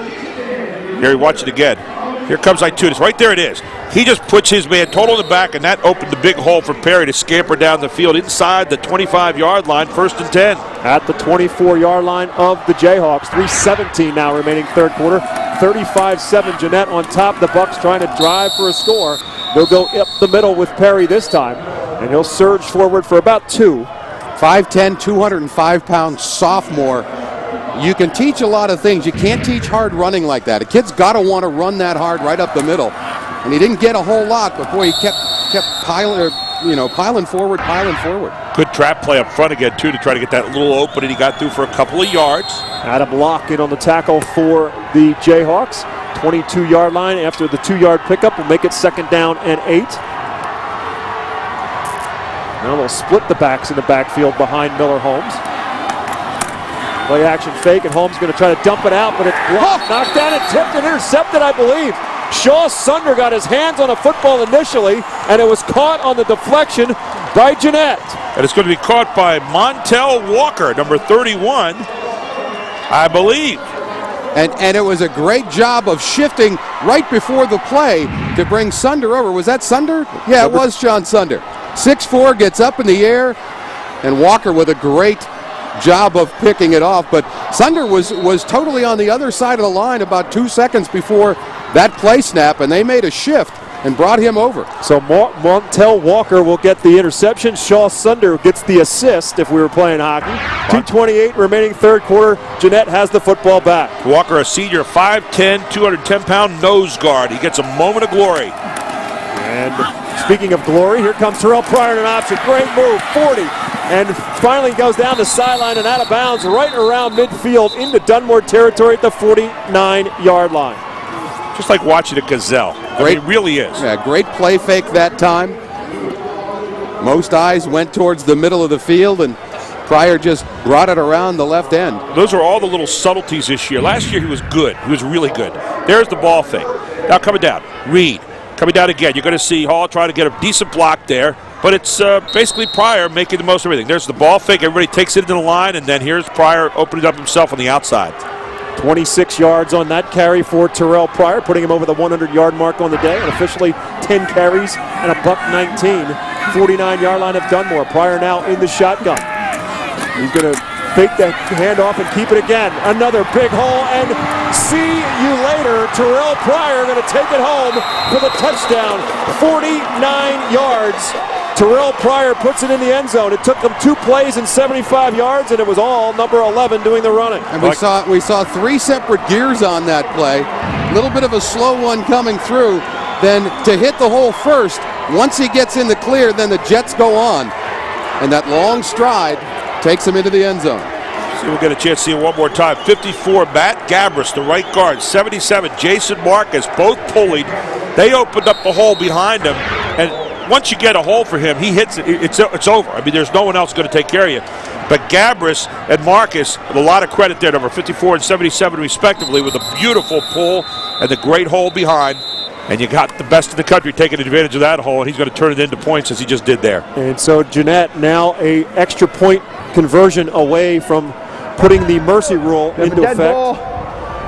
Here, watch it again. Here comes Itutis. Right there it is. He just puts his man total in the back, and that opened the big hole for Perry to scamper down the field inside the 25-yard line, 1st and 10. At the 24-yard line of the Jayhawks. 3:17 now remaining third quarter. 35-7, Jeannette on top. The Bucks trying to drive for a score. They'll go up the middle with Perry this time, and he'll surge forward for about 2. 5'10", 205-pound sophomore. You can teach a lot of things. You can't teach hard running like that. A kid's got to want to run that hard right up the middle. And he didn't get a whole lot, but boy, he kept piling forward. Good trap play up front again, too, to try to get that little opening he got through for a couple of yards. Adam Locke in on the tackle for the Jayhawks. 22-yard line after the 2-yard pickup will make it 2nd down and 8. Now they'll split the backs in the backfield behind Miller Holmes. Play action fake, and Holmes going to try to dump it out, but it's blocked, knocked down, and tipped and intercepted, I believe. Shaw Sunder got his hands on a football initially, and it was caught on the deflection by Jeannette. And it's going to be caught by Montel Walker, number 31, I believe. And it was a great job of shifting right before the play to bring Sunder over. Was that Sunder? Yeah, it was John Sunder. 6'4", gets up in the air, and Walker with a great job of picking it off. But Sunder was totally on the other side of the line about 2 seconds before that play snap, and they made a shift and brought him over. So Montel Walker will get the interception. Shaw Sunder gets the assist if we were playing hockey. 2:28 remaining third quarter. Jeannette has the football back. Walker, a senior, 5'10", 210-pound nose guard. He gets a moment of glory. And speaking of glory, here comes Terrelle Pryor in an option. Great move, 40. And finally goes down the sideline and out of bounds right around midfield into Dunmore territory at the 49-yard line. Just like watching a gazelle. It really is. Yeah, great play fake that time. Most eyes went towards the middle of the field, and Pryor just brought it around the left end. Those are all the little subtleties this year. Last year he was good. He was really good. There's the ball fake. Now coming down. Reed. Coming down again. You're going to see Hall try to get a decent block there. But it's basically Pryor making the most of everything. There's the ball fake. Everybody takes it into the line, and then here's Pryor opening up himself on the outside. 26 yards on that carry for Terrelle Pryor, putting him over the 100-yard mark on the day, and officially 10 carries and $1.19. 49-yard line of Dunmore. Pryor now in the shotgun. He's going to fake the handoff and keep it again. Another big hole, and see you later. Terrelle Pryor going to take it home for the touchdown. 49 yards. Terrelle Pryor puts it in the end zone. It took them 2 plays and 75 yards, and it was all number 11 doing the running. And we saw 3 separate gears on that play. A little bit of a slow one coming through. Then to hit the hole first, once he gets in the clear, then the Jets go on. And that long stride takes him into the end zone. See, we'll get a chance to see it one more time. 54, Matt Gabris, the right guard. 77, Jason Marcus, both pullied. They opened up the hole behind him, and once you get a hole for him, he hits it, it's over. I mean, there's no one else going to take care of you. But Gabris and Marcus, a lot of credit there, number 54 and 77 respectively, with a beautiful pull and the great hole behind. And you got the best in the country taking advantage of that hole, and he's going to turn it into points as he just did there. And so Jeannette now a extra point conversion away from putting the mercy rule into effect. Ball,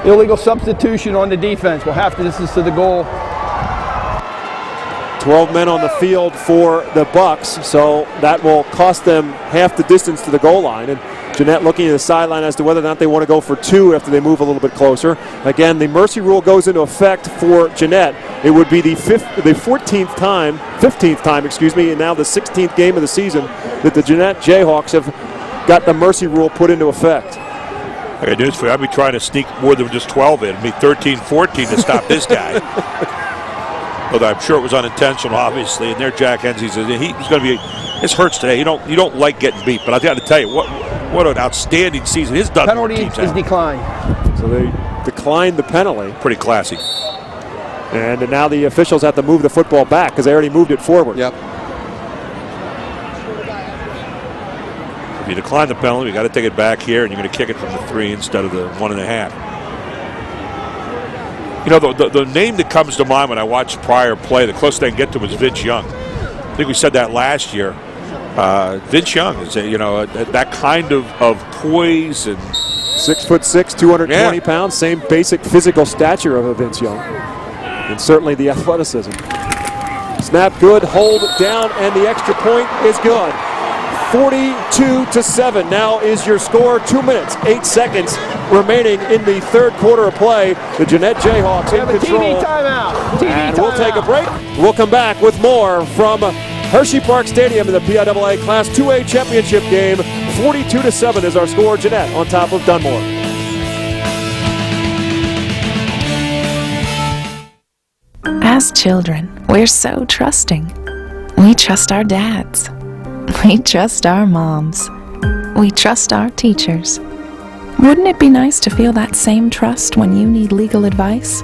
illegal substitution on the defense. We'll have to distance to the goal. 12 men on the field for the Bucks, so that will cost them half the distance to the goal line. And Jeannette looking at the sideline as to whether or not they want to go for 2 after they move a little bit closer. Again, the mercy rule goes into effect for Jeannette. It would be the 15th time, and now the 16th game of the season that the Jeannette Jayhawks have got the mercy rule put into effect. I got news for you. I'd be trying to sneak more than just 12 in. It'd be 13, 14 to stop this guy. Although I'm sure it was unintentional, obviously. And there, Jack Hensey's he's going to be. This hurts today. You don't like getting beat, but I got to tell you what an outstanding season his Dunmore team's had. Penalty is declined. So they declined the penalty. Pretty classy. And now the officials have to move the football back because they already moved it forward. Yep. If you decline the penalty, you got to take it back here, and you're going to kick it from the 3 instead of the 1.5. You know, the name that comes to mind when I watch Pryor play, the closest I can get to was Vince Young. I think we said that last year. Vince Young is, that kind of poise and 6'6", 220 pounds, same basic physical stature of a Vince Young, and certainly the athleticism. Snap good, hold down, and the extra point is good. 42-7 now is your score. 2 minutes, 8 seconds remaining in the third quarter of play. The Jeannette Jayhawks in control. TV timeout. And we'll take a break. We'll come back with more from Hersheypark Stadium in the PIAA Class 2A championship game. 42-7 is our score. Jeannette on top of Dunmore. As children, we're so trusting. We trust our dads. We trust our moms. We trust our teachers. Wouldn't it be nice to feel that same trust when you need legal advice?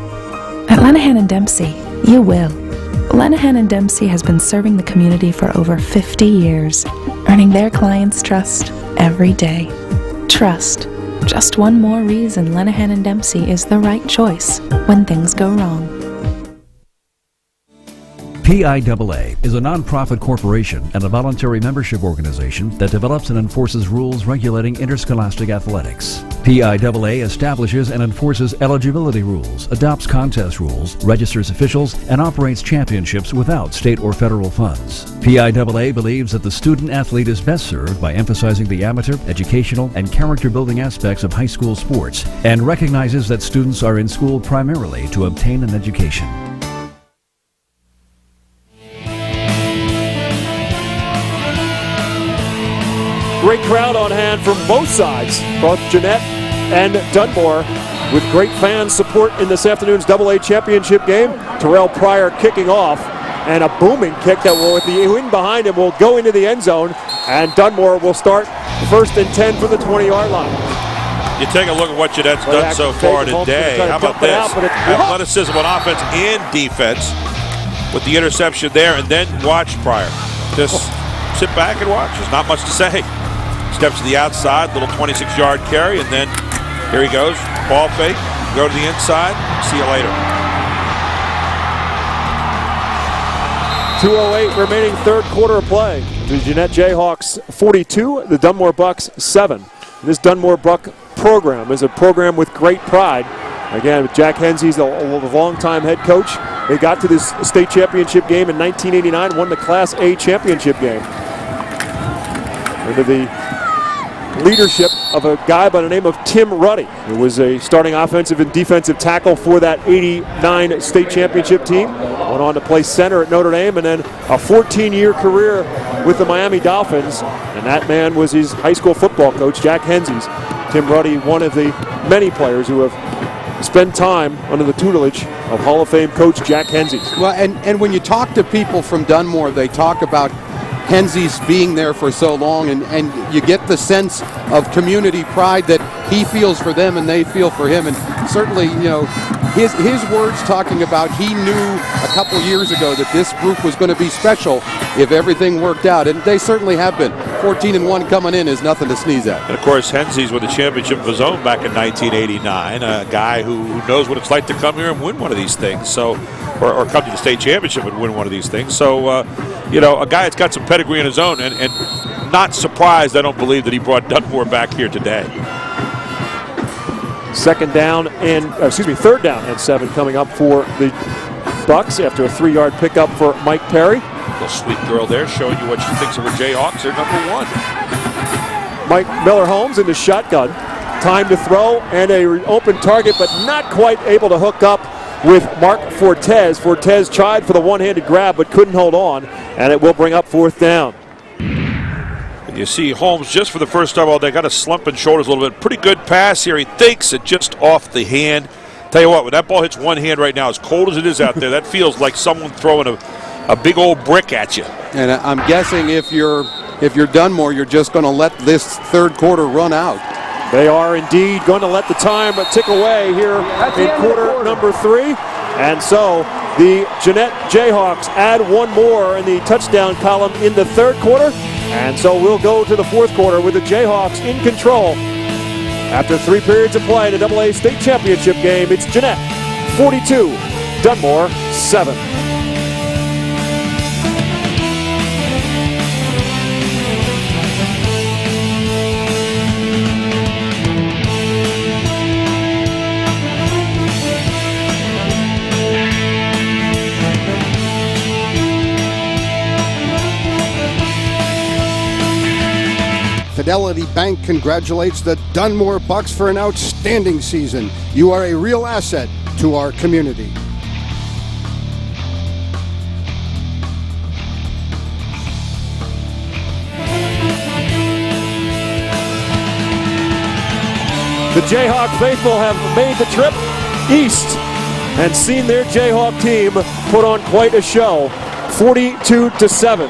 At Lenahan & Dempsey, you will. Lenahan & Dempsey has been serving the community for over 50 years, earning their clients' trust every day. Trust. Just one more reason Lenahan & Dempsey is the right choice when things go wrong. PIAA is a nonprofit corporation and a voluntary membership organization that develops and enforces rules regulating interscholastic athletics. PIAA establishes and enforces eligibility rules, adopts contest rules, registers officials, and operates championships without state or federal funds. PIAA believes that the student athlete is best served by emphasizing the amateur, educational, and character-building aspects of high school sports, and recognizes that students are in school primarily to obtain an education. Great crowd on hand from both sides, both Jeannette and Dunmore, with great fan support in this afternoon's AA championship game. Terrelle Pryor kicking off, and a booming kick that will, with the wind behind him, will go into the end zone, and Dunmore will start 1st and 10 from the 20-yard line. You take a look at what Jeanette's done so far today. How about this? Athleticism on offense and defense with the interception there, and then watch Pryor. Just sit back and watch. There's not much to say. Steps to the outside, little 26-yard carry, and then here he goes. Ball fake, go to the inside, see you later. 2:08 remaining third quarter of play. The Jeannette Jayhawks 42, the Dunmore Bucks 7. This Dunmore Buck program is a program with great pride. Again, Jack Hensey's a longtime head coach. They got to this state championship game in 1989, won the Class A championship game. Under the leadership of a guy by the name of Tim Ruddy, who was a starting offensive and defensive tackle for that 89 state championship team. Went on to play center at Notre Dame, and then a 14-year career with the Miami Dolphins. And that man was his high school football coach, Jack Hensey's. Tim Ruddy, one of the many players who have spent time under the tutelage of Hall of Fame coach Jack Hensey. Well, and when you talk to people from Dunmore, they talk about Hensey's being there for so long, and you get the sense of community pride that he feels for them and they feel for him. And certainly, his words talking about he knew a couple years ago that this group was going to be special if everything worked out, and they certainly have been. 14-1 coming in is nothing to sneeze at. And of course, Hensey's with the championship of his own back in 1989, a guy who knows what it's like to come here and win one of these things. So, or come to the state championship and win one of these things. So, a guy that's got some pedigree in his own, and not surprised, I don't believe, that he brought Dunmore back here today. Third down and 7 coming up for the Bucks after a 3-yard pickup for Mike Perry. Little sweet girl there showing you what she thinks of her Jayhawks. They're number 1. Mike Miller-Holmes in the shotgun. Time to throw and an open target, but not quite able to hook up with Mark Fortes. Fortes tried for the one-handed grab but couldn't hold on, and it will bring up 4th down. And you see Holmes just for the first time all day got a slump in shoulders a little bit. Pretty good pass here. He thinks it just off the hand. Tell you what, when that ball hits one hand right now, as cold as it is out there, that feels like someone throwing a big old brick at you. And I'm guessing if you're Dunmore, you're just going to let this third quarter run out. They are indeed going to let the time tick away here in quarter number 3. And so the Jeannette Jayhawks add one more in the touchdown column in the third quarter. And so we'll go to the fourth quarter with the Jayhawks in control. After 3 periods of play in the AA state championship game, it's Jeannette 42, Dunmore 7. Fidelity Bank congratulates the Dunmore Bucks for an outstanding season. You are a real asset to our community. The Jayhawk faithful have made the trip east and seen their Jayhawk team put on quite a show. 42-7.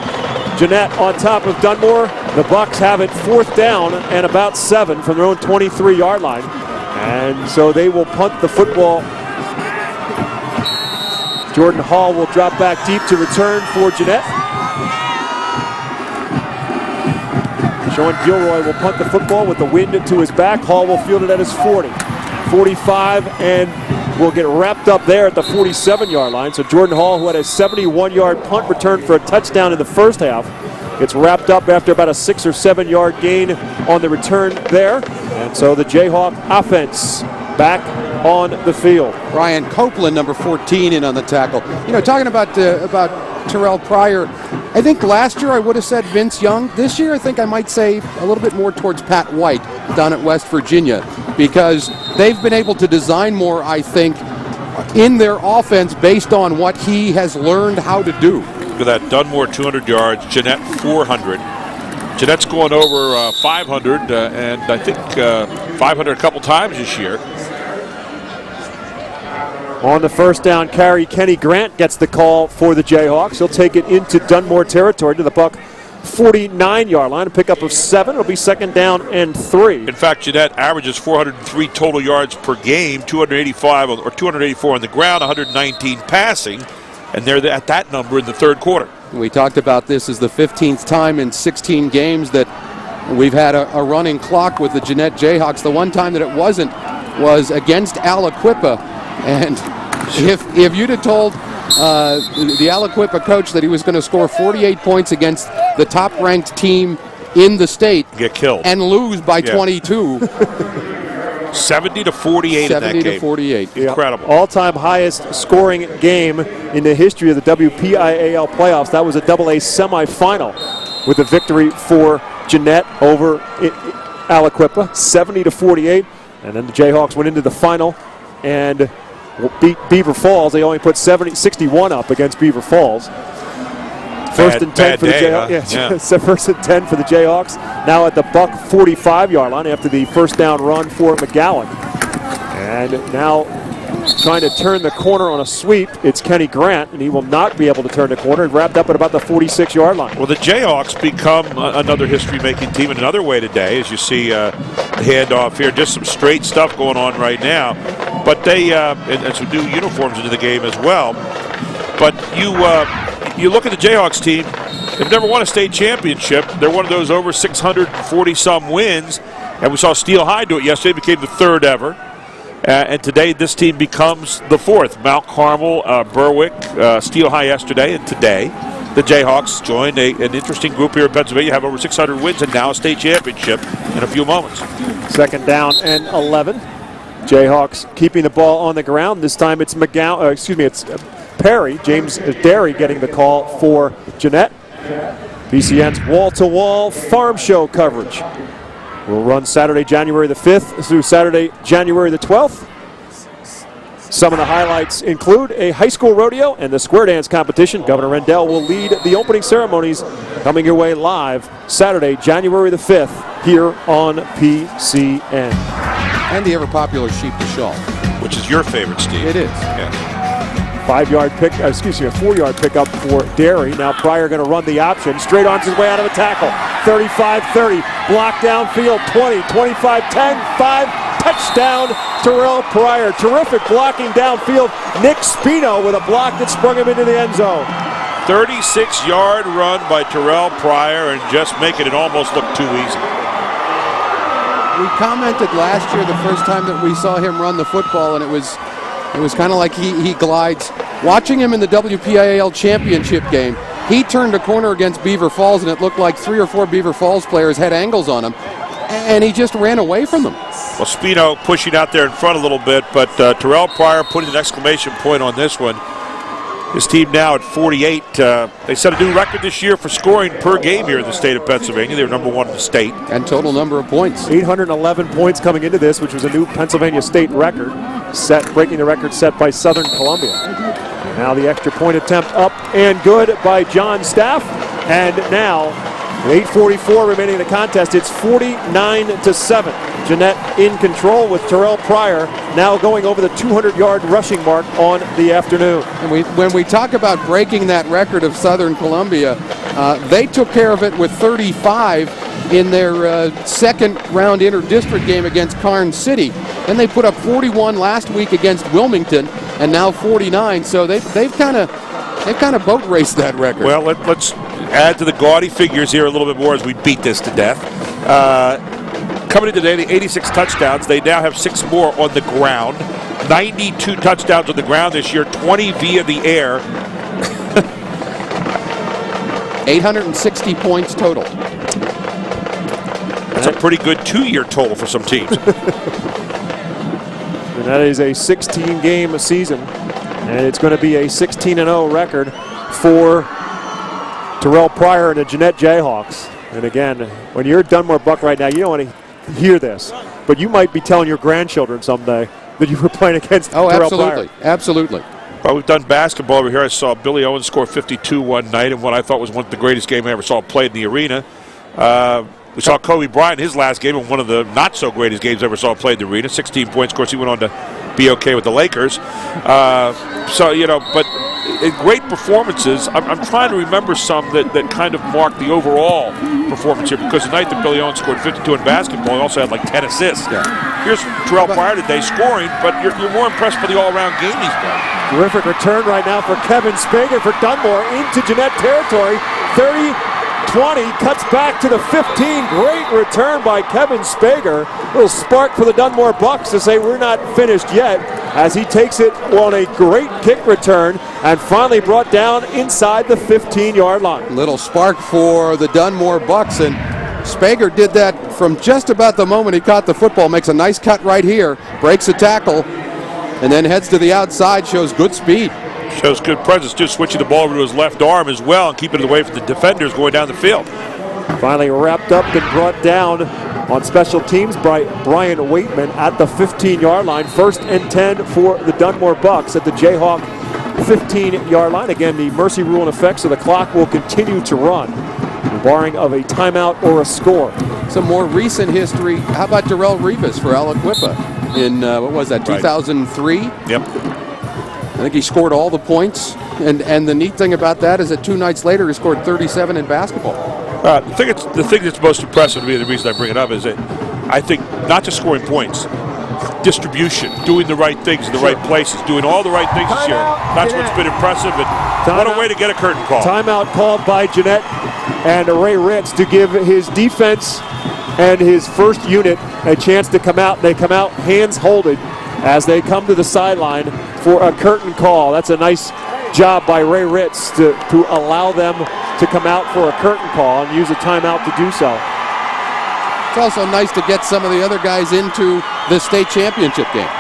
Jeannette on top of Dunmore. The Bucks have it 4th down and about 7 from their own 23-yard line. And so they will punt the football. Jordan Hall will drop back deep to return for Jeannette. Sean Gilroy will punt the football with the wind to his back. Hall will field it at his 40. 45 and will get wrapped up there at the 47-yard line. So Jordan Hall, who had a 71-yard punt return for a touchdown in the first half, gets wrapped up after about a 6 or 7 yard gain on the return there. And so the Jayhawk offense back on the field. Ryan Copeland, number 14, in on the tackle. You know, talking about Terrelle Pryor, I think last year I would have said Vince Young. This year I think I might say a little bit more towards Pat White down at West Virginia, because they've been able to design more, I think, in their offense based on what he has learned how to do. Look at that, Dunmore 200 yards, Jeannette 400. Jeanette's going over 500 and I think 500 a couple times this year. On the first down carry, Kenny Grant gets the call for the Jayhawks. He'll take it into Dunmore territory to the Buck 49-yard line, a pickup of 7. It'll be 2nd down and 3. In fact, Jeannette averages 403 total yards per game, 285 or 284 on the ground, 119 passing, and they're at that number in the third quarter. We talked about this as the 15th time in 16 games that we've had a running clock with the Jeannette Jayhawks. The one time that it wasn't was against Aliquippa. And if you'd have told the Aliquippa coach that he was going to score 48 points against the top-ranked team in the state, get killed, and lose by 22. 70-48 in that game. 70-48. Incredible. All-time highest scoring game in the history of the WPIAL playoffs. That was a AA semifinal with a victory for Jeannette over Aliquippa, 70-48. And then the Jayhawks went into the final and beat Beaver Falls. They only put 61 up against Beaver Falls. First and 10 for the Jayhawks. Yeah. First and 10 for the Jayhawks. Now at the Buck 45-yard line after the first down run for McGowan. And now trying to turn the corner on a sweep, it's Kenny Grant, and he will not be able to turn the corner. Wrapped up at about the 46-yard line. Well, the Jayhawks become another history-making team in another way today, as you see the handoff here. Just some straight stuff going on right now. But they and some new uniforms into the game as well. But you look at the Jayhawks team, they've never won a state championship. They're one of those over 640-some wins. And we saw Steel High do it yesterday, became the 3rd ever. And today this team becomes the 4th. Mount Carmel, Berwick, Steel High yesterday, and today the Jayhawks joined an interesting group here in Pennsylvania, have over 600 wins and now a state championship in a few moments. 2nd down and 11. Jayhawks keeping the ball on the ground. This time it's it's Perry, James Derry, getting the call for Jeannette. PCN's wall-to-wall farm show coverage will run Saturday, January the 5th through Saturday, January the 12th. Some of the highlights include a high school rodeo and the square dance competition. Governor Rendell will lead the opening ceremonies, coming your way live Saturday, January the 5th here on PCN. And the ever-popular sheep to shawl. Which is your favorite, Steve. It is. Yeah. 5-yard pick, a 4-yard pickup for Derry. Now Pryor going to run the option. Straight arms his way out of a tackle. 35-30, block downfield, 20, 25, 10, 5, touchdown, Terrelle Pryor. Terrific blocking downfield. Nick Spino with a block that sprung him into the end zone. 36-yard run by Terrelle Pryor and just making it almost look too easy. We commented last year the first time that we saw him run the football, and it was It was kind of like he glides. Watching him in the WPIAL championship game, he turned a corner against Beaver Falls, and it looked like 3 or 4 Beaver Falls players had angles on him, and he just ran away from them. Well, Spino pushing out there in front a little bit, but Terrelle Pryor putting an exclamation point on this one. His team now at 48. They set a new record this year for scoring per game here in the state of Pennsylvania. They were number 1 in the state. And total number of points. 811 points coming into this, which was a new Pennsylvania state record, breaking the record set by Southern Columbia. Now the extra point attempt up and good by John Staff. And now, with 8:44 remaining in the contest, it's 49-7. Jeannette in control with Terrelle Pryor now going over the 200-yard rushing mark on the afternoon. And when we talk about breaking that record of Southern Columbia, they took care of it with 35 in their second round inter-district game against Karn City. Then they put up 41 last week against Wilmington, and now 49. So they've kind of boat raced that record. Well, let's add to the gaudy figures here a little bit more as we beat this to death. Coming in today, the 86 touchdowns. They now have 6 more on the ground. 92 touchdowns on the ground this year, 20 via the air. 860 points total. That's a pretty good 2-year total for some teams. And that is a 16-game season. And it's going to be a 16-0 record for Terrelle Pryor and the Jeannette Jayhawks. And again, when you're a Dunmore Buck right now, you don't want to hear this, but you might be telling your grandchildren someday that you were playing against Terrelle Pryor. Absolutely. Well, we've done basketball over here. I saw Billy Owens score 52 one night in what I thought was one of the greatest games I ever saw played in the arena. We saw Kobe Bryant in his last game in one of the not-so-greatest games I ever saw played in the arena. 16 points. Of course, he went on to be okay with the Lakers. But great performances. I'm trying to remember some that kind of marked the overall performance here, because the night that Billy Owens scored 52 in basketball, he also had like 10 assists. Yeah. Here's Terrelle Pryor today scoring, but you're more impressed by the all-around game he's playing. Terrific return right now for Kevin Spager for Dunmore into Jeannette territory. 30-20, cuts back to the 15. Great return by Kevin Spager. Little spark for the Dunmore Bucks to say we're not finished yet, as he takes it on a great kick return and finally brought down inside the 15-yard line. Little spark for the Dunmore Bucks, and Spager did that from just about the moment he caught the football. Makes a nice cut right here, breaks a tackle, and then heads to the outside, shows good speed. Shows good presence, just switching the ball over to his left arm as well and keeping it away from the defenders going down the field. Finally wrapped up and brought down on special teams by Brian Waitman at the 15-yard line. 1st and 10 for the Dunmore Bucks at the Jayhawk 15-yard line. Again, the mercy rule in effect, so the clock will continue to run, barring of a timeout or a score. Some more recent history. How about Darrell Rivas for Aliquippa in, 2003? Yep. I think he scored all the points, and the neat thing about that is that 2 nights later he scored 37 in basketball. The thing that's most impressive to me, the reason I bring it up, is that I think not just scoring points, distribution, doing the right things in the right places, doing all the right things this year. That's what's been impressive, and what a way to get a curtain call. Timeout called by Jeannette and Ray Ritz to give his defense and his first unit a chance to come out. They come out hands holded as they come to the sideline for a curtain call. That's a nice job by Ray Ritz to allow them to come out for a curtain call and use a timeout to do so. It's also nice to get some of the other guys into the state championship game.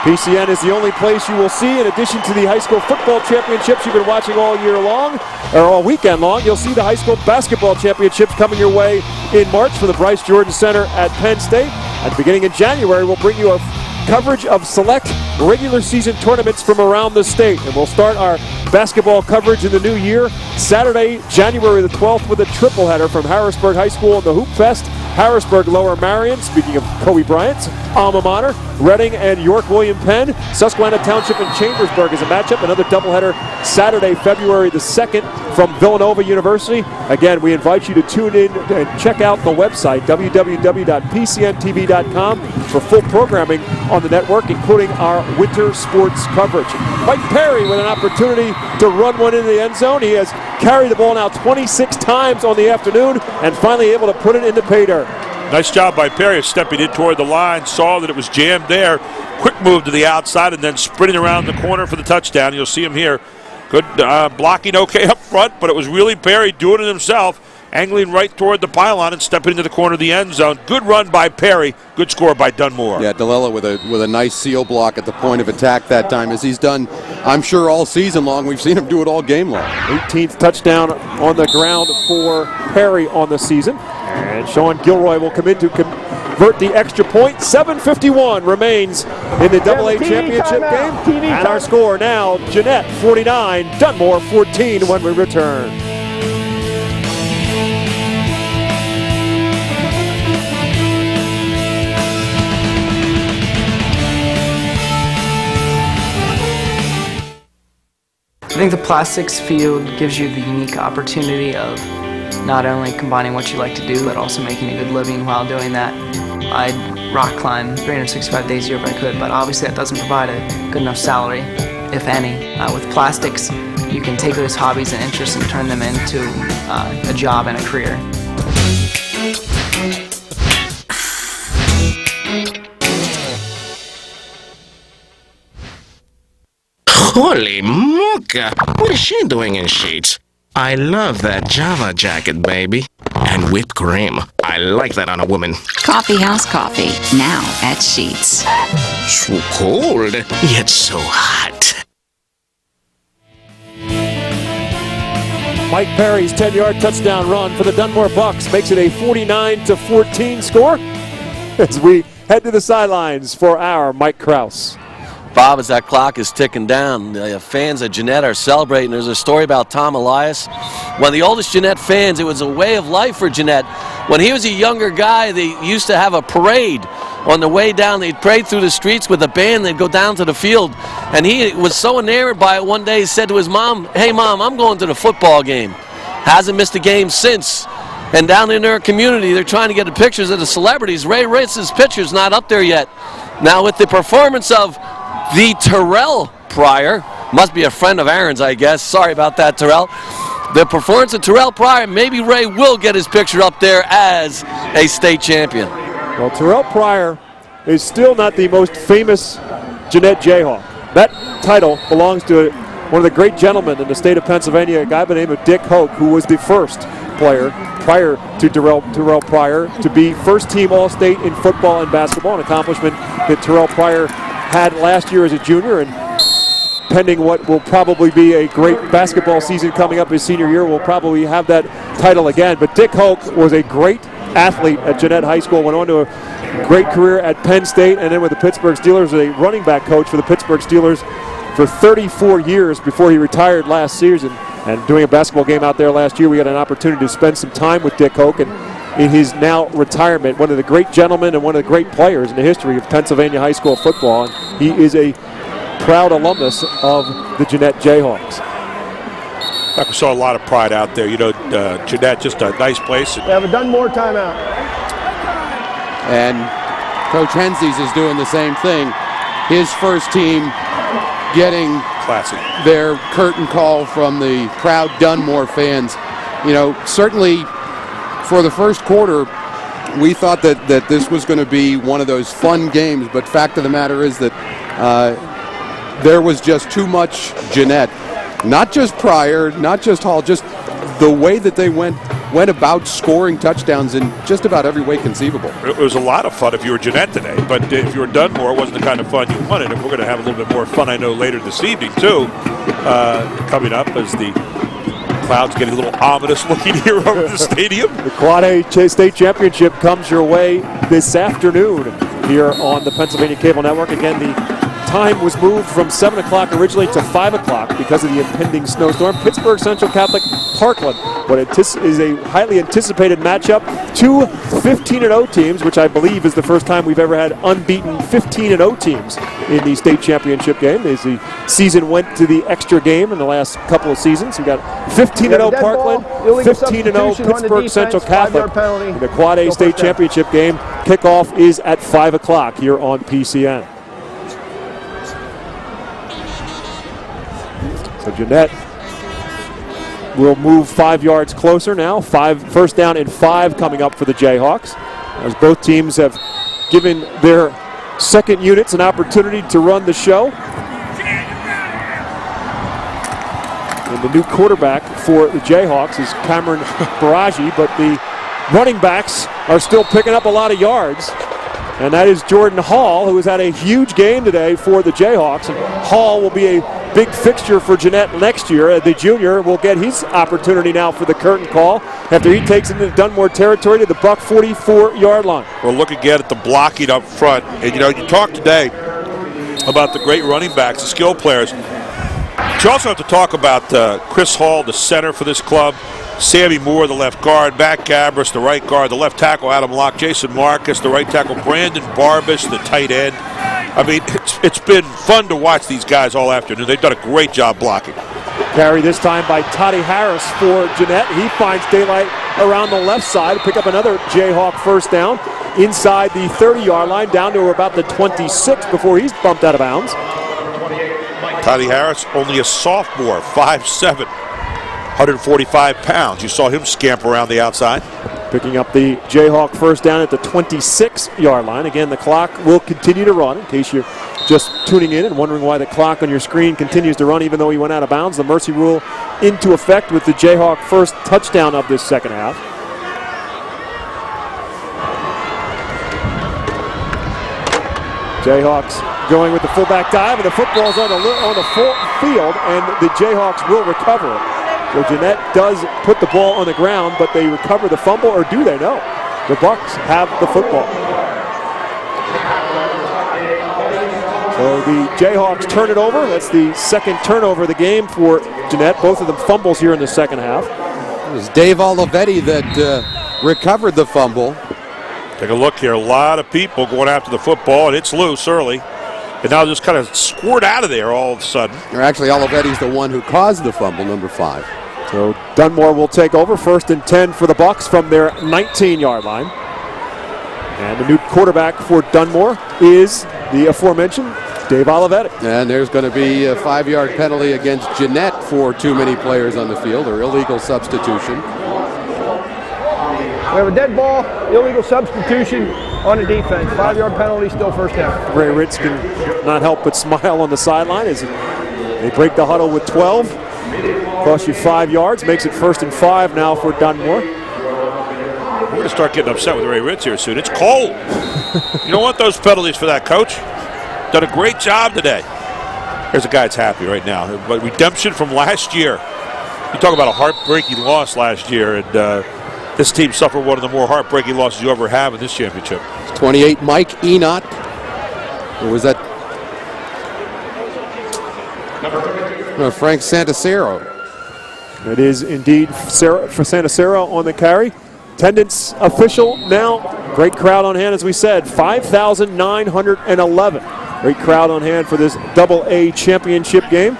PCN is the only place you will see, in addition to the high school football championships you've been watching all year long, or all weekend long, you'll see the high school basketball championships coming your way in March from the Bryce Jordan Center at Penn State. And beginning in January, we'll bring you a coverage of select regular season tournaments from around the state. And we'll start our basketball coverage in the new year Saturday, January the 12th, with a triple header from Harrisburg High School and the Hoop Fest. Harrisburg Lower Marion, speaking of Kobe Bryant's alma mater, Reading and York William Penn. Susquehanna Township and Chambersburg is a matchup. Another doubleheader Saturday, February the 2nd from Villanova University. Again, we invite you to tune in and check out the website, www.pcntv.com, for full programming on the network, including our winter sports coverage. Mike Perry with an opportunity to run one into the end zone. He has carried the ball now 26 times on the afternoon and finally able to put it into pay dirt. Nice job by Perry of stepping in toward the line, saw that it was jammed there. Quick move to the outside and then sprinting around the corner for the touchdown. You'll see him here. Good blocking okay up front, but it was really Perry doing it himself, angling right toward the pylon and stepping into the corner of the end zone. Good run by Perry. Good score by Dunmore. Yeah, DeLella with a nice seal block at the point of attack that time, as he's done, I'm sure, all season long. We've seen him do it all game long. 18th touchdown on the ground for Perry on the season. And Sean Gilroy will come in to convert the extra point. 7:51 remains in the AA championship game. And our score now, Jeannette 49, Dunmore 14 when we return. I think the plastics field gives you the unique opportunity of not only combining what you like to do, but also making a good living while doing that. I'd rock climb 365 days a year if I could, but obviously that doesn't provide a good enough salary, if any. With plastics, you can take those hobbies and interests and turn them into a job and a career. Holy mocha! What is she doing in Sheets? I love that Java jacket, baby. And whipped cream. I like that on a woman. Coffee House Coffee, now at Sheets. So cold, yet so hot. Mike Perry's 10-yard touchdown run for the Dunmore Bucks makes it a 49-14 score as we head to the sidelines for our Mike Krause. Bob, as that clock is ticking down, the fans at Jeannette are celebrating. There's a story about Tom Elias. One of the oldest Jeannette fans, it was a way of life for Jeannette. When he was a younger guy, they used to have a parade on the way down. They'd parade through the streets with a band. They'd go down to the field. And he was so enamored by it one day, he said to his mom, "Hey, Mom, I'm going to the football game." Hasn't missed a game since. And down in their community, they're trying to get the pictures of the celebrities. Ray Ritz's picture's not up there yet. Now, with the performance of the Terrelle Pryor, must be a friend of Aaron's, I guess. Sorry about that, Terrelle. The performance of Terrelle Pryor, maybe Ray will get his picture up there as a state champion. Well, Terrelle Pryor is still not the most famous Jeannette Jayhawk. That title belongs to one of the great gentlemen in the state of Pennsylvania, a guy by the name of Dick Hoke, who was the first player prior to Terrelle Pryor to be first-team All-State in football and basketball, an accomplishment that Terrelle Pryor had last year as a junior, and pending what will probably be a great basketball season coming up his senior year, will probably have that title again. But Dick Hoke was a great athlete at Jeannette High School, went on to a great career at Penn State, and then with the Pittsburgh Steelers, a running back coach for the Pittsburgh Steelers for 34 years before he retired last season. And doing a basketball game out there last year, we had an opportunity to spend some time with Dick Hoke, and in his now retirement, one of the great gentlemen and one of the great players in the history of Pennsylvania high school football. And he is a proud alumnus of the Jeannette Jayhawks. We saw a lot of pride out there. You know, Jeannette, just a nice place. We have a Dunmore timeout. And Coach Hensies is doing the same thing. His first team getting classic their curtain call from the proud Dunmore fans. You know, certainly for the first quarter, we thought that this was going to be one of those fun games, but fact of the matter is that there was just too much Jeannette. Not just Pryor, not just Hall, just the way that they went about scoring touchdowns in just about every way conceivable. It was a lot of fun if you were Jeannette today, but if you were Dunmore, it wasn't the kind of fun you wanted. And we're going to have a little bit more fun, I know, later this evening, too, coming up as the clouds getting a little ominous looking here over the stadium. The Quad A State Championship comes your way this afternoon here on the Pennsylvania Cable Network. Again, the time was moved from 7 o'clock originally to 5 o'clock because of the impending snowstorm. Pittsburgh Central Catholic Parkland, what is a highly anticipated matchup. Two 15-0 teams, which I believe is the first time we've ever had unbeaten 15-0 teams in the state championship game. As the season went to the extra game in the last couple of seasons. We got 15-0 Parkland, 15-0 Pittsburgh Central Catholic in the Quad A State Championship game. Kickoff is at 5 o'clock here on PCN. So Jeannette will move 5 yards closer now. First down and 5 coming up for the Jayhawks. as both teams have given their second units an opportunity to run the show. And the new quarterback for the Jayhawks is Cameron Baraji, but the running backs are still picking up a lot of yards. And that is Jordan Hall, who has had a huge game today for the Jayhawks. And Hall will be a big fixture for Jeannette next year. The junior will get his opportunity now for the curtain call after he takes it into Dunmore territory to the Buck 44-yard line. We're looking at the blocking up front. And, you talked today about the great running backs, the skill players. But you also have to talk about Chris Hall, the center for this club, Sammy Moore, the left guard, Matt Gabris, the right guard, the left tackle, Adam Locke, Jason Marcus, the right tackle, Brandon Barbish, the tight end. I mean, it's been fun to watch these guys all afternoon. They've done a great job blocking. Carry this time by Toddy Harris for Jeannette. He finds daylight around the left side, pick up another Jayhawk first down inside the 30-yard line, down to about the 26 before he's bumped out of bounds. Toddy Harris, only a sophomore, 5'7", 145 pounds. You saw him scamper around the outside. Picking up the Jayhawk first down at the 26-yard line. Again, the clock will continue to run. In case you're just tuning in and wondering why the clock on your screen continues to run even though he went out of bounds, the mercy rule into effect with the Jayhawk first touchdown of this second half. Jayhawks going with the fullback dive, and the football's on the full field, and the Jayhawks will recover it. So Jeannette does put the ball on the ground, but they recover the fumble, or do they? No. The Bucks have the football. So the Jayhawks turn it over. That's the second turnover of the game for Jeannette. Both of them fumbles here in the second half. It was Dave Olivetti that recovered the fumble. Take a look here. A lot of people going after the football, and it's loose early. And now just kind of squirt out of there all of a sudden. Or actually, Olivetti's the one who caused the fumble, number 5. So Dunmore will take over, 1st and 10 for the Bucks from their 19-yard line. And the new quarterback for Dunmore is the aforementioned Dave Olivetti. And there's going to be a 5-yard penalty against Jeannette for too many players on the field, or illegal substitution. We have a dead ball, illegal substitution on the defense. 5-yard penalty, still first down. Ray Ritz can not help but smile on the sideline as they break the huddle with 12. Cost you 5 yards, makes it 1st and 5 now for Dunmore. We're going to start getting upset with Ray Ritz here soon. It's cold. You don't want those penalties for that, coach. Done a great job today. There's a guy that's happy right now. But redemption from last year. You talk about a heartbreaking loss last year, and this team suffered one of the more heartbreaking losses you ever have in this championship. 28, Mike Enot. Or was that Frank Santasero? It is indeed for Santasero on the carry. Attendance official now. Great crowd on hand, as we said, 5,911. Great crowd on hand for this AA championship game.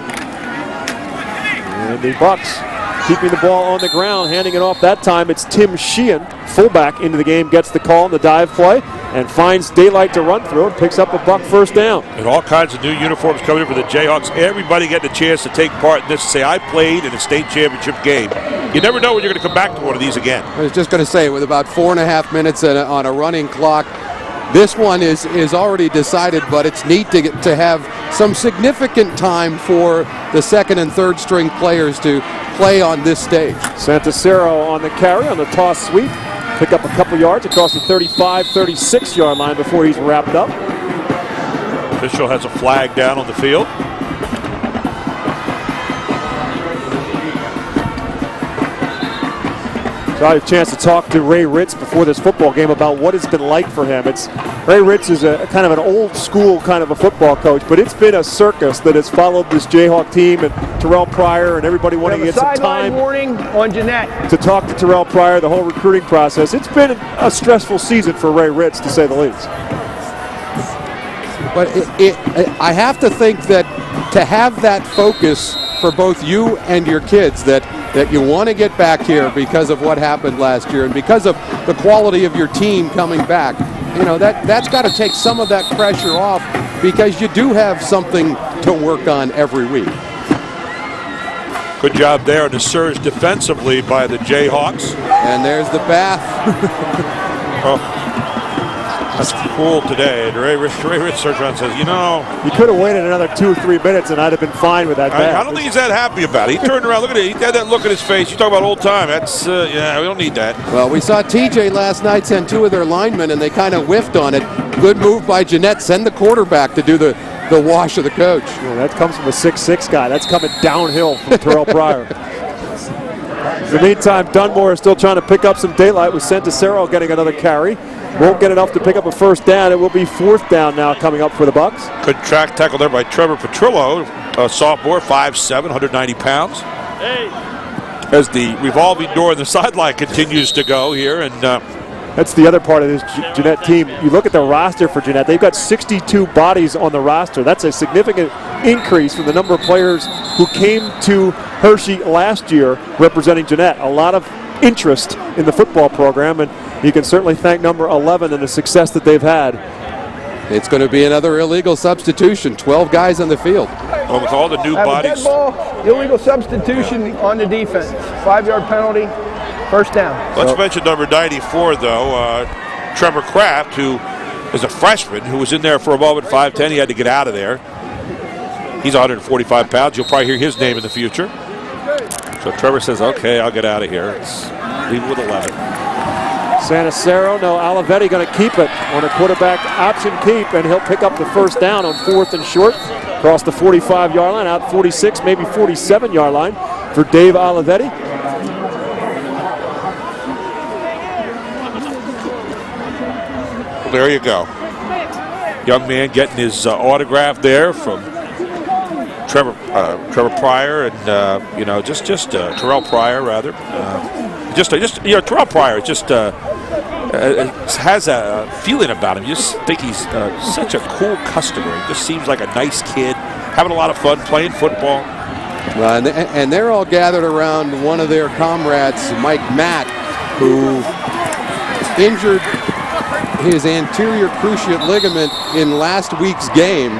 And the Bucks keeping the ball on the ground, handing it off. That time it's Tim Sheehan, fullback, into the game, gets the call on the dive play and finds daylight to run through and picks up a Buck first down. And all kinds of new uniforms coming in for the Jayhawks. Everybody getting a chance to take part in this and say, I played in a state championship game. You never know when you're going to come back to one of these again. I was just going to say, with about 4.5 minutes on a running clock, this one is already decided, but it's neat to have some significant time for the second and third string players to play on this stage. Santasero on the carry, on the toss sweep. Pick up a couple yards across the 35, 36-yard line before he's wrapped up. Official has a flag down on the field. So I had a chance to talk to Ray Ritz before this football game about what it's been like for him. Ray Ritz is a kind of an old school kind of a football coach, but it's been a circus that has followed this Jayhawk team and Terrelle Pryor and everybody wanting to get some time. Warning on Jeannette. To talk to Terrelle Pryor, the whole recruiting process. It's been a stressful season for Ray Ritz, to say the least. But I have to think that to have that focus for both you and your kids, that you want to get back here because of what happened last year and because of the quality of your team coming back, that's got to take some of that pressure off, because you do have something to work on every week. Good job there to surge defensively by the Jayhawks. And there's the bath. That's cool today. And Ray Ritz turns around and says, you know, you could have waited another 2 or 3 minutes and I'd have been fine with that. I don't think he's that happy about it. He turned around, look at it. He had that look in his face. You talk about old time. That's, yeah, we don't need that. Well, we saw TJ last night send 2 of their linemen, and they kind of whiffed on it. Good move by Jeannette. Send the quarterback to do the wash of the coach. Yeah, that comes from a 6'6" guy. That's coming downhill from Terrelle Pryor. In the meantime, Dunmore is still trying to pick up some daylight with Centesero getting another carry. Won't get enough to pick up a first down. It will be 4th down now coming up for the Bucks. Good track tackle there by Trevor Petrillo, a sophomore, 5'7", 190 pounds. Hey. As the revolving door on the sideline continues to go here. And that's the other part of this Jeannette team. You look at the roster for Jeannette. They've got 62 bodies on the roster. That's a significant increase from the number of players who came to Hershey last year representing Jeannette. A lot of interest in the football program, and you can certainly thank number 11 and the success that they've had. It's going to be another illegal substitution. 12 guys on the field. Well, with all the new bodies. Dead ball, illegal substitution on the defense. 5-yard penalty, first down. Let's mention number 94, though, Trevor Kraft, who is a freshman who was in there for a moment, 5'10". He had to get out of there. He's 145 pounds. You'll probably hear his name in the future. So Trevor says, okay, I'll get out of here. Let's leave it with 11. Centesero, no, Olivetti going to keep it on a quarterback option keep, and he'll pick up the first down on 4th and short. Across the 45-yard line, out 46, maybe 47-yard line for Dave Olivetti. Well, there you go. Young man getting his autograph there from Trevor Pryor, and Terrelle Pryor rather. Terrelle Pryor just has a feeling about him. You just think he's such a cool customer. He just seems like a nice kid, having a lot of fun playing football. And they're all gathered around one of their comrades, Mike Matt, who injured his anterior cruciate ligament in last week's game.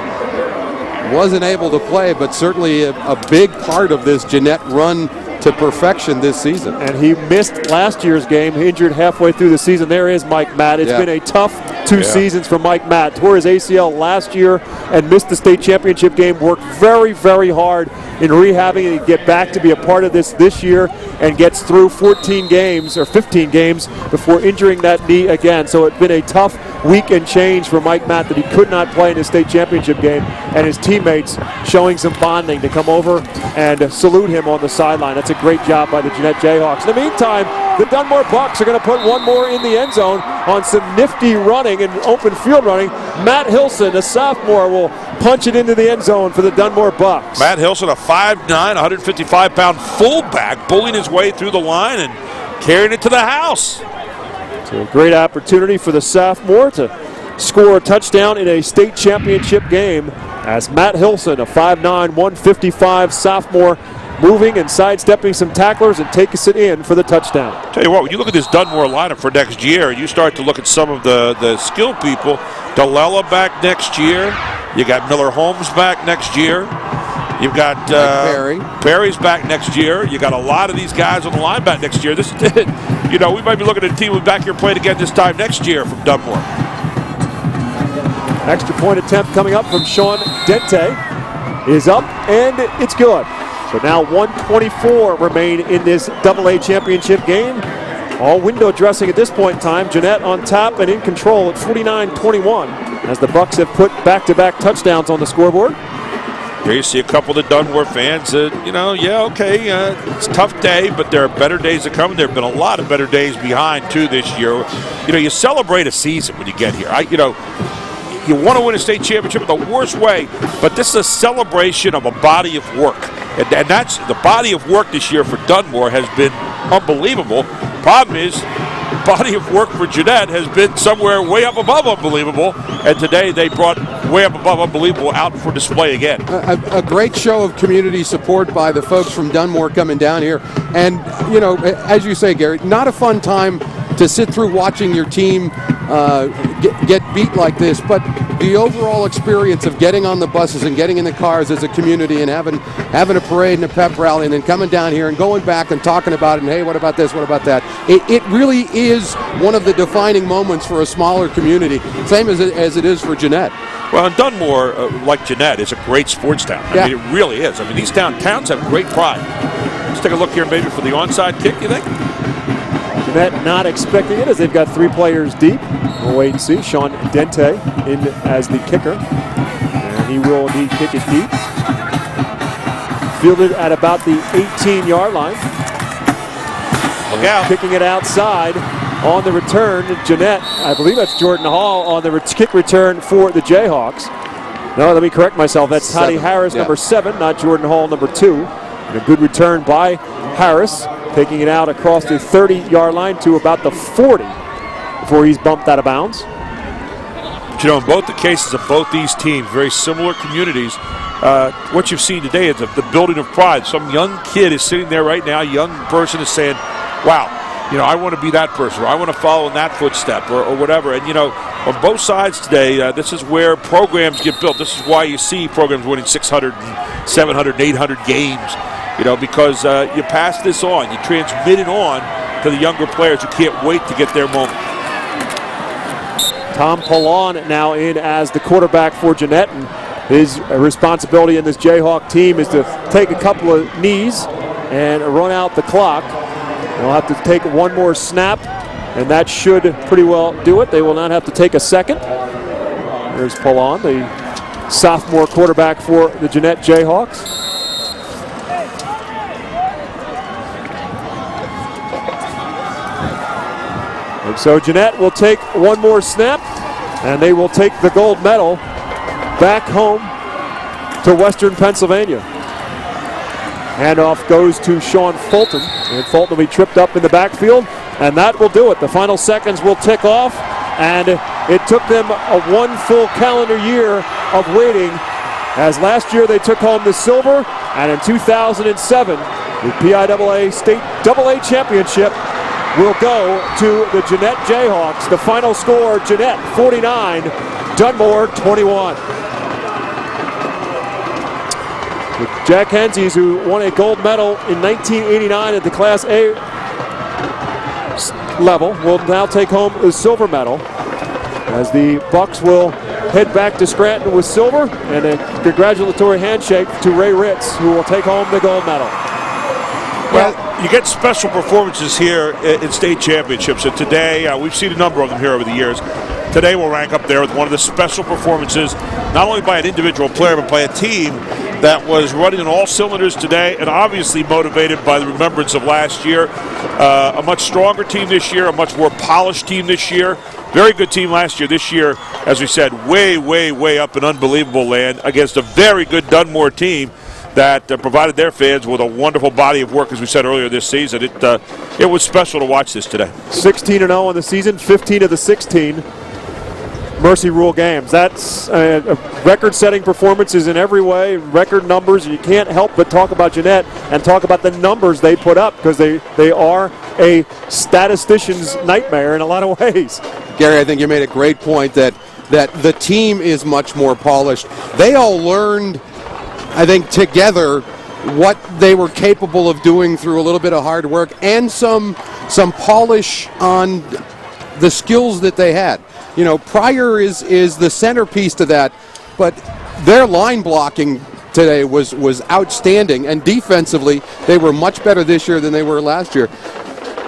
Wasn't able to play, but certainly a big part of this Jeannette run to perfection this season. And he missed last year's game, injured halfway through the season. There is Mike Matt. It's been a tough 2 seasons for Mike Matt. Tore his ACL last year and missed the state championship game. Worked very, very hard in rehabbing and get back to be a part of this year, and gets through 14 games or 15 games before injuring that knee again. So it's been a tough week and change for Mike Matt that he could not play in his state championship game, and his teammates showing some bonding to come over and salute him on the sideline. That's a great job by the Jeannette Jayhawks. In the meantime, the Dunmore Bucks are going to put one more in the end zone on some nifty running and open field running. Matt Hilson, a sophomore, will punch it into the end zone for the Dunmore Bucks. Matt Hilson, a 5'9", 155-pound fullback, bullying his way through the line and carrying it to the house. So a great opportunity for the sophomore to score a touchdown in a state championship game, as Matt Hilson, a 5'9", 155 sophomore, moving and sidestepping some tacklers and takes it in for the touchdown. Tell you what, when you look at this Dunmore lineup for next year, you start to look at some of the skilled people. Delela back next year. You got Miller Holmes back next year. You've got Perry's back next year. You got a lot of these guys on the line back next year. This, we might be looking at a team who's back here playing again this time next year from Dunmore. Extra point attempt coming up from Sean Dente is up, and it's good. So now 1:24 remain in this AA championship game. All window dressing at this point in time. Jeannette on top and in control at 49-21 as the Bucks have put back-to-back touchdowns on the scoreboard. Here you see a couple of the Dunmore fans. It's a tough day, but there are better days to come. There have been a lot of better days behind, too, this year. You celebrate a season when you get here. You want to win a state championship in the worst way, but this is a celebration of a body of work. And that's the body of work this year for Dunmore has been unbelievable. Problem is, the body of work for Jeannette has been somewhere way up above unbelievable, and today they brought way up above unbelievable out for display again. A great show of community support by the folks from Dunmore coming down here. And, as you say, Gary, not a fun time to sit through watching your team get beat like this, but the overall experience of getting on the buses and getting in the cars as a community and having a parade and a pep rally and then coming down here and going back and talking about it and, hey, what about this, what about that? It really is one of the defining moments for a smaller community, same as it is for Jeannette. Well, and Dunmore, like Jeannette, is a great sports town. I mean, it really is. I mean, these towns have great pride. Let's take a look here maybe for the onside kick, you think? Jeannette not expecting it as they've got 3 players deep. We'll wait and see. Sean Dente in as the kicker. And he will indeed kick it deep. Fielded at about the 18-yard line. Look out. Kicking it outside on the return. Jeannette, I believe that's Jordan Hall on the kick return for the Jayhawks. No, let me correct myself. That's Toddy Harris, number 7, not Jordan Hall, number 2. And a good return by Harris, taking it out across the 30-yard line to about the 40 before he's bumped out of bounds. But you know, in both the cases of both these teams, very similar communities, what you've seen today is the building of pride. Some young kid is sitting there right now, young person is saying, wow, you know, I want to be that person, or I want to follow in that footstep, or whatever. And, you know, on both sides today, this is where programs get built. This is why you see programs winning 600, 700, 800 games, you know, because you pass this on. You transmit it on to the younger players who can't wait to get their moment. Tom Pallon now in as the quarterback for Jeannette, and his responsibility in this Jayhawk team is to take a couple of knees and run out the clock. They'll have to take one more snap, and that should pretty well do it. They will not have to take a second. There's Pallon, the sophomore quarterback for the Jeannette Jayhawks. And so Jeannette will take one more snap, and they will take the gold medal back home to Western Pennsylvania. Handoff goes to Sean Fulton, and Fulton will be tripped up in the backfield, and that will do it. The final seconds will tick off, and it took them one full calendar year of waiting, as last year they took home the silver, and in 2007, the PIAA State AA Championship will go to the Jeannette Jayhawks. The final score, Jeannette 49, Dunmore 21. The Jack Hensies, who won a gold medal in 1989 at the Class A level, will now take home the silver medal, as the Bucks will head back to Scranton with silver, and a congratulatory handshake to Ray Ritz, who will take home the gold medal. Well, you get special performances here in state championships, and today we've seen a number of them here over the years. Today will rank up there with one of the special performances, not only by an individual player, but by a team that was running on all cylinders today, and obviously motivated by the remembrance of last year. A much stronger team this year, a much more polished team this year. Very good team last year. This year, as we said, way, way, way up in unbelievable land against a very good Dunmore team that provided their fans with a wonderful body of work, as we said earlier this season. It was special to watch this today. 16-0 on the season, 15 of the 16 Mercy Rule games. That's record-setting performances in every way, record numbers. You can't help but talk about Jeannette and talk about the numbers they put up, because they are a statistician's nightmare in a lot of ways. Gary, I think you made a great point that the team is much more polished. They all learned, I think, together what they were capable of doing through a little bit of hard work and some polish on the skills that they had. You know, Pryor is the centerpiece to that, but their line blocking today was outstanding, and defensively they were much better this year than they were last year.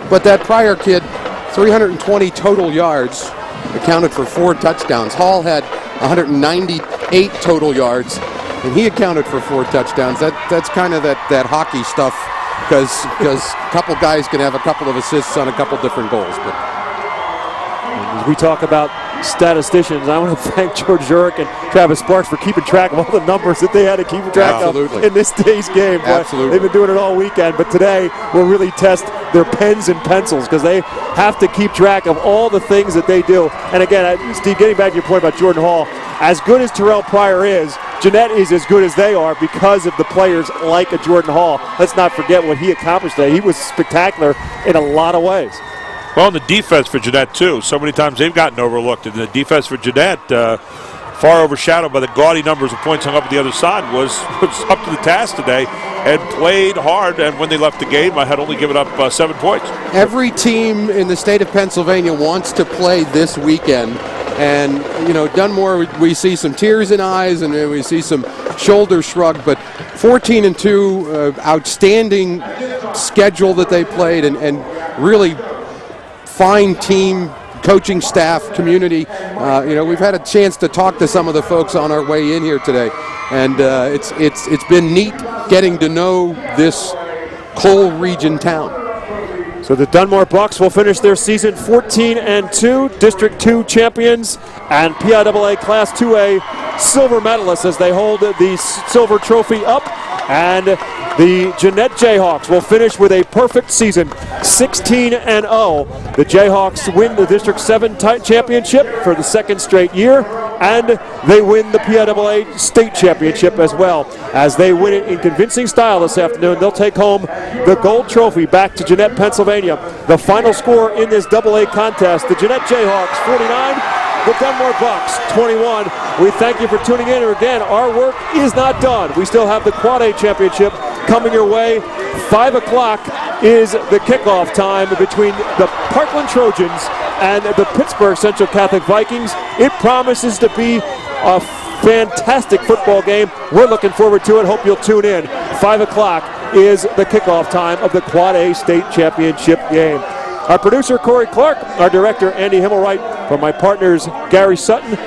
But that Pryor kid, 320 total yards, accounted for 4 touchdowns. Hall had 198 total yards, and he accounted for 4 touchdowns. That's kind of that hockey stuff, because a couple guys can have a couple of assists on a couple different goals. But as we talk about statisticians, I want to thank George Zurich and Travis Sparks for keeping track of all the numbers that they had to keep track of in this day's game. Absolutely. They've been doing it all weekend, but today will really test their pens and pencils, because they have to keep track of all the things that they do. And again, Steve, getting back to your point about Jordan Hall, as good as Terrelle Pryor is, Jeannette is as good as they are because of the players like a Jordan Hall. Let's not forget what he accomplished today. He was spectacular in a lot of ways. Well, in the defense for Jeannette, too. So many times they've gotten overlooked. In the defense for Jeannette, far overshadowed by the gaudy numbers of points hung up at the other side, was up to the task today and played hard. And when they left the game, I had only given up 7 points. Every team in the state of Pennsylvania wants to play this weekend. And, you know, Dunmore, we see some tears in eyes and we see some shoulders shrugged, but 14-2, outstanding schedule that they played, and really fine team, coaching staff, community. You know, we've had a chance to talk to some of the folks on our way in here today, and it's been neat getting to know this coal region town. So the Dunmore Bucks will finish their season 14-2, District 2 champions, and PIAA Class 2A silver medalists as they hold the silver trophy up. And the Jeannette Jayhawks will finish with a perfect season, 16-0. The Jayhawks win the District 7 championship for the second straight year, and they win the PIAA state championship as well. As they win it in convincing style this afternoon, they'll take home the gold trophy back to Jeannette, Pennsylvania. The final score in this AA contest, the Jeannette Jayhawks 49, the Dunmore Bucks 21. We thank you for tuning in. And again, our work is not done. We still have the Quad A championship coming your way. 5 o'clock is the kickoff time between the Parkland Trojans and the Pittsburgh Central Catholic Vikings. It promises to be a fantastic football game. We're looking forward to it. Hope you'll tune in. 5 o'clock is the kickoff time of the Quad A state championship game. Our producer, Corey Clark, our director, Andy Himmelwright, from my partners, Gary Sutton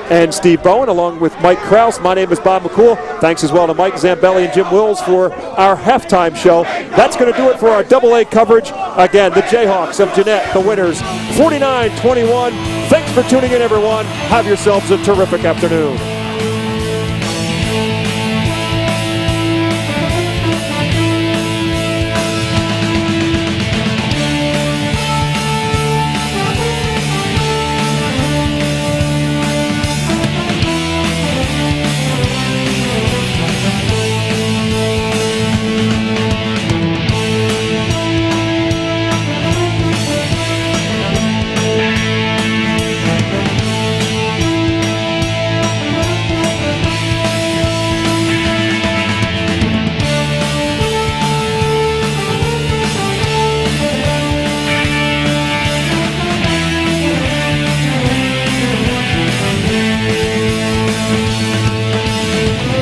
and Steve Bowen, along with Mike Krause. My name is Bob McCool. Thanks as well to Mike Zambelli and Jim Wills for our halftime show. That's going to do it for our AA coverage. Again, the Jayhawks of Jeannette, the winners, 49-21. Thanks for tuning in, everyone. Have yourselves a terrific afternoon.